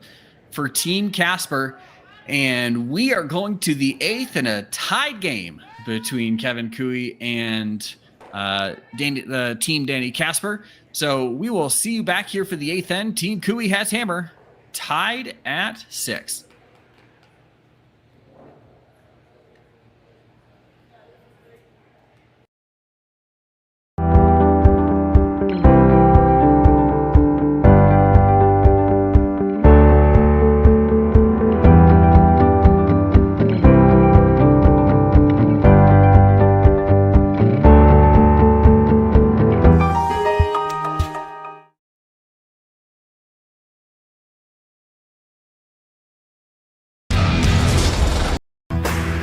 for Team Casper, and we are going to the 8th in a tied game between Kevin Kui and the Team Danny Casper. So we will see you back here for the 8th end. Team Kui has hammer, tied at 6.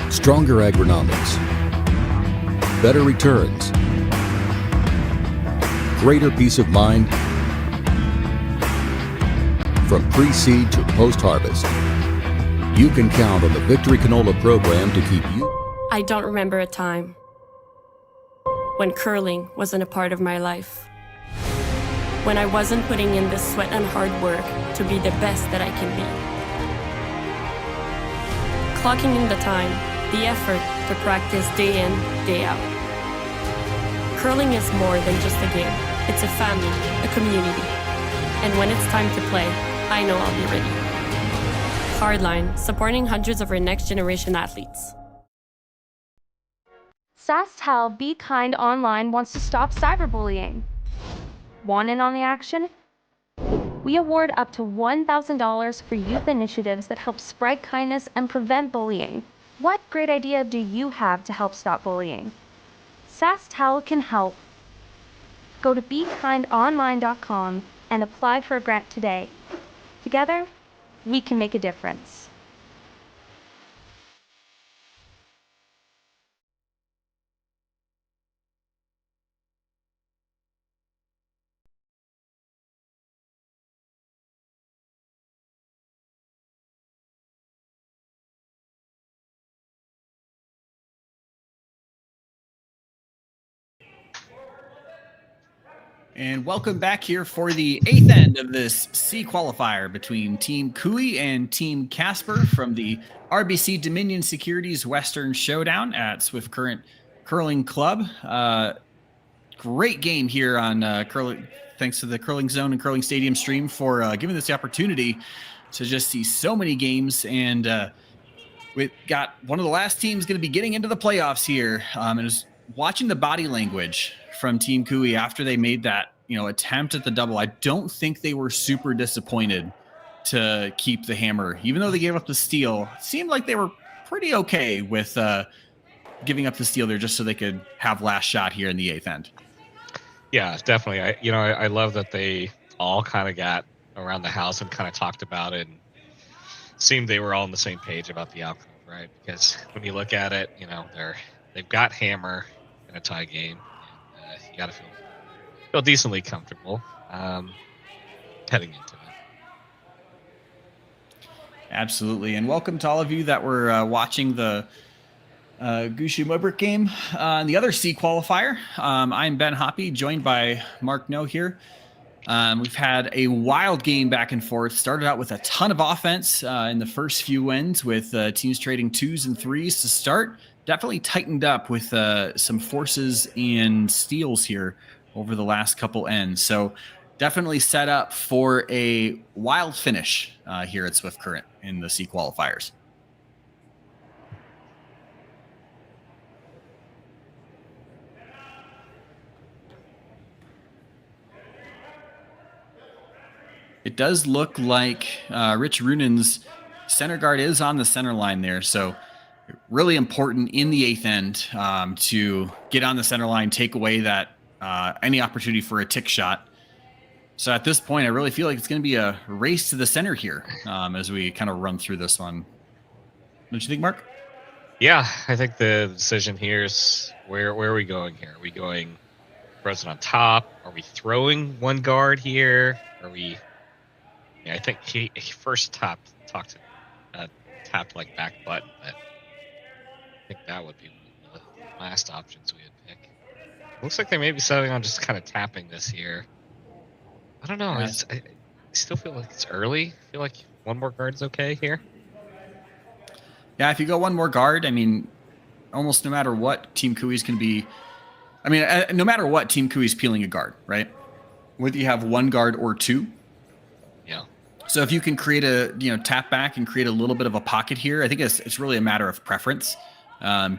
Stronger agronomics, better returns, greater peace of mind. From pre-seed to post-harvest, you can count on the Victory Canola program to keep you. I don't remember a time when curling wasn't a part of my life. When I wasn't putting in the sweat and hard work to be the best that I can be. Clocking in the time, the effort to practice day in, day out. Curling is more than just a game. It's a family, a community. And when it's time to play, I know I'll be ready. Hardline, supporting hundreds of our next generation athletes. Sasktel Be Kind Online wants to stop cyberbullying. Want in on the action? We award up to $1,000 for youth initiatives that help spread kindness and prevent bullying. What great idea do you have to help stop bullying? Sasktel can help. Go to BeKindOnline.com and apply for a grant today. Together, we can make a difference. And welcome back here for the 8th end of this C qualifier between Team Kui and Team Casper from the RBC Dominion Securities Western Showdown at Swift Current Curling Club. great game here on Curling. Thanks to the Curling Zone and Curling Stadium stream for giving us the opportunity to just see so many games. And we got one of the last teams going to be getting into the playoffs here. And was watching the body language from Team Cooey after they made that attempt at the double. I don't think they were super disappointed to keep the hammer, even though they gave up the steal. It seemed like they were pretty okay with giving up the steal there just so they could have last shot here in the 8th end. Yeah, definitely. I love that they all kind of got around the house and kind of talked about it and seemed they were all on the same page about the outcome, right? Because when you look at it, they've got hammer in a tie game, and you got to feel decently comfortable heading into it. Absolutely, and welcome to all of you that were watching the Gushu Mubrik game on the other C qualifier. I'm Ben Hoppe, joined by Mark No here. We've had a wild game back and forth. Started out with a ton of offense in the first few ends with teams trading 2s and 3s to start. Definitely tightened up with some forces and steals here over the last couple ends. So definitely set up for a wild finish here at Swift Current in the C qualifiers. It does look like Rich Runen's center guard is on the center line there. So really important in the 8th end to get on the center line, take away that any opportunity for a tick shot. So at this point, I really feel like it's going to be a race to the center here as we kind of run through this one. Don't you think, Mark? Yeah, I think the decision here is where are we going here? Are we going frozen on top? Are we throwing one guard here? Are we... Yeah, I think he first tapped like back button, but I think that would be one of the last options we would pick. Looks like they may be settling on just kind of tapping this here. I don't know. I still feel like it's early. I feel like one more guard is okay here. Yeah, if you go one more guard, I mean, almost no matter what, Team Cooey's can be. I mean, no matter what, Team Cooey's peeling a guard, right? Whether you have one guard or two. Yeah. So if you can create a tap back and create a little bit of a pocket here, I think it's really a matter of preference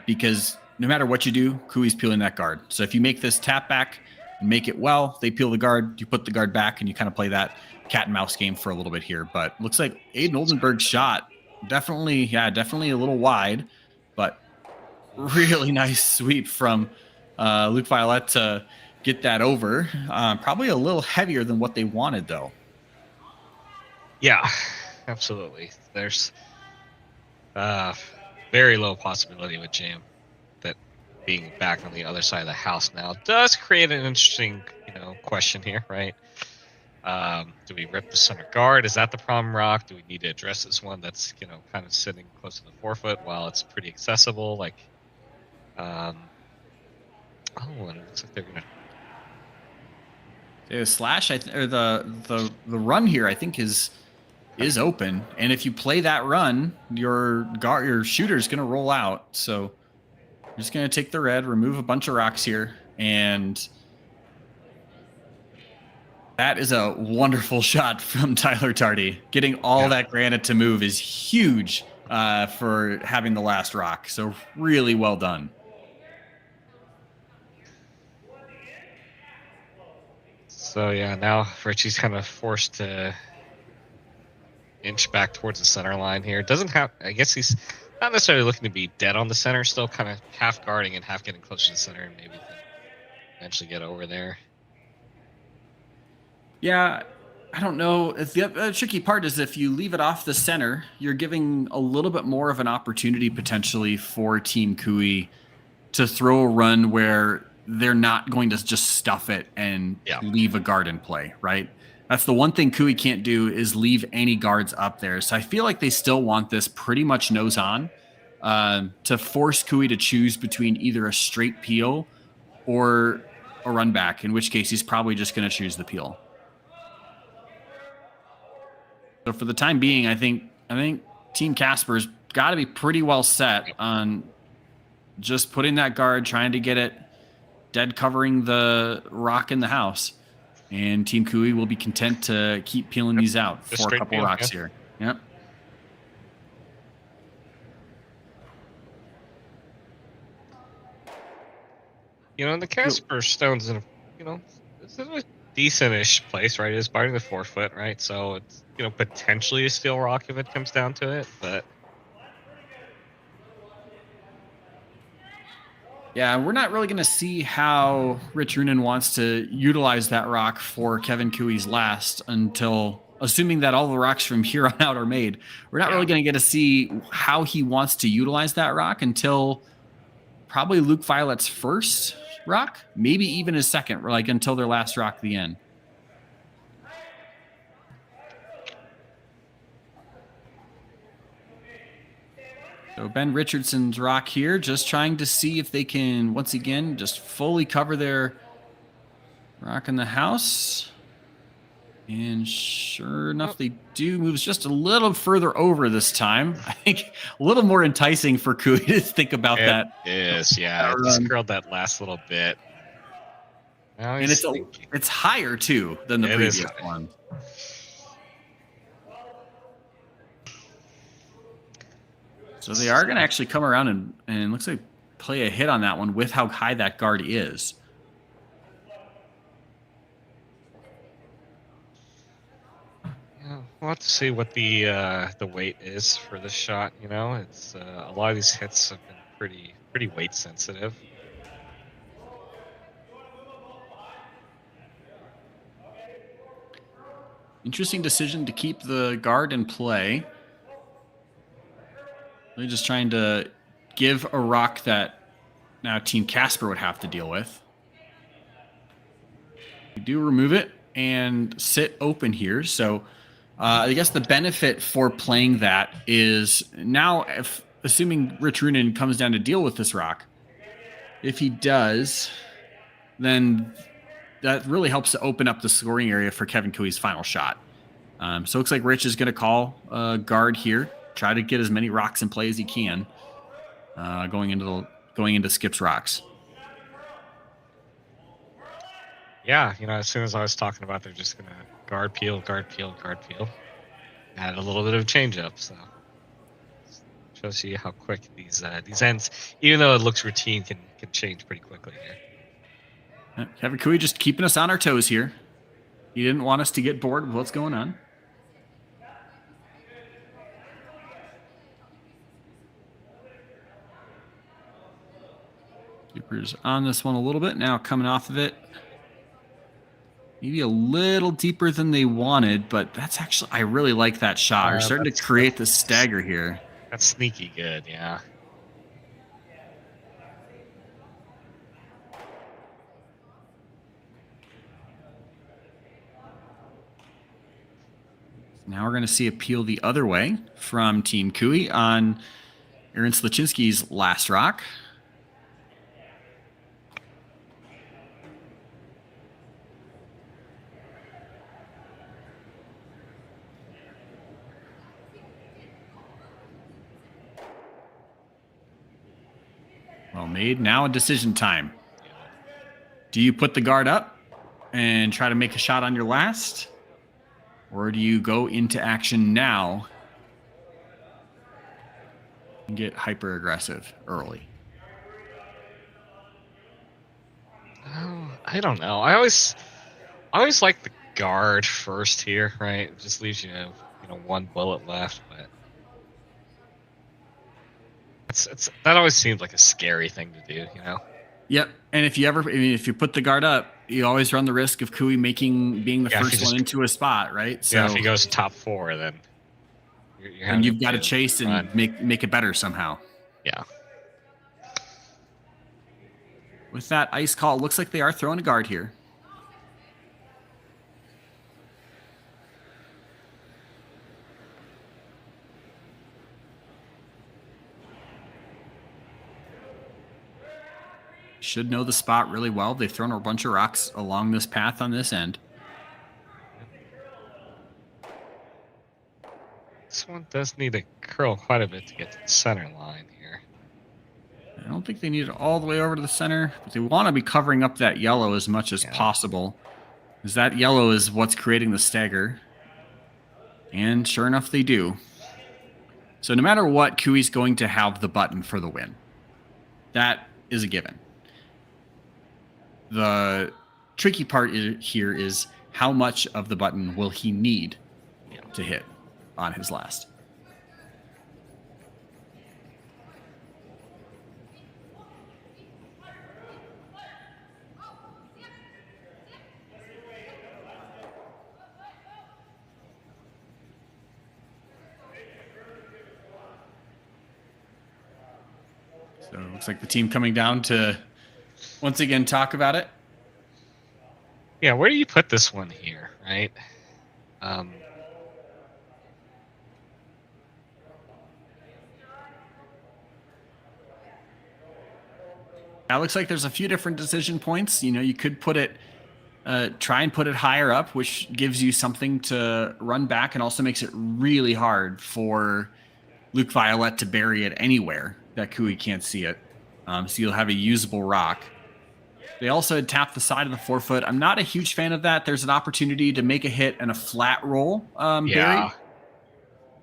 because no matter what you do, Cooey's peeling that guard. So if you make this tap back and make it well, they peel the guard, you put the guard back, and you kind of play that cat and mouse game for a little bit here. But looks like Aiden Oldenburg's shot definitely a little wide, but really nice sweep from Luke Violet to get that over. Probably a little heavier than what they wanted, though. Yeah, absolutely. There's very low possibility with Jam that being back on the other side of the house now does create an interesting, question here, right? Do we rip the center guard? Is that the problem rock? Do we need to address this one that's, kind of sitting close to the 4-foot while it's pretty accessible? Like, and it looks like they're gonna. The slash, or the run here, I think is open, and if you play that run, your shooter's going to roll out. So you're just going to take the red, remove a bunch of rocks here, and that is a wonderful shot from Tyler Tardy. Getting all that granite to move is huge for having the last rock. So really well done. So yeah, now Richie's kind of forced to inch back towards the center line here. Doesn't have, I guess he's not necessarily looking to be dead on the center, still kind of half guarding and half getting close to the center, and maybe can eventually get over there. Yeah, I don't know. The tricky part is if you leave it off the center, you're giving a little bit more of an opportunity potentially for Team Cooey to throw a run where they're not going to just stuff it and leave a guard in play, right? That's the one thing Cooey can't do is leave any guards up there. So I feel like they still want this pretty much nose on to force Cooey to choose between either a straight peel or a run back, in which case he's probably just going to choose the peel. So for the time being, I think Team Casper's got to be pretty well set on just putting that guard, trying to get it dead covering the rock in the house. And Team Kui will be content to keep peeling these out Just for a straight couple peel, rocks yeah. here. Yep. You know, the Casper stone's in, it's in a decent-ish place, right? It's biting the 4 foot, right? So it's, potentially a steel rock if it comes down to it, but. Yeah, we're not really going to see how Rich Runen wants to utilize that rock for Kevin Kui's last until, assuming that all the rocks from here on out are made, we're not really going to get to see how he wants to utilize that rock until probably Luke Violet's first rock, maybe even his second, like until their last rock at the end. So Ben Richardson's rock here, just trying to see if they can, once again, just fully cover their rock in the house. And sure enough, they do. Moves just a little further over this time. I think a little more enticing for Kui to think about that. It is, yeah. It just curled that last little bit. Now And it's higher, too, than the previous one. So they are going to actually come around and looks like play a hit on that one with how high that guard is. Yeah, we'll have to see what the weight is for this shot. It's a lot of these hits have been pretty weight sensitive. Interesting decision to keep the guard in play. They're just trying to give a rock that now Team Casper would have to deal with. You do remove it and sit open here. So I guess the benefit for playing that is now, assuming Rich Runen comes down to deal with this rock, if he does, then that really helps to open up the scoring area for Kevin Kui's final shot. So it looks like Rich is going to call a guard here. Try to get as many rocks in play as he can, going into Skip's rocks. Yeah, as soon as I was talking about, they're just gonna guard peel. Add a little bit of change up, so shows you how quick these ends, even though it looks routine, can change pretty quickly here. Kevin Kui just keeping us on our toes here. He didn't want us to get bored with what's going on. Keeper's on this one a little bit. Now coming off of it. Maybe a little deeper than they wanted, but that's actually, I really like that shot. We're starting to create the stagger here. That's sneaky good, yeah. Now we're going to see a peel the other way from Team Kui on Aaron Slaczynski's last rock. Well made. Now a decision time. Do you put the guard up and try to make a shot on your last? Or do you go into action now and get hyper aggressive early? I don't know. I always like the guard first here, right? It just leaves you one bullet left, but that always seems like a scary thing to do, Yep. And if you put the guard up, you always run the risk of Kui being the first one into a spot, right? So yeah, if he goes top 4, then and you've got to chase and make it better somehow. Yeah. With that ice call, it looks like they are throwing a guard here. Should know the spot really well. They've thrown a bunch of rocks along this path on this end. This one does need to curl quite a bit to get to the center line here. I don't don't think they need it all the way over to the center, but they want to be covering up that yellow as much as possible, because that yellow is what's creating the stagger. And sure enough, they do. So no matter what, Cooey's going to have the button for the win. That is a given. The tricky part here is how much of the button will he need to hit on his last. So it looks like the team coming down to once again talk about it. Yeah, where do you put this one here, right? It looks like there's a few different decision points. You know, you could put it, try and put it higher up, which gives you something to run back and also makes it really hard for Luke Violet to bury it anywhere that Cooey can't see it. So you'll have a usable rock. They also had tapped the side of the 4-foot. I'm not a huge fan of that. There's an opportunity to make a hit and a flat roll buried.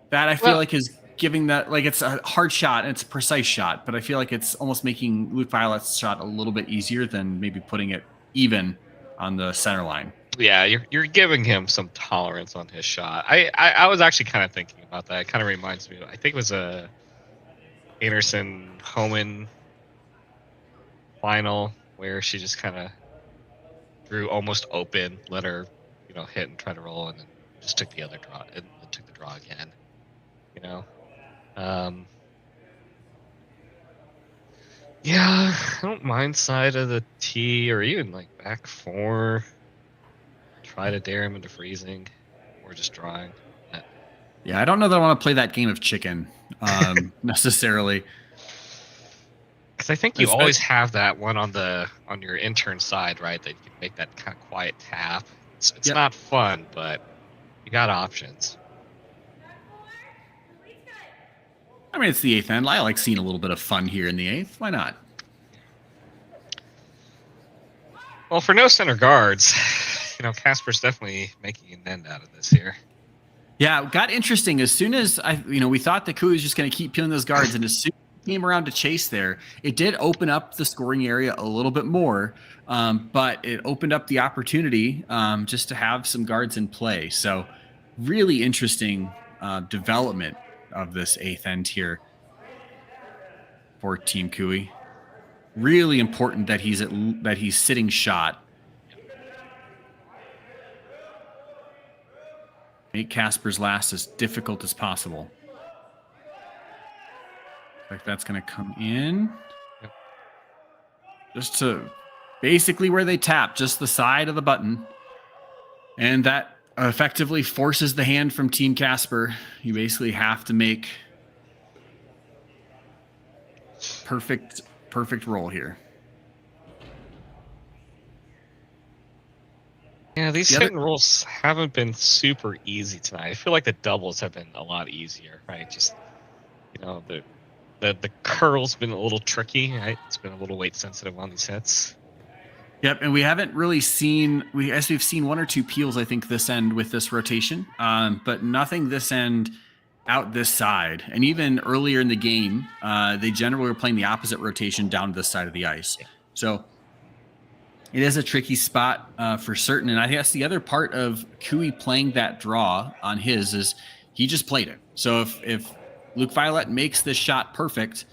That I feel like is giving that, like, it's a hard shot and it's a precise shot, but I feel like it's almost making Luke Violet's shot a little bit easier than maybe putting it even on the center line. Yeah, you're giving him some tolerance on his shot. I was actually kind of thinking about that. It kind of reminds me, I think it was a Anderson Homan final where she just kind of drew almost open, let her, hit and try to roll, and then just took the other draw and took the draw again. Yeah, I don't mind side of the tee or even like back 4. Try to dare him into freezing or just drawing. Yeah, I don't know that I want to play that game of chicken necessarily. Because I think you always have that one on your intern side, right? That you can make that kind of quiet tap. It's not fun, but you got options. I mean, it's the 8th end. I like seeing a little bit of fun here in the 8th. Why not? Well, for no center guards, Casper's definitely making an end out of this here. Yeah, it got interesting. As soon as we thought that Cooey was just going to keep peeling those guards, and as soon as he came around to chase there, it did open up the scoring area a little bit more, but it opened up the opportunity just to have some guards in play. So really interesting development of this 8th end here for Team Cooey. Really important that he's sitting shot. Make Casper's last as difficult as possible. Like that's going to come in. Just to basically where they tap, just the side of the button. And that effectively forces the hand from Team Casper. You basically have to make perfect roll here. Yeah, these hit and rolls haven't been super easy tonight. I feel like the doubles have been a lot easier, right? Just the curl's been a little tricky, right? It's been a little weight sensitive on these hits. Yep, and we haven't really seen we've seen 1 or 2 peels, I think, this end with this rotation, but nothing this end out this side. And even earlier in the game, they generally were playing the opposite rotation down to this side of the ice. So it is a tricky spot for certain. And I guess the other part of Cooey playing that draw on his is he just played it. So if Luke Violet makes this shot perfect,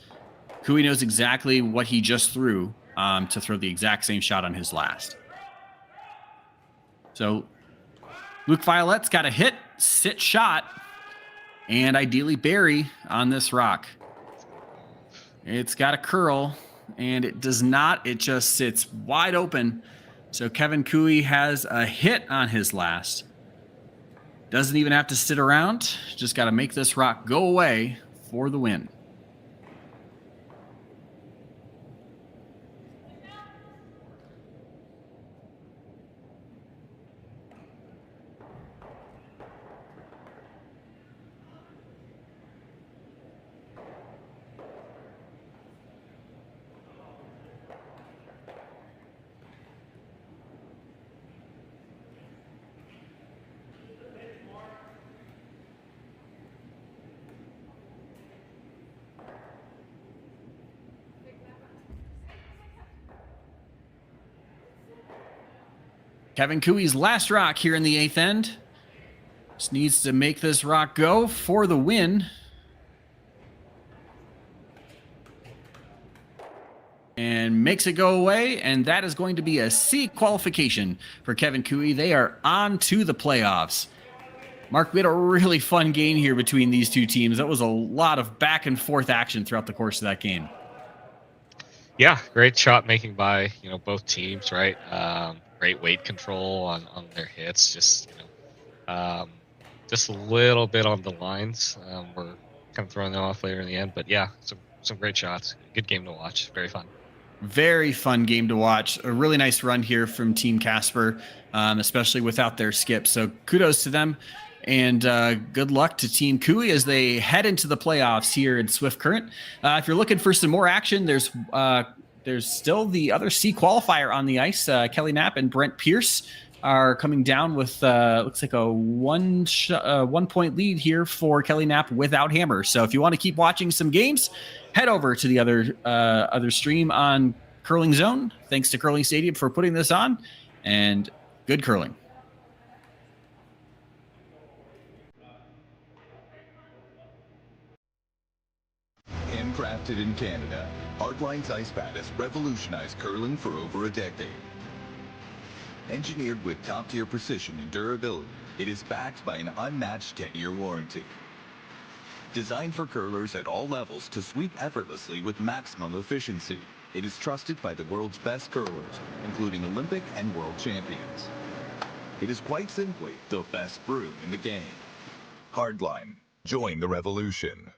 Cooey knows exactly what he just threw to throw the exact same shot on his last. So Luke Violet's got a hit, sit shot, and ideally bury on this rock. It's got a curl, and it does not. It just sits wide open. So Kevin Cooey has a hit on his last. Doesn't even have to sit around. Just got to make this rock go away for the win. Kevin Cooey's last rock here in the 8th end. Just needs to make this rock go for the win. And makes it go away, and that is going to be a C qualification for Kevin Cooey. They are on to the playoffs. Mark, we had a really fun game here between these two teams. That was a lot of back and forth action throughout the course of that game. Yeah, great shot making by both teams, right? Great weight control on their hits. Just just a little bit on the lines. We're kind of throwing them off later in the end, but yeah, some great shots. Good game to watch. Very fun. Very fun game to watch. A really nice run here from Team Casper, especially without their skip. So kudos to them, and good luck to Team Cooey as they head into the playoffs here in Swift Current. If you're looking for some more action, there's still the other C qualifier on the ice. Kelly Knapp and Brent Pierce are coming down with looks like a 1 point lead here for Kelly Knapp without Hammer. So if you want to keep watching some games, head over to the other stream on Curling Zone. Thanks to Curling Stadium for putting this on, and good curling. Handcrafted in Canada, Hardline's ice pad has revolutionized curling for over a decade. Engineered with top-tier precision and durability, it is backed by an unmatched 10-year warranty. Designed for curlers at all levels to sweep effortlessly with maximum efficiency, it is trusted by the world's best curlers, including Olympic and world champions. It is quite simply the best brew in the game. Hardline. Join the revolution.